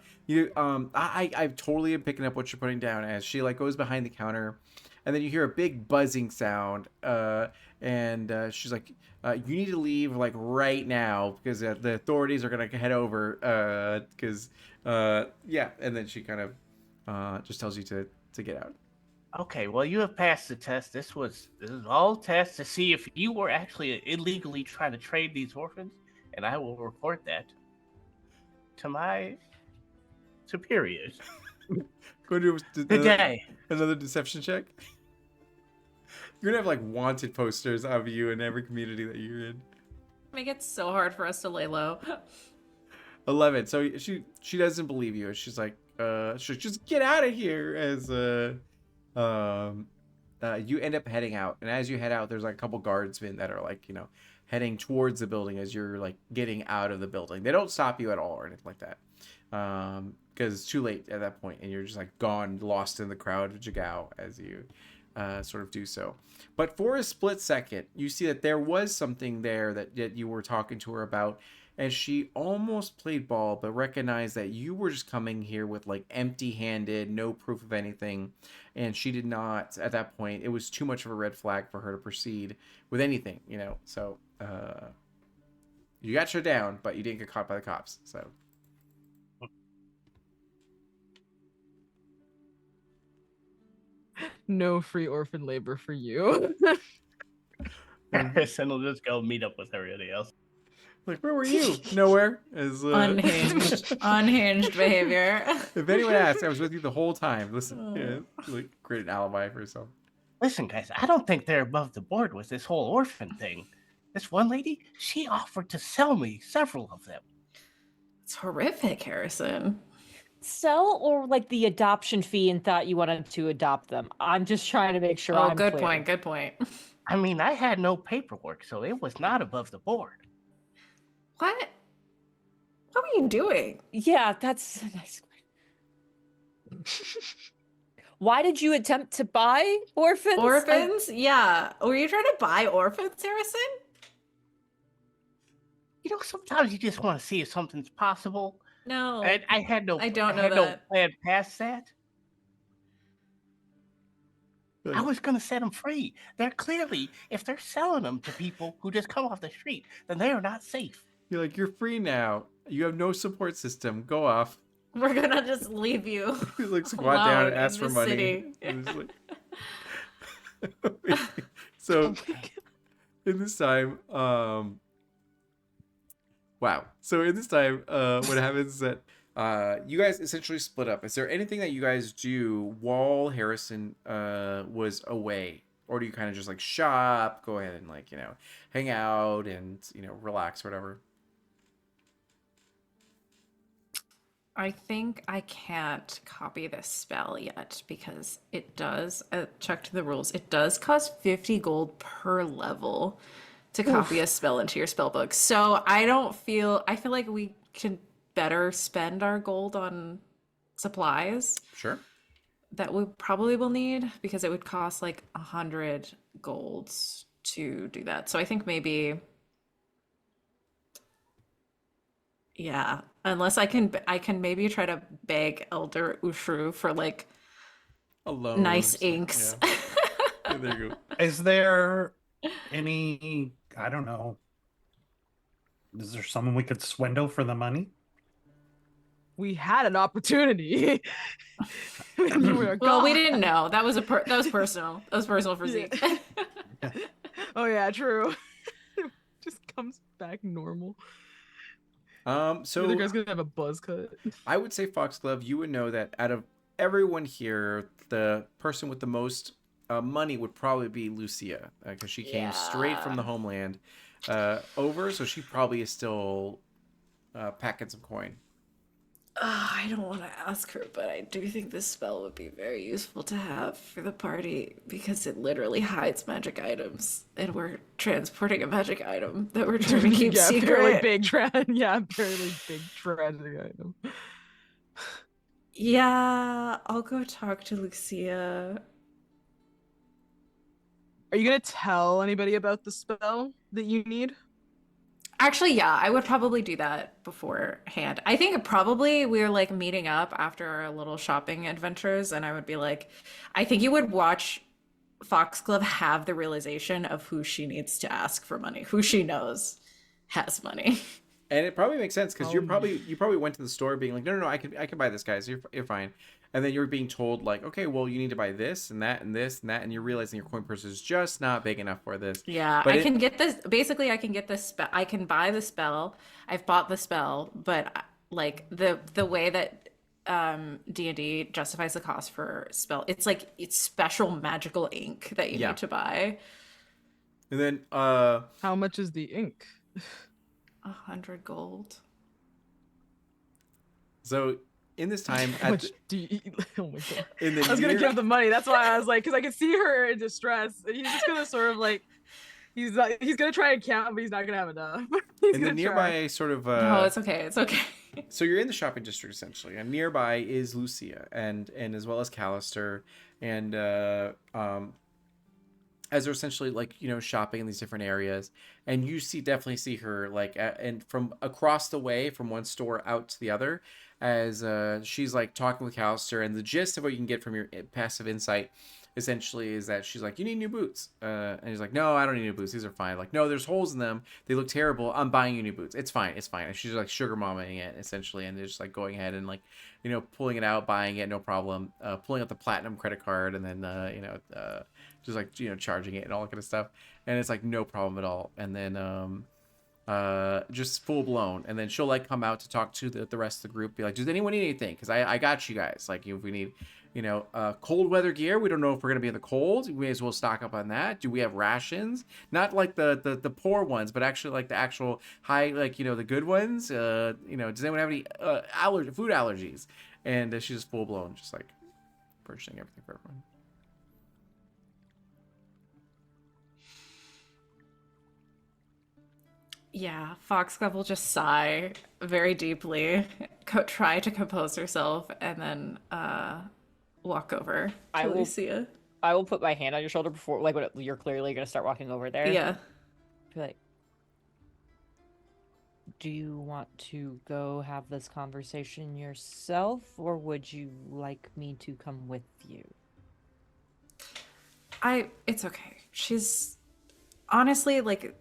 totally am picking up what you're putting down, as she like goes behind the counter and then you hear a big buzzing sound and she's like, you need to leave like right now because the authorities are gonna head over because yeah. And then she kind of just tells you to get out. Okay, well, you have passed the test. This is all tests to see if you were actually illegally trying to trade these orphans, and I will report that to my superiors. Go do Today. another deception check. You're gonna have like wanted posters of you in every community that you're in. Make it so hard for us to lay low. 11. So she doesn't believe you. She's like, she'll just get out of here. As you end up heading out, and as you head out, there's like a couple guardsmen that are like heading towards the building as you're like getting out of the building. They don't stop you at all or anything like that, because it's too late at that point, and you're just like gone, lost in the crowd of Jagao as you sort of do so. But for a split second, you see that there was something there that you were talking to her about, and she almost played ball, but recognized that you were just coming here with like empty-handed, no proof of anything, and she did not. At that point, it was too much of a red flag for her to proceed with anything, you know. So you got shut down, but you didn't get caught by the cops. So. No free orphan labor for you. Harrison will just go meet up with everybody else. Like, where were you? Nowhere. As, Unhinged behavior. If anyone asks, I was with you the whole time. Listen, yeah, like create an alibi for yourself. Listen, guys, I don't think they're above the board with this whole orphan thing. This one lady, she offered to sell me several of them. It's horrific, Harrison. Sell or like the adoption fee and thought you wanted to adopt them? I'm just trying to make sure. Oh, I'm good clear. point. Good point. I mean, I had no paperwork, so it was not above the board. What? What were you doing? Yeah, that's a nice question. Why did you attempt to buy orphans? Orphans? Yeah. Were you trying to buy orphans, Harrison? You know, sometimes you just want to see if something's possible. No. And I had no. I don't know had that. no plan past that. I was gonna set them free. They're clearly, if they're selling them to people who just come off the street, then they are not safe. You're like, you're free now. You have no support system. Go off. We're gonna just leave you. You like squat down and alone ask in for the money. city. And it's like- so in this time, wow. So in this time, what happens is that you guys essentially split up. Is there anything that you guys do while Harrison was away? Or do you kind of just like shop, go ahead and like, you know, hang out and, you know, relax or whatever? I think I can't copy this spell yet because it does, checked the rules, it does cost 50 gold per level to copy a spell into your spell book. So I feel like we can better spend our gold on supplies Sure. that we probably will need because it would cost like 100 golds to do that. So I think maybe, yeah, unless I can maybe try to beg Elder Ushru for like Alone. nice inks. Yeah. Yeah, there you go. Is there any, I don't know, is there someone we could swindle for the money? We had an opportunity. You were Well, we gone. didn't know. That was that was personal. That was personal for Zeke. Oh yeah, true. Just comes back normal. So The other guy's gonna have a buzz cut. I would say Foxglove, you would know that out of everyone here, the person with the most money would probably be Lucia, because she came straight from the homeland over, so she probably is still packing some coin. I don't want to ask her, but I do think this spell would be very useful to have for the party because it literally hides magic items, and we're transporting a magic item that we're trying to keep Yeah, secret. barely big yeah, barely big tragic item. Yeah, I'll go talk to Lucia. Are you gonna tell anybody about the spell that you need? Actually, yeah, I would probably do that beforehand. I think probably we're like meeting up after our little shopping adventures, and I would be like, I think you would watch Foxglove have the realization of who she needs to ask for money, who she knows has money. And it probably makes sense because Oh. you probably went to the store being like, no, I can buy this, guys. You're fine. And then you're being told like, okay, well, you need to buy this and that and this and that, and you're realizing your coin purse is just not big enough for this. Yeah, But I it- can get this. Basically, I can get this spell. I can buy the spell. I've bought the spell, but like the way that D&D justifies the cost for spell, it's like it's special magical ink that you Yeah. need to buy. And then How much is the ink? 100 gold. so in this time How at much do you eat? Oh my god. in the I was gonna near- give the money. That's why I was like, because I could see her in distress. And he's just gonna sort of like, he's gonna try and count, but he's not gonna have enough. He's in the gonna nearby try. sort of No, it's okay. It's okay. so you're in the shopping district essentially, and nearby is Lucia and as well as Callister and as they're essentially like shopping in these different areas, and you definitely see her like and from across the way from one store out to the other, as she's like talking with Callister, and the gist of what you can get from your passive insight essentially is that she's like, you need new boots, and he's like, no, I don't need new boots, these are fine. Like, no, there's holes in them, they look terrible, I'm buying you new boots, it's fine, it's fine. And she's like sugar mamaing it essentially, and they're just like going ahead and like pulling it out, buying it, no problem, pulling out the platinum credit card, and then just like charging it and all that kind of stuff, and it's like no problem at all. And then just full blown, and then she'll like come out to talk to the rest of the group, be like, does anyone need anything, because I got you guys, like if we need cold weather gear, we don't know if we're gonna be in the cold, we may as well stock up on that. Do we have rations, not like the poor ones, but actually like the actual high, like the good ones, does anyone have any food allergies? And she's just full blown just like purchasing everything for everyone. Yeah, Foxglove will just sigh very deeply, try to compose herself, and then walk over I to will- Lucia. I will put my hand on your shoulder before, like, when you're clearly gonna start walking over there. Yeah. Be like, do you want to go have this conversation yourself, or would you like me to come with you? It's okay. She's honestly like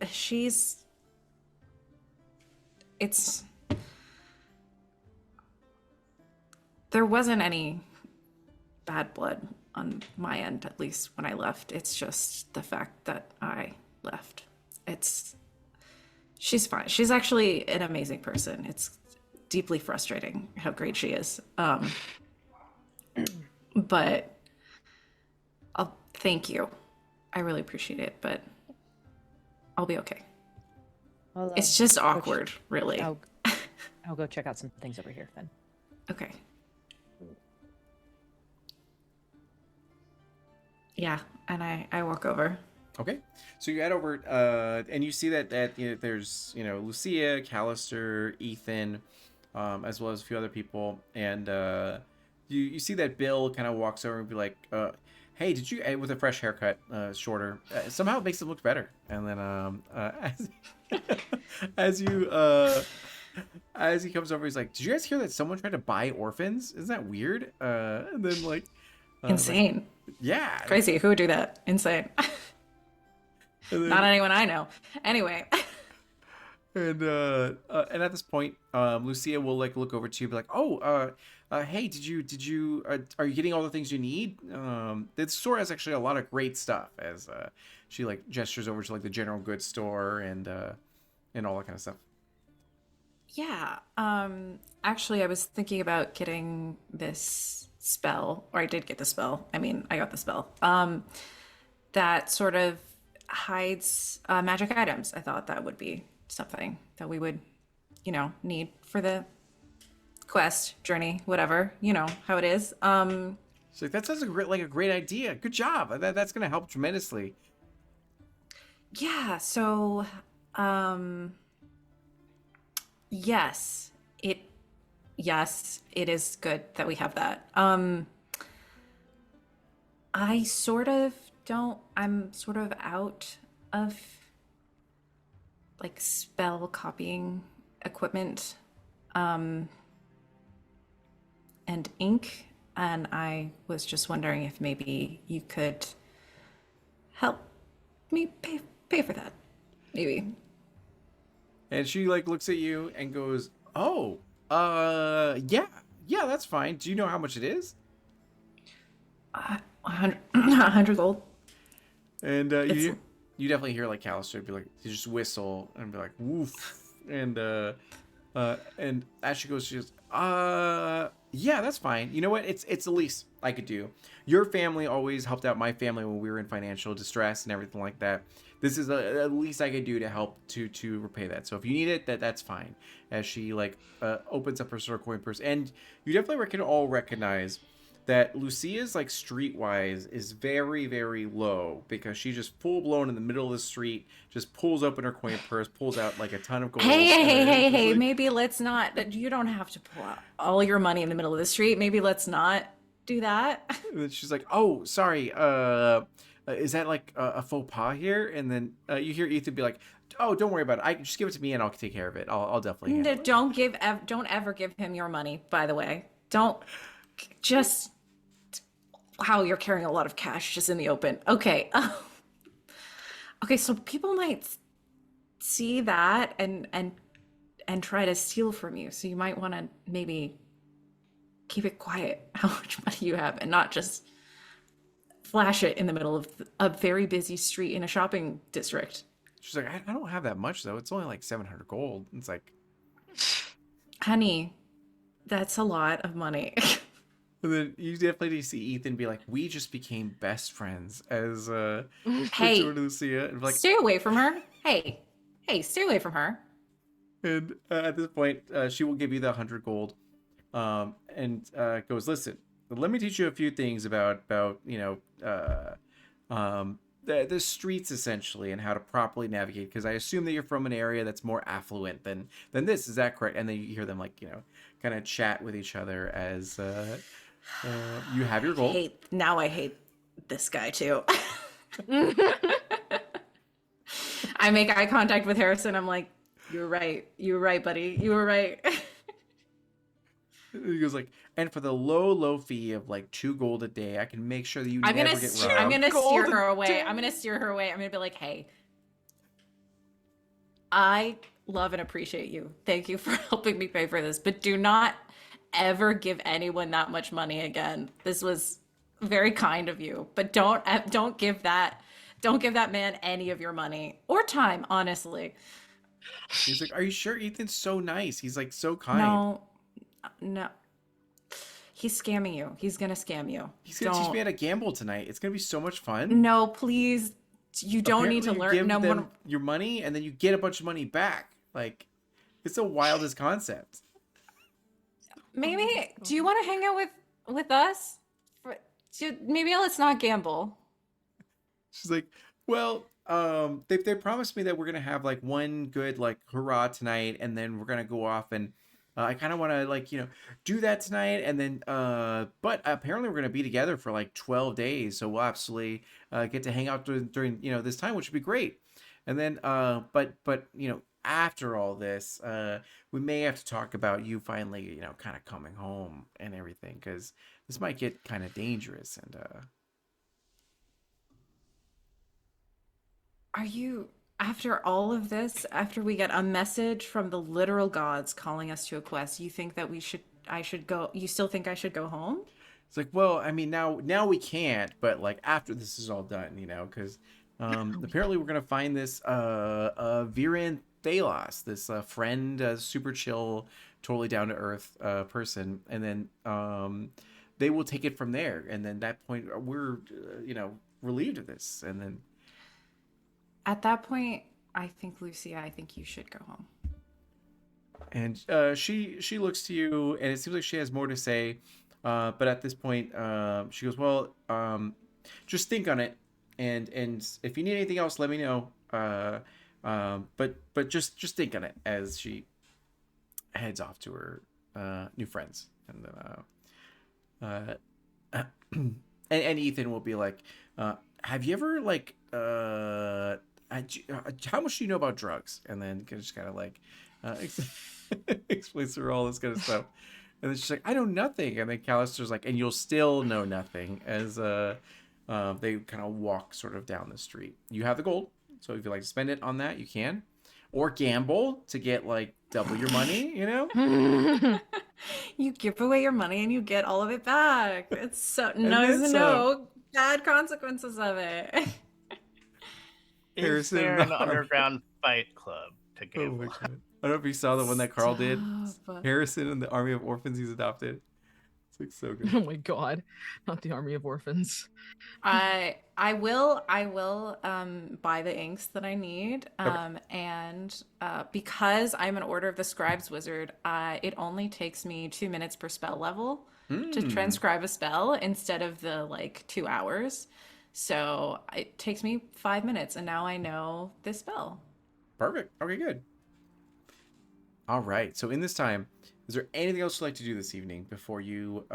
there wasn't any bad blood on my end, at least when I left. It's just the fact that I left. She's fine. She's actually an amazing person. It's deeply frustrating how great she is. But I'll thank you. I really appreciate it, but I'll be okay. It's just awkward, really. I'll go check out some things over here then. Okay. Yeah, and I walk over. Okay, so you head over, and you see that there's Lucia, Callister, Ethan, as well as a few other people, and you see that Bill kind of walks over and be like, "Hey, did you with a fresh haircut, shorter? Somehow it makes him look better." And then as he comes over, he's like, "Did you guys hear that someone tried to buy orphans? Isn't that weird?" And then like, Insane. yeah, Crazy. Who would do that? Insane. and then- Not anyone I know. Anyway. And at this point, Lucia will like look over to you, and be like, "Oh, hey, did you are you getting all the things you need? The store has actually a lot of great stuff." As she like gestures over to like the general goods store and all that kind of stuff. Yeah. Actually, I was thinking about getting this spell, or I did get the spell. I mean, I got the spell. That sort of hides magic items. I thought that would be something that we would, need for the quest, journey, whatever, how it is. She's like, "That sounds like a great idea. Good job. That's gonna help tremendously." Yeah, so yes, it is good that we have that. I'm sort of out of like spell copying equipment and ink, and I was just wondering if maybe you could help me pay for that, maybe. And she like looks at you and goes, "Oh, yeah, that's fine. Do you know how much it is?" 100 gold. And you definitely hear like Callister be like, you just whistle and be like, "Woof," and as she goes, she goes, "Yeah, that's fine. You know what? It's the least I could do. Your family always helped out my family when we were in financial distress and everything like that. This is the least I could do to help to repay that. So if you need it, that's fine." As she like opens up her sort of coin purse, and you definitely can all recognize that Lucia's like streetwise is very, very low, because she just full blown in the middle of the street just pulls open her coin purse, pulls out like a ton of gold. Hey, Like, maybe let's not. You don't have to pull out all your money in the middle of the street. Maybe let's not do that. and then she's like, "Oh, sorry. is that like a faux pas here? And then you hear Ethan be like, "Oh, don't worry about it. I just give it to me and I'll take care of it. I'll definitely handle it." Don't ever give him your money, by the way. Don't just wow, you're carrying a lot of cash just in the open. Okay. Okay, so people might see that and try to steal from you. So you might want to maybe keep it quiet how much money you have and not just flash it in the middle of a very busy street in a shopping district. She's like, I don't have that much though. It's only like 700 gold. It's like, Honey, that's a lot of money. and then you definitely see Ethan be like, "We just became best friends." As Hey, to Lucia, and like, stay away from her. Hey, stay away from her. and at this point, she will give you the 100 gold, and goes, "Listen, let me teach you a few things about the streets essentially and how to properly navigate. Because I assume that you're from an area that's more affluent than this. Is that correct?" And then you hear them like kind of chat with each other as you have your gold. I hate this guy too. I make eye contact with Harrison. I'm like, you're right, buddy. You were right. He goes like, "And for the low fee of like 2 gold a day, I can make sure that you never get robbed." I'm gonna steer her away. Golden I'm gonna steer her away. I'm gonna be like, hey, I love and appreciate you. Thank you for helping me pay for this, but do not ever give anyone that much money again. This was very kind of you, but don't give that man any of your money or time, honestly. He's like, "Are you sure? Ethan's so nice. He's like so kind." No. He's scamming you. He's gonna scam you. He's gonna teach me how to gamble tonight. It's gonna be so much fun. No, please. You don't need to Apparently you learn. give them your money, and then you get a bunch of money back. Like, it's the wildest concept. Maybe. Do you want to hang out with us? Maybe let's not gamble. She's like, "Well, they promised me that we're gonna have like one good like hurrah tonight, and then we're gonna go off and I kind of want to like do that tonight, and then but apparently we're gonna be together for like 12 days, so we'll absolutely get to hang out during this time, which would be great. And then but after all this, we may have to talk about you finally kind of coming home and everything, because this might get kind of dangerous." And Are you, after all of this, after we get a message from the literal gods calling us to a quest, you think that I should go, you still think I should go home? it's like, well, I mean, now we can't, but like after this is all done, because apparently we're gonna find this Viren Thalos, this friend, super chill, totally down to earth person, and then they will take it from there, and then that point we're relieved of this, and then At that point, I think, Lucia, I think you should go home. and she looks to you, and it seems like she has more to say, but at this point she goes, "Well, just think on it, and if you need anything else, let me know, but just think on it," as she heads off to her new friends. And then and Ethan will be like, "Have you ever like how much do you know about drugs?" And then just kind of like explains to her all this kind of stuff. And then she's like, "I know nothing." And then Callister's like, "And you'll still know nothing," as they kind of walk sort of down the street. You have the gold, so if you like to spend it on that, you can, or gamble to get like double your money. You give away your money and you get all of it back. It's so then no bad consequences of it. Is Harrison, there an no. underground fight club to Oh gamble? my God. I don't know if you saw the one that Carl did. Stop. Harrison and the Army of Orphans he's adopted. It's like so good. Oh my god, not the Army of Orphans. I will buy the inks that I need. And because I'm an Order of the Scribes wizard, it only takes me 2 minutes per spell level to transcribe a spell instead of the like 2 hours. So it takes me 5 minutes, and now I know this spell. Perfect. Okay, good. All right. So in this time, is there anything else you'd like to do this evening before you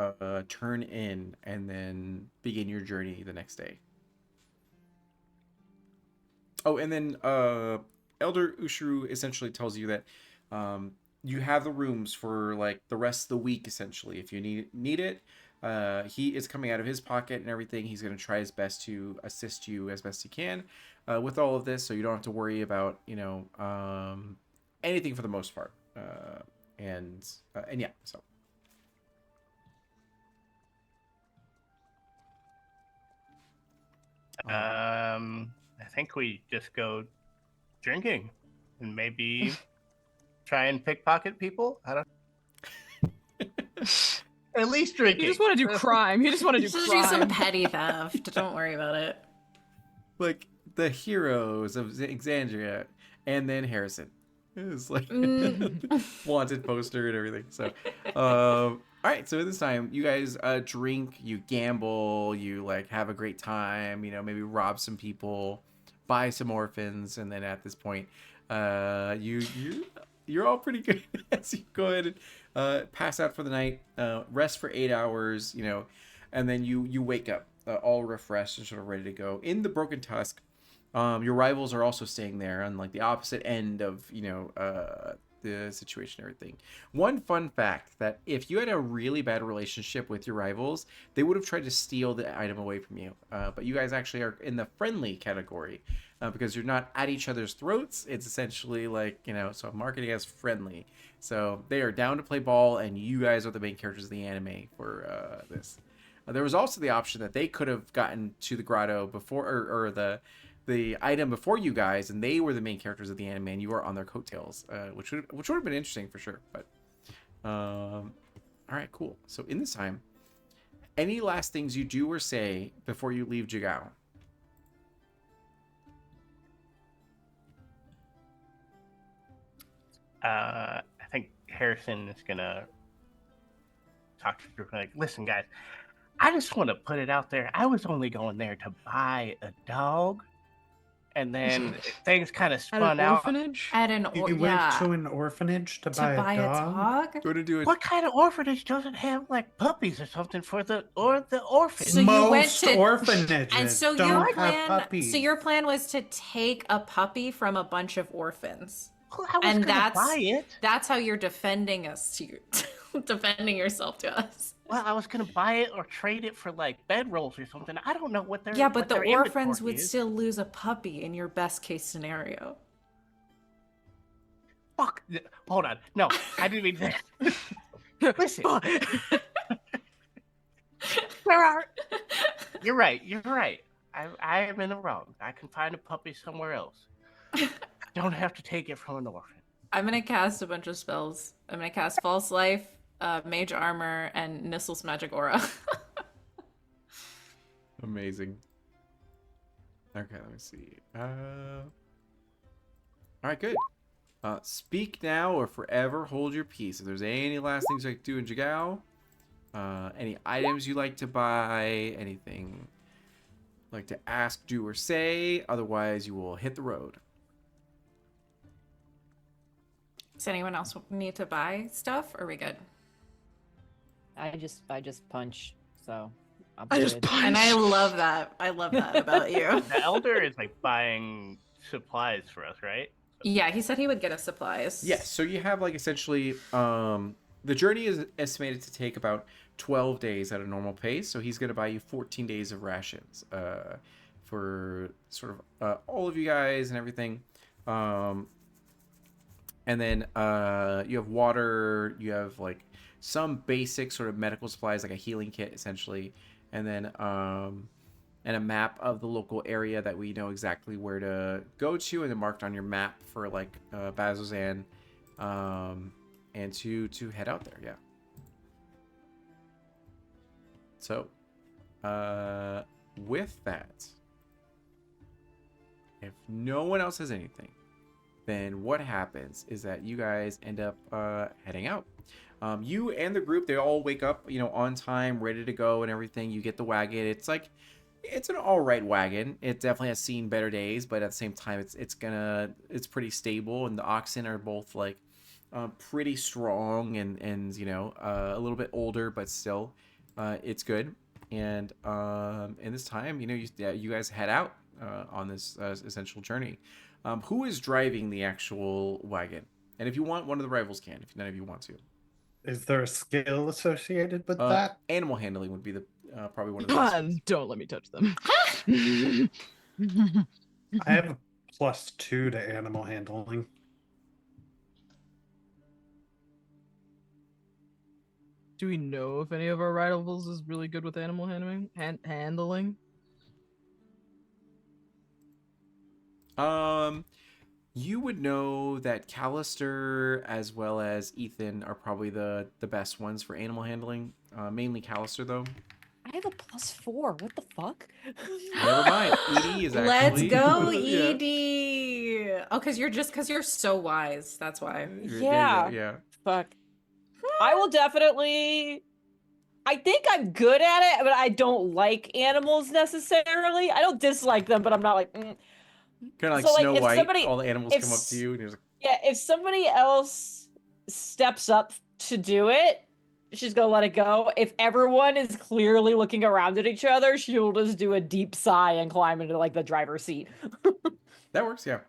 turn in and then begin your journey the next day? Oh, and then Elder Ushuru essentially tells you that you have the rooms for like the rest of the week essentially if you need it. He is coming out of his pocket and everything. He's going to try his best to assist you as best he can with all of this, so you don't have to worry about anything for the most part. And yeah, so. I think we just go drinking and maybe try and pickpocket people. I don't. At least drinking. You just want to do crime. You just want to do Just crime. do some petty theft. Don't worry about it. Like the heroes of Xandria, and then Harrison. It was like wanted poster and everything. So, all right. So this time, you guys drink, you gamble, you like have a great time. Maybe rob some people, buy some orphans, and then at this point, you're all pretty good. As you go ahead and pass out for the night, rest for 8 hours. And then you wake up all refreshed and sort of ready to go in the Broken Tusk. Your rivals are also staying there on like the opposite end of the situation and everything. One fun fact, that if you had a really bad relationship with your rivals, they would have tried to steal the item away from you, but you guys actually are in the friendly category because you're not at each other's throats. It's essentially like, so marketing as friendly, so they are down to play ball and you guys are the main characters of the anime for this. There was also the option that they could have gotten to the grotto before, or the item before you guys, and they were the main characters of the anime, and you were on their coattails, which would have been interesting for sure. But all right, cool. So in this time, any last things you do or say before you leave Jigao? I think Harrison is gonna talk to the group like, listen, guys, I just want to put it out there. I was only going there to buy a dog, and then things kind of At spun an out. orphanage? At an You went to an orphanage to buy a dog? Go to do it. What kind of orphanage doesn't have like puppies or something for the orphans? So you went Most to- orphanages And so don't your have plan, puppies. so your plan was to take a puppy from a bunch of orphans. Well, I was and gonna that's- buy it. That's how you're defending us to defending yourself to us. Well, I was gonna buy it or trade it for like bedrolls or something. I don't know what they're. Yeah, but what the their orphans inventory would is. still lose a puppy in your best case scenario. Fuck. Hold on. No, I didn't mean that. Listen. There are. You're right. You're right. I am in the wrong. I can find a puppy somewhere else. I don't have to take it from an orphan. I'm gonna cast a bunch of spells. I'm gonna cast False Life, Mage Armor, and Nissel's Magic Aura. Amazing. Okay, let me see. All right, good. Speak now or forever hold your peace. If there's any last things you like to do in Jigao, any items you like to buy, anything like to ask, do, or say, otherwise you will hit the road. Does anyone else need to buy stuff? Or are we good? I just punch, so I'm I just good. punch. And I love that. I love that about you. The elder is like buying supplies for us, right? Yeah, he said he would get us supplies. Yes, so you have like essentially the journey is estimated to take about 12 days at a normal pace, so he's going to buy you 14 days of rations for sort of all of you guys and everything. And then you have water, you have like some basic sort of medical supplies, like a healing kit essentially, and then and a map of the local area that we know exactly where to go to, and then marked on your map for like Bazzoxan, and to head out there. Yeah. So, with that, if no one else has anything, then what happens is that you guys end up heading out. You and the group, they all wake up, on time, ready to go and everything. You get the wagon. It's an all right wagon. It definitely has seen better days, but at the same time, it's pretty stable, and the oxen are both like pretty strong and a little bit older, but still it's good. And in this time, you guys head out. on this essential journey. Who is driving the actual wagon? And if you want, one of the rivals can. If none of you want to, Is there a skill associated with that? animal handling would be the probably one of the best ones. Don't let me touch them. I have a +2 to animal handling. Do we know if any of our rivals is really good with animal handling? You would know that Callister as well as Ethan are probably the best ones for animal handling. Mainly Callister though. I have a +4. What the fuck? Never mind. Edie is Let's actually. go, Yeah. Edie. Oh, because you're so wise. That's why. Yeah. Fuck. I will definitely. I think I'm good at it, but I don't like animals necessarily. I don't dislike them, but I'm not like. Kind of like So, like, Snow if White. somebody- All the animals if come up to you, and you're like, Yeah, if somebody else steps up to do it, she's gonna let it go. If everyone is clearly looking around at each other, she'll just do a deep sigh and climb into like the driver's seat. that works, yeah.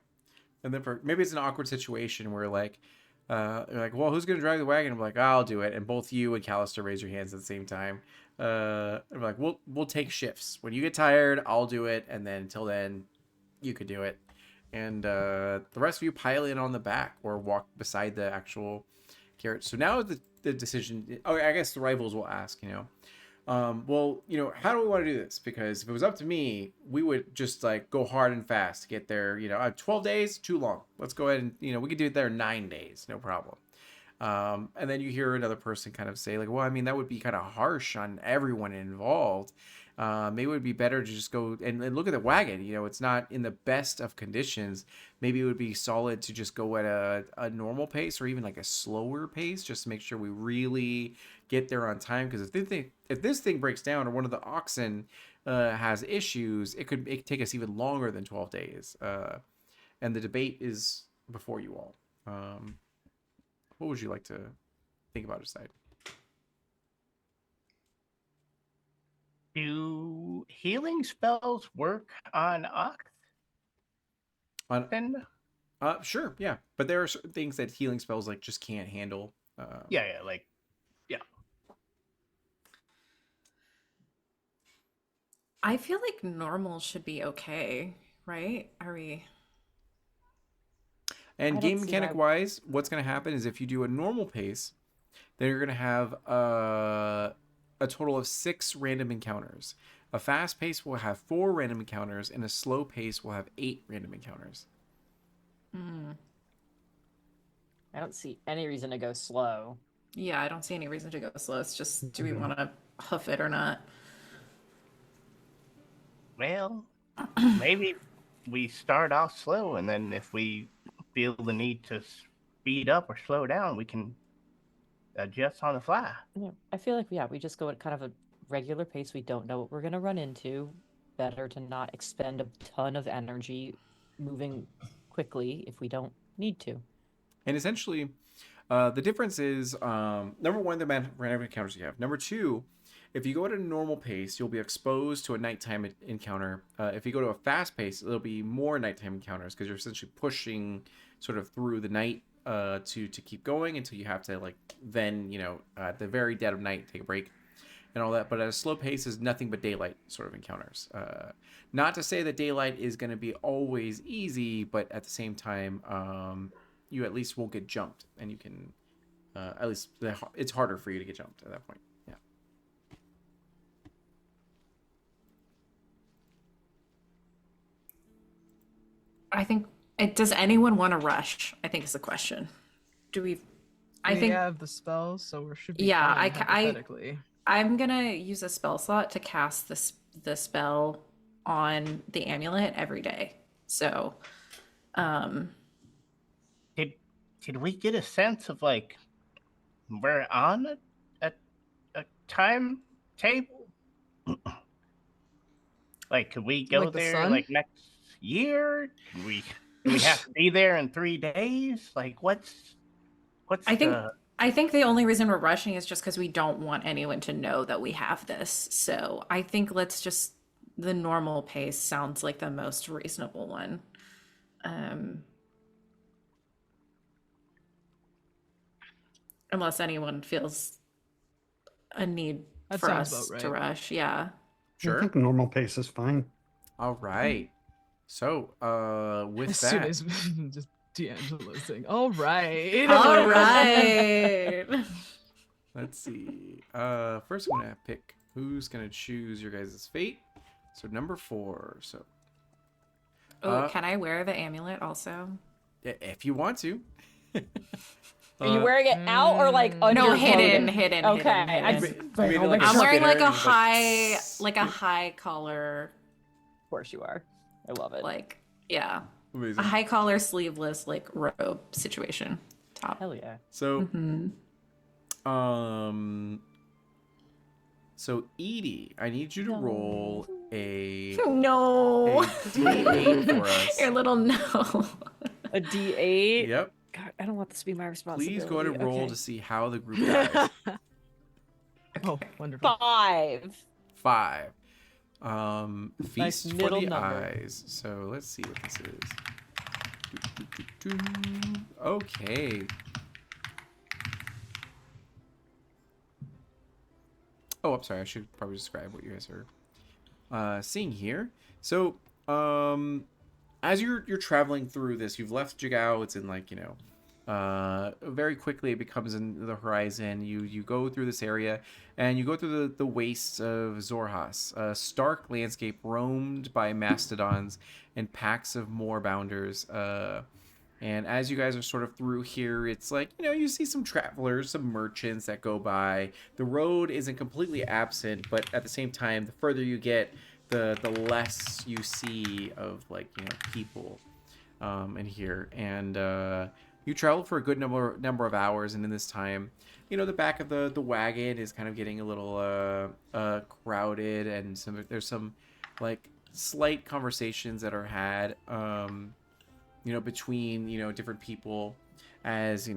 And then maybe it's an awkward situation where like, you're like, well, who's gonna drive the wagon? I'm like, I'll do it, and both you and Callister raise your hands at the same time. I'm like, we'll take shifts. When you get tired, I'll do it, and then until then, you could do it. And the rest of you pile in on the back or walk beside the actual carriage. So now the decision. Oh, I guess the rivals will ask. Well, how do we want to do this? Because if it was up to me, we would just like go hard and fast to get there. 12 days too long. Let's go ahead and we could do it there in 9 days, no problem. And then you hear another person kind of say like, well, I mean that would be kind of harsh on everyone involved. Maybe it would be better to just go and look at the wagon. It's not in the best of conditions. Maybe it would be solid to just go at a normal pace or even like a slower pace, just to make sure we really get there on time. Because if this thing breaks down or one of the oxen has issues, it could take us even longer than 12 days. And the debate is before you all. What would you like to think about, decide? Do healing spells work on Ox? Sure, yeah. But there are certain things that healing spells like just can't handle. Yeah. I feel like normal should be okay, right? Are we? And I don't game see mechanic why- wise, what's going to happen is if you do a normal pace, then you're going to have a total of 6 random encounters. A fast pace will have 4 random encounters, and a slow pace will have 8 random encounters. I don't see any reason to go slow. Yeah, I don't see any reason to go slow. It's just, do we want to huff it or not? Well, maybe we start off slow, and then if we feel the need to speed up or slow down, we can adjust on the fly. Yeah, I feel like we just go at kind of a regular pace. We don't know what we're gonna run into. Better to not expend a ton of energy moving quickly if we don't need to. And essentially, the difference is, number one, the random encounters you have. Number two, if you go at a normal pace, you'll be exposed to a nighttime encounter. If you go to a fast pace, there'll be more nighttime encounters because you're essentially pushing sort of through the night to keep going until you have to then at the very dead of night take a break and all that. But at a slow pace is nothing but daylight sort of encounters. Not to say that daylight is going to be always easy, but at the same time, you at least won't get jumped, and you can at least it's harder for you to get jumped at that point. Yeah. I think does anyone want to rush? I think is the question. Do we? I We think have the spells, so we should be Yeah, fine, I- hypothetically. I'm gonna use a spell slot to cast the spell on the amulet every day. So, Did we get a sense of we're on a time table? Could we go Like the there sun? next year? Do we have to be there in 3 days? What's I think the... I think the only reason we're rushing is just because we don't want anyone to know that we have this. So I think let's just the normal pace sounds like the most reasonable one. Unless anyone feels a need That for sounds us about to right. rush. Yeah. I Sure. think normal pace is fine. All right. So, with As soon that, as just D'Angelo saying, "All right." All right. let's see. First I'm gonna pick who's gonna choose your guys' fate. So number 4. So, Oh, can I wear the amulet also? if you want to. Are you wearing it out or like under No, your hidden, clothing? hidden, Okay. hidden, I hidden. just, You made it like make a I'm sure. wearing like spinner a and he's like, high collar, Of course you are. I love it. like, yeah, Amazing. a high collar sleeveless like robe situation top. Hell yeah. So, Mhm. so Edie, I need you to roll a No. D8 for us. Your little no. A D8. Yep. God, I don't want this to be my responsibility. Please go ahead and roll Okay. to see how the group dies. Oh, wonderful. 5. 5. Nice Feast for middle the number. eyes. So let's see what this is. Okay. Oh, I'm sorry. I should probably describe what you guys are seeing here. So, as you're traveling through this, you've left Jigao. It's in like, very quickly it becomes in the horizon. You go through this area, and you go through the wastes of Zorhas, a stark landscape roamed by mastodons and packs of moorbounders. And as you guys are sort of through here, it's like, you see some travelers, some merchants that go by. The road isn't completely absent, but at the same time, the further you get, the less you see of people in here. And you travel for a good number of hours, and in this time, the back of the wagon is kind of getting a little crowded, and there's some like slight conversations that are had between different people, as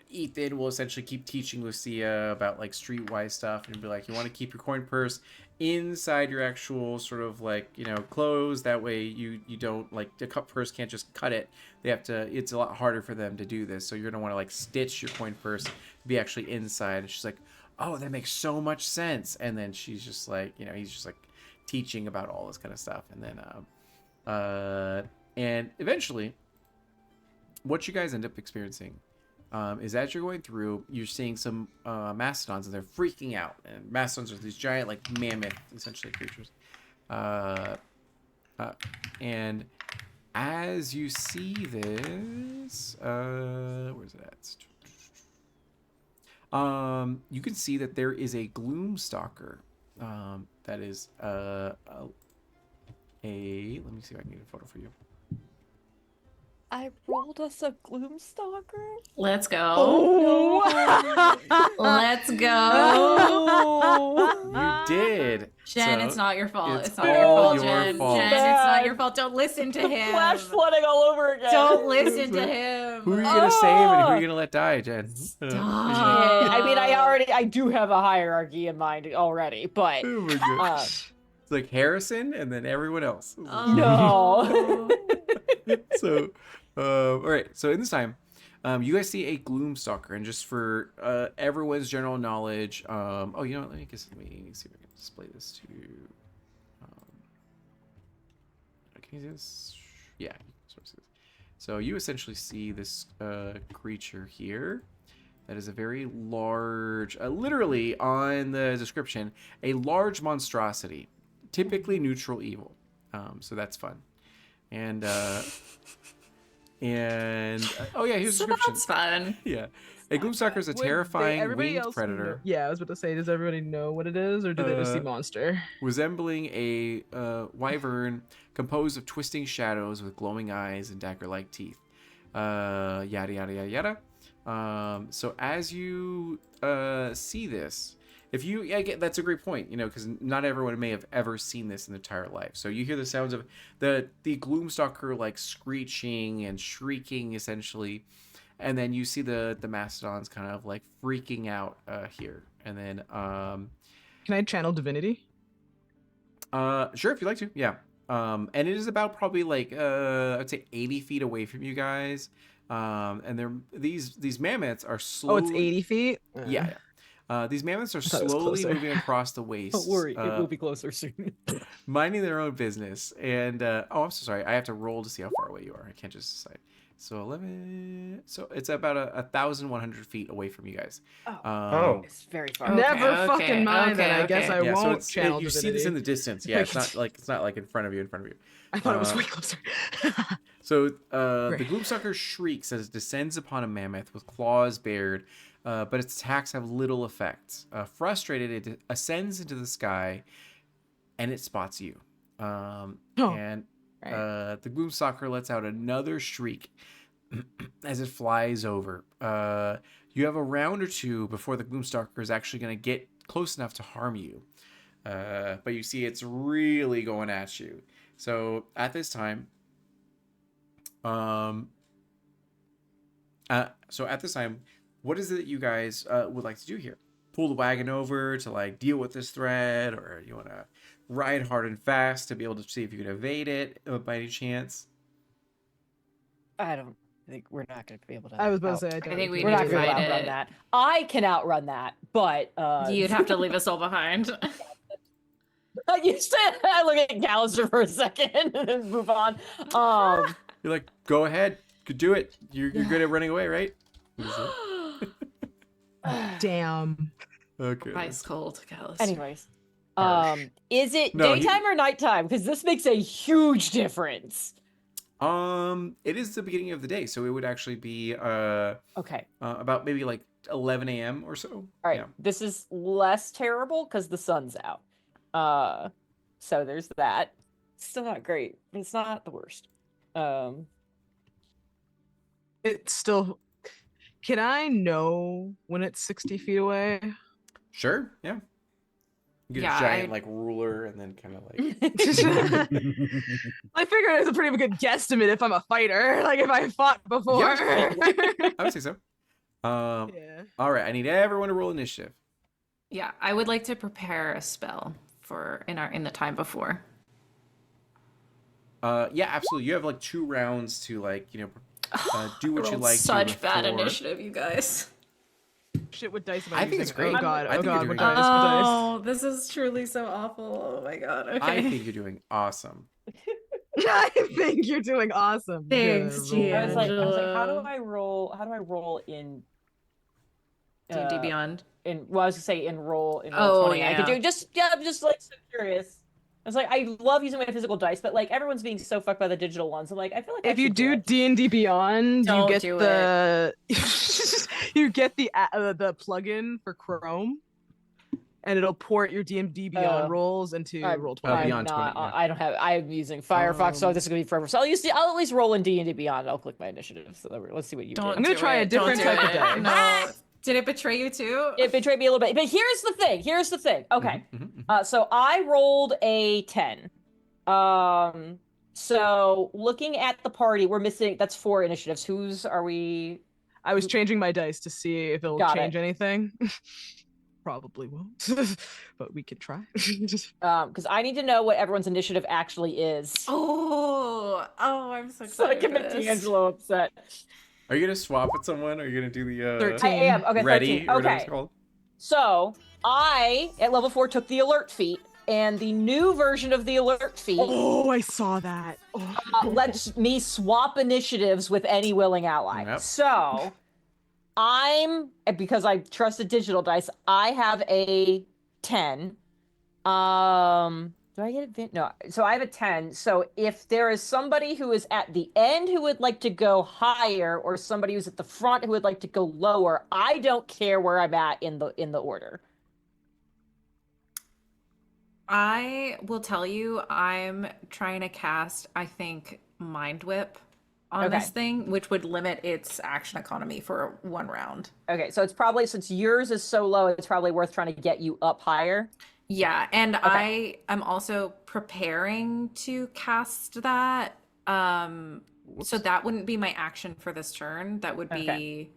Ethan will essentially keep teaching Lucia about like streetwise stuff, and be like, you want to keep your coin purse inside your actual sort of like clothes, that way you don't, like, the cup purse can't just cut it. They have to, it's a lot harder for them to do this, so you're gonna want to like stitch your coin purse to be actually inside. And she's like, oh, that makes so much sense. And then she's just like, he's just like teaching about all this kind of stuff. And then and eventually what you guys end up experiencing is, as you're going through, you're seeing some mastodons, and they're freaking out. And mastodons are these giant, like, mammoth, essentially, creatures. And as you see this, where's it at? You can see that there is a Gloomstalker. That is let me see if I can get a photo for you. I rolled us a Gloomstalker. Let's go. Oh. Let's go. Oh. You did. Jen, So, it's not your fault. it's It's not your all fault, your Jen. fault. Jen, it's not your fault. Don't listen to him. Flash flooding all over again. Don't listen to him. Who are you gonna save and who are you gonna let die, Jen? Stop. I mean, I do have a hierarchy in mind already, but Oh my gosh. It's like Harrison and then everyone else. No. So, all right. So in this time, you guys see a Gloomstalker, and just for everyone's general knowledge, let me see if I can display this to. Can you see this? Yeah. You can sort of see this. So you essentially see this creature here. That is a very large, literally on the description, a large monstrosity, typically neutral evil. So that's fun. And oh yeah, here's the description. That's fun. Yeah, a Gloomstalker is a terrifying everybody winged else predator, know- yeah, I was about to say, does everybody know what it is, or do they just see Uh, monster? resembling a wyvern composed of twisting shadows with glowing eyes and dagger-like teeth. Yada yada yada yada. So as you see this, that's a great point, because not everyone may have ever seen this in their entire life. So you hear the sounds of the Gloomstalker like screeching and shrieking essentially, and then you see the mastodons kind of like freaking out here, and then Can I channel divinity? Sure, if you'd like to. Yeah. And it is about probably like I'd say 80 feet away from you guys. And they're these mammoths are Oh, slowly. it's 80 feet. Yeah. Yeah. These mammoths are thought it was slowly closer. moving across the waste. Don't worry, it will be closer soon. Minding their own business. And oh, I'm so sorry. I have to roll to see how far away you are. I can't just decide. So 11. So it's about 1,100 feet away from you guys. Oh. It's very far. Okay, Never fucking mind that. I guess okay. I Yeah, so won't it's, channel you see this divinity. in the distance. Yeah, it's not like in front of you. I thought it was uh, way closer. So the Great. Gloomsucker shrieks as it descends upon a mammoth with claws bared, but its attacks have little effect. Frustrated, it ascends into the sky, and it spots you. And the Gloomsucker lets out another shriek as it flies over. You have a round or two before the Gloomstalker is actually going to get close enough to harm you. But you see it's really going at you. So at this time, what is it that you guys would like to do here? Pull the wagon over to like deal with this threat, or you want to ride hard and fast to be able to see if you can evade it by any chance? I don't think we're not going to be able to. I was about to say, I think we we're need not to going to fight outrun it. that. I can outrun that, but You'd have to leave us all behind. you said I look at Gallister for a second and then move on. You're like, go ahead, could do it. You're good at running away, right? Damn. Okay. Ice cold, Callus. Anyways, Harsh. is it No, daytime or nighttime? Because this makes a huge difference. It is the beginning of the day, so it would actually be Okay. about maybe like 11 a.m. or so. All right. Yeah. This is less terrible because the sun's out. So there's that. Still not great, but it's not the worst. It's still. Can I know when it's 60 feet away? Sure. Yeah. You get Yeah, a giant like ruler and then kind of like. I figured it's a pretty good guesstimate if I'm a fighter. Like if I fought before. Yeah. I would say so. Yeah. All right. I need everyone to roll initiative. Yeah, I would like to prepare a spell in the time before. Yeah, absolutely. You have like 2 rounds to like do what you Rolled like. such bad before. initiative, you guys. Shit with dice. Am I think using? it's great. Oh god. I Oh think you're god. doing What great. dice? What dice? Oh, this is truly so awful. Oh my god. Okay. I think you're doing awesome. I think you're doing awesome. Thanks, Good Gia. I was like, how do Angela. I roll? How do I roll in? D&D Beyond. Well, I was gonna say enroll in Oh, Roll20. I could yeah. do I'm just like so curious. I was like, I love using my physical dice, but like everyone's being so fucked by the digital ones. I'm like, I feel like I If you should do it. D&D Beyond, Don't you get do the you get the plugin for Chrome, and it'll port your D&D Beyond rolls into I'm- Roll20. I'm Beyond not- 20, yeah. I don't have. I'm using Firefox, so this is gonna be forever. So I'll at least roll in D&D Beyond. I'll click my initiative. So let's see what you Don't do. I'm gonna do try a it. Don't different do type of it. die. No. Did it betray you too? It betrayed me a little bit, but here's the thing. Okay. Mhm. So I rolled a 10. So looking at the party, we're missing. That's 4 initiatives. Whose are we? I was changing my dice to see if it'll Got it. change anything. Probably won't, but we could try. Because I need to know what everyone's initiative actually is. Oh, I'm so excited. So I can for make this. D'Angelo upset. Are you gonna swap with someone? Or are you gonna do the 13. I am. Okay, ready? 13. Or whatever it's Okay. called? So I, at level 4, took the alert feat, and the new version of the alert feat Oh, I saw that. Oh. lets me swap initiatives with any willing ally. Yep. So because I trusted digital dice, I have a 10. Do I get it? No. So I have a 10. So if there is somebody who is at the end who would like to go higher, or somebody who's at the front who would like to go lower, I don't care where I'm at in the order. I will tell you, I'm trying to cast, I think, Mind Whip on Okay. this thing, which would limit its action economy for 1 round. Okay, so it's probably, since yours is so low, it's probably worth trying to get you up higher. Yeah, and Okay. I'm also preparing to cast that. So that wouldn't be my action for this turn. That would be Okay.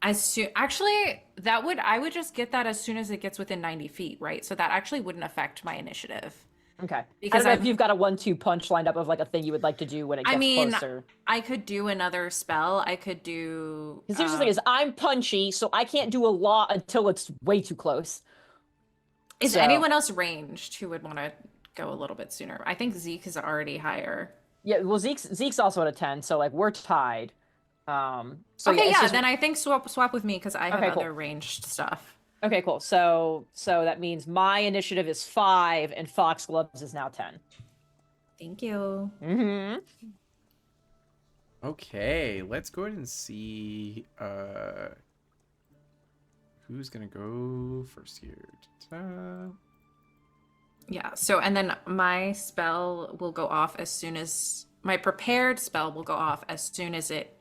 As soon, actually, I would just get that as soon as it gets within 90 feet, right? So that actually wouldn't affect my initiative. Okay. Because I don't know if you've got a 1-2 punch lined up of like a thing you would like to do when it gets closer. I could do another spell. I could do. Because here's the thing: is I'm punchy, so I can't do a lot until it's way too close. Is anyone else ranged who would want to go a little bit sooner? I think Zeke is already higher. Yeah, well, Zeke's also at a 10, so like we're tied. So okay, yeah, then I think swap with me because I have cool. other ranged stuff. Okay, cool. So that means my initiative is 5 and Foxgloves is now 10. Thank you. Mm-hmm. Okay, let's go ahead and see who's gonna go first here. Ta-ta. Yeah, so and then my spell will go off as soon as my prepared spell will go off as soon as it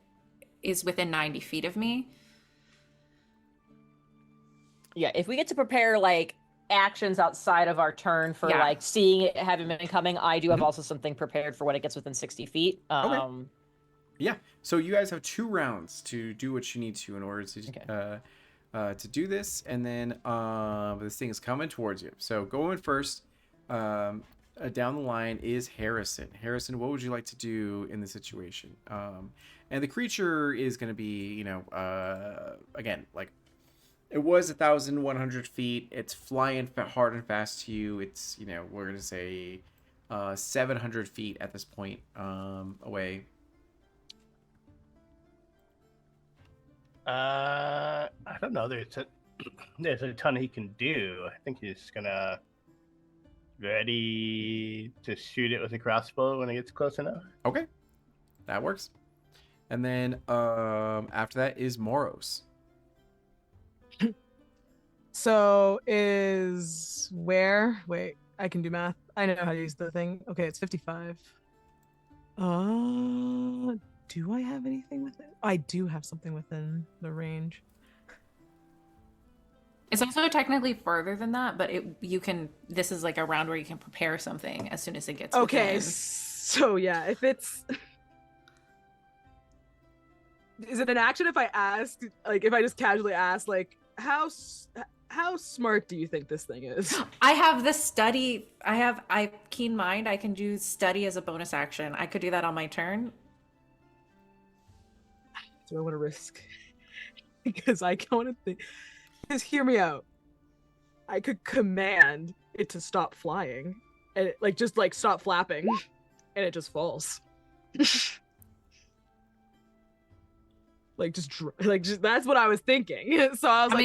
is within 90 feet of me. Yeah, if we get to prepare like actions outside of our turn for like seeing it having been coming, I do have also something prepared for when it gets within 60 feet. Okay. Yeah, so you guys have 2 rounds to do what you need to in order to do this, and then this thing is coming towards you. So going first, down the line is Harrison. Harrison, what would you like to do in this situation? And the creature is going to be, you know, again, like it was 1,100 feet. It's flying hard and fast to you. It's, you know, we're going to say 700 feet at this point away. I don't know. There's a ton he can do. I think he's gonna ready to shoot it with a crossbow when it gets close enough. Okay, that works. And then after that is Moros. So is where? Wait, I can do math. I know how to use the thing. Okay, it's 55. Do I have anything within? I do have something within the range. It's also technically further than that, but you can. This is like a round where you can prepare something as soon as it gets. Okay, within. so yeah, if it's. Is it an action if I ask, like, if I just casually ask, like, how smart do you think this thing is? I have the study. I keen mind. I can do study as a bonus action. I could do that on my turn. Do I want to risk? Because I want to think. Just hear me out. I could command it to stop flying, and it, like, just like stop flapping, and it just falls. Just that's what I was thinking. So I was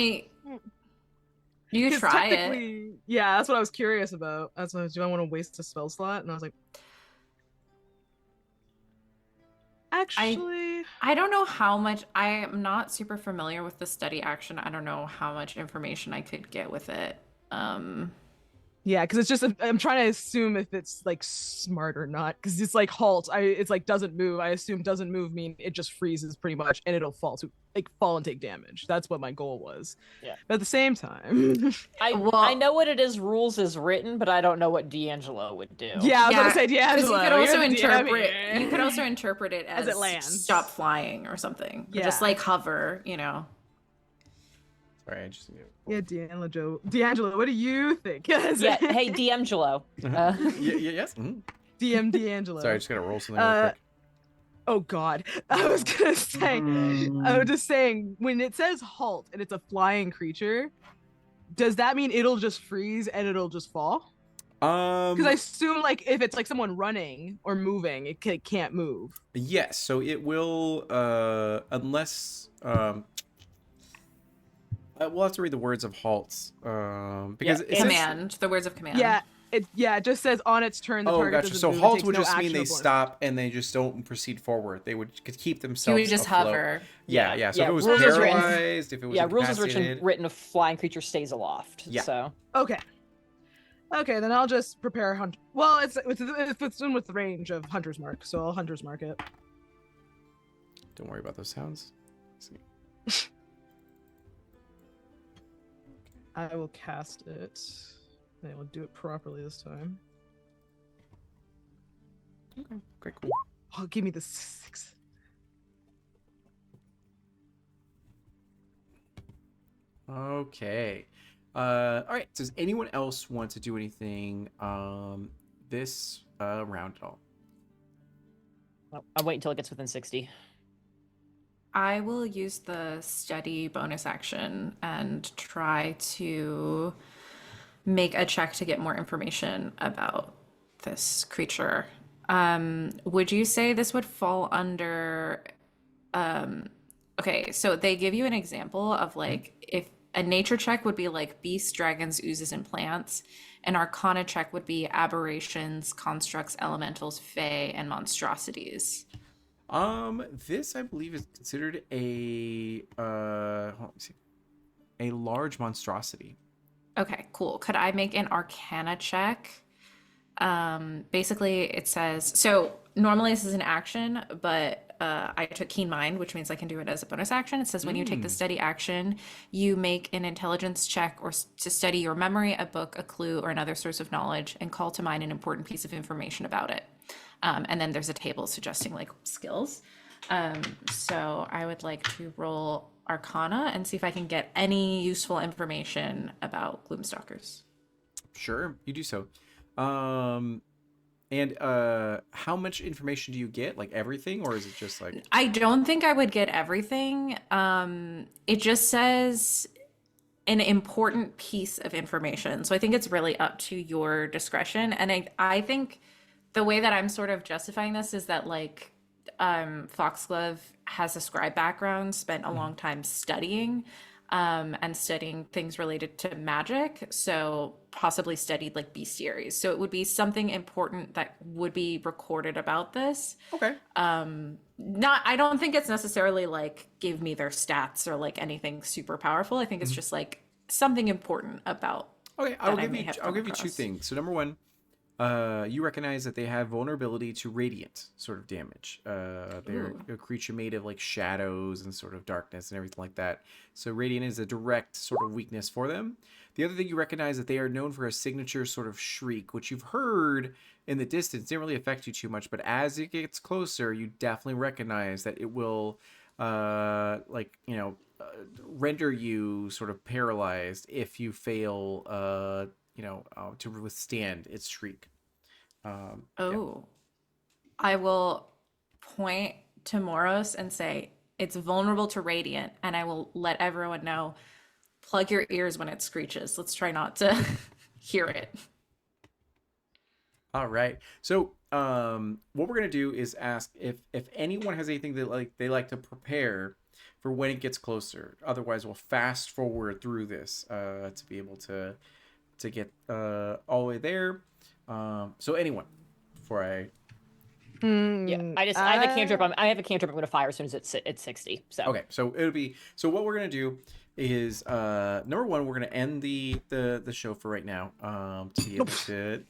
you could try it. Yeah, that's what I was curious about. That's what do I want to waste a spell slot? And I was like, actually, I don't know how much. I am not super familiar with the study action. I don't know how much information I could get with it. Yeah, because it's just I'm trying to assume if it's like smart or not. Because it's like halt. It's like doesn't move. I assume doesn't move mean it just freezes pretty much, and it'll fall and take damage. That's what my goal was. Yeah. But at the same time, I know what it is. Rules is written, but I don't know what D'Angelo would do. Yeah, I was gonna say D'Angelo. You could also interpret. You could also interpret it as it lands. Stop flying or something. Yeah. Or just like hover. You know. Sorry, I just. Yeah, D'Angelo, what do you think? Yeah, hey, D'Angelo. Yes. Mm-hmm. DM D'Angelo. Sorry, I just gotta roll something real quick. Oh God, I was gonna say, I was just saying, when it says halt and it's a flying creature, does that mean it'll just freeze and it'll just fall? Because I assume like if it's like someone running or moving, it can't move. Yes, so it will, unless we'll have to read the words of halts, because it command, the words of command. Yeah, it just says on its turn. The target doesn't So move, halt takes would no just mean they actionable- stop and they just don't proceed forward. They could keep themselves. You would just afloat. hover. Yeah. So if it was rules is written- paralyzed, if it was rules is incapacitated. written a flying creature stays aloft. Yeah. So Okay, then I'll just prepare hunt. Well, it's in with the range of Hunter's Mark, so I'll Hunter's Mark it. Don't worry about those sounds. Let's see. I will cast it. I will do it properly this time. Okay, cool. Oh, give me the 6. Okay. All right. Does anyone else want to do anything this round at all? I'll wait until it gets within 60. I will use the study bonus action and try to make a check to get more information about this creature. Would you say this would fall under okay, so they give you an example of like if a nature check would be like beasts, dragons, oozes, and plants. An arcana check would be aberrations, constructs, elementals, fae, and monstrosities. This I believe is considered a hold on, let me see. A large monstrosity. Okay, cool. Could I make an arcana check? Basically it says, so normally this is an action, but I took Keen Mind, which means I can do it as a bonus action. It says when you take the study action, you make an intelligence check or to study your memory, a book, a clue, or another source of knowledge, and call to mind an important piece of information about it. And then there's a table suggesting like skills. So I would like to roll Arcana and see if I can get any useful information about Gloomstalkers. Sure, you do so. And how much information do you get? Like everything, or is it just like? I don't think I would get everything. It just says an important piece of information. So I think it's really up to your discretion. And I think the way that I'm sort of justifying this is that like Foxglove has a scribe background, spent a long time studying and studying things related to magic. So possibly studied like bestiaries. So it would be something important that would be recorded about this. Okay. I don't think it's necessarily like give me their stats or like anything super powerful. I think it's just like something important about. Okay, I'll give you two things. So number one, you recognize that they have vulnerability to radiant sort of damage. They're a creature made of like shadows and sort of darkness and everything like that. So radiant is a direct sort of weakness for them. The other thing you recognize that they are known for a signature sort of shriek, which you've heard in the distance. Didn't really affect you too much, but as it gets closer, you definitely recognize that it will, render you sort of paralyzed if you fail, to withstand its shriek. Yeah. I will point to Moros and say it's vulnerable to radiant, and I will let everyone know. Plug your ears when it screeches. Let's try not to hear it. All right. So, what we're gonna do is ask if anyone has anything that they like to prepare for when it gets closer. Otherwise, we'll fast forward through this to be able to get all the way there. So anyone, before I. Yeah, I have a cantrip. I have a cantrip. I'm going to fire as soon as it's 60. So okay, so it'll be. So what we're gonna do is number one, we're gonna end the show for right now. To be able to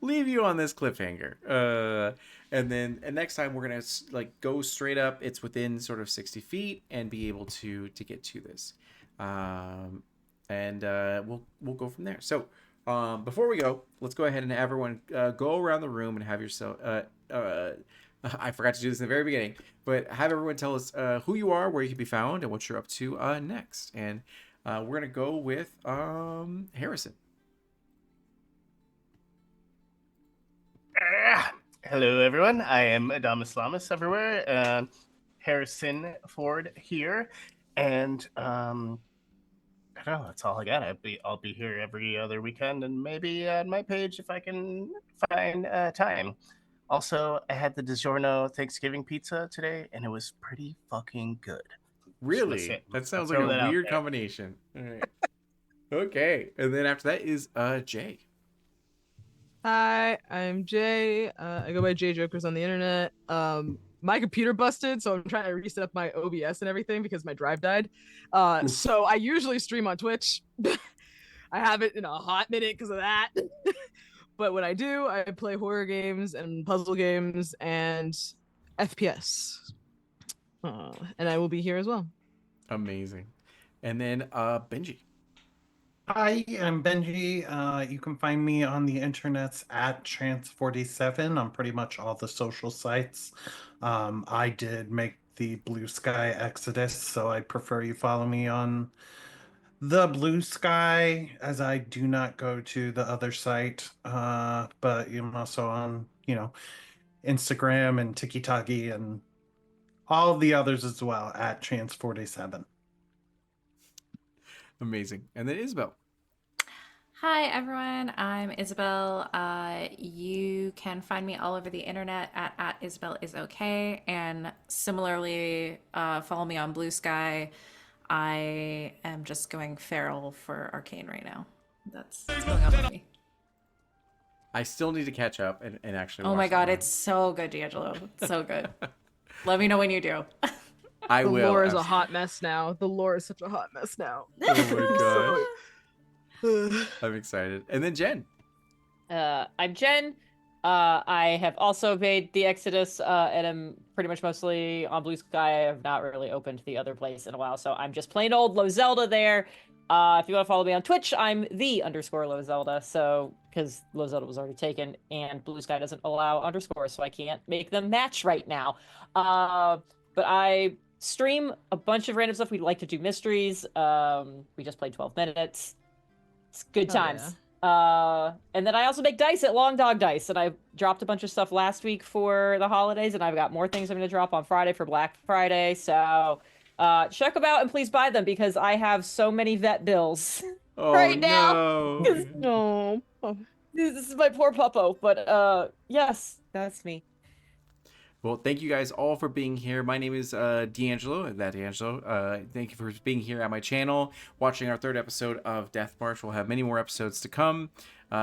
leave you on this cliffhanger. And then next time we're gonna like go straight up. It's within sort of 60 feet and be able to get to this. And we'll go from there. So. Before we go, let's go ahead and everyone go around the room and have yourself. I forgot to do this in the very beginning, but have everyone tell us who you are, where you can be found, and what you're up to next. And we're gonna go with Harrison. Hello, everyone. I am Adamus Lamas everywhere. Harrison Ford here, and I don't know, that's all I got. I'll be here every other weekend and maybe on my page if I can find time. Also, I had the DiGiorno Thanksgiving pizza today, and it was pretty fucking good. Really? That sounds like a weird combination. All right. Okay, and then after that is Jay. Hi, I'm Jay. I go by Jay Jokers on the internet. My computer busted, so I'm trying to reset up my OBS and everything because my drive died. So I usually stream on Twitch. I haven't in a hot minute because of that. But when I do, I play horror games and puzzle games and FPS. And I will be here as well. Amazing. And then Benji. Hi, I'm Benji. You can find me on the internets at Chance47 on pretty much all the social sites. I did make the Blue Sky Exodus, so I prefer you follow me on The Blue Sky, as I do not go to the other site, but I'm also on, Instagram and TikTok and all of the others as well at Chance47. Amazing. And then Isabel. Hi, everyone. I'm Isabel. You can find me all over the internet at Isabel is okay. And similarly, follow me on Blue Sky. I am just going feral for Arcane right now. That's what's going on with me. I still need to catch up and actually Oh watch my God, that. it's so good, D'Angelo. So good. Let me know when you do. I The will. lore is a absolutely. hot mess now. The lore is such a hot mess now. Oh my god. So- I'm excited. And then Jen. I'm Jen. I have also made the Exodus, and I'm pretty much mostly on Blue Sky. I have not really opened the other place in a while, so I'm just plain old Low Zelda there. If you want to follow me on Twitch, I'm _Low Zelda. So, because Low Zelda was already taken, and Blue Sky doesn't allow underscores, so I can't make them match right now. But I stream a bunch of random stuff. We like to do mysteries. We just played 12 minutes. It's good Hell times. And then I also make dice at Long Dog Dice, and I dropped a bunch of stuff last week for the holidays, and I've got more things I'm going to drop on Friday for Black Friday. So check them out and please buy them because I have so many vet bills Oh right now. no. No. Oh. This is my poor puppo, but yes, that's me. Well, thank you guys all for being here. My name is D'Angelo, that D'Angelo. Thank you for being here at my channel, watching our 3rd episode of Death March. We'll have many more episodes to come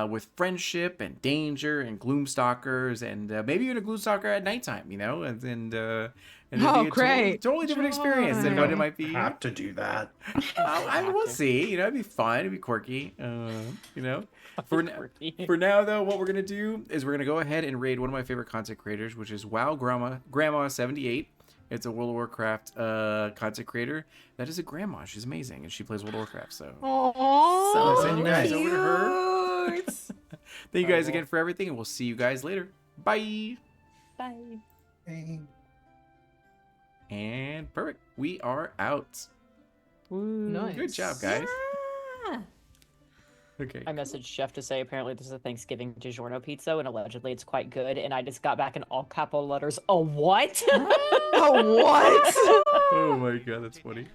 with friendship and danger and gloomstalkers and maybe even a gloomstalker at nighttime, and it'll Oh, be a great. totally different experience than what it might be. Have to do that. I will see. It'd be fun. It'd be quirky. For now, though, what we're gonna do is we're gonna go ahead and raid one of my favorite content creators, which is WoW Grandma 78. It's a World of Warcraft content creator. That is a grandma. She's amazing, and she plays World of Warcraft. So Aww. I'll send you guys over to her. Cute. Thank you guys again for everything, and we'll see you guys later. Bye. Bye. Hey. And perfect. We are out. Nice. Good job, guys. Yeah. Okay. I messaged Chef to say apparently this is a Thanksgiving DiGiorno pizza and allegedly it's quite good. And I just got back in all capital letters. A what? Oh, what? Oh my god, that's funny.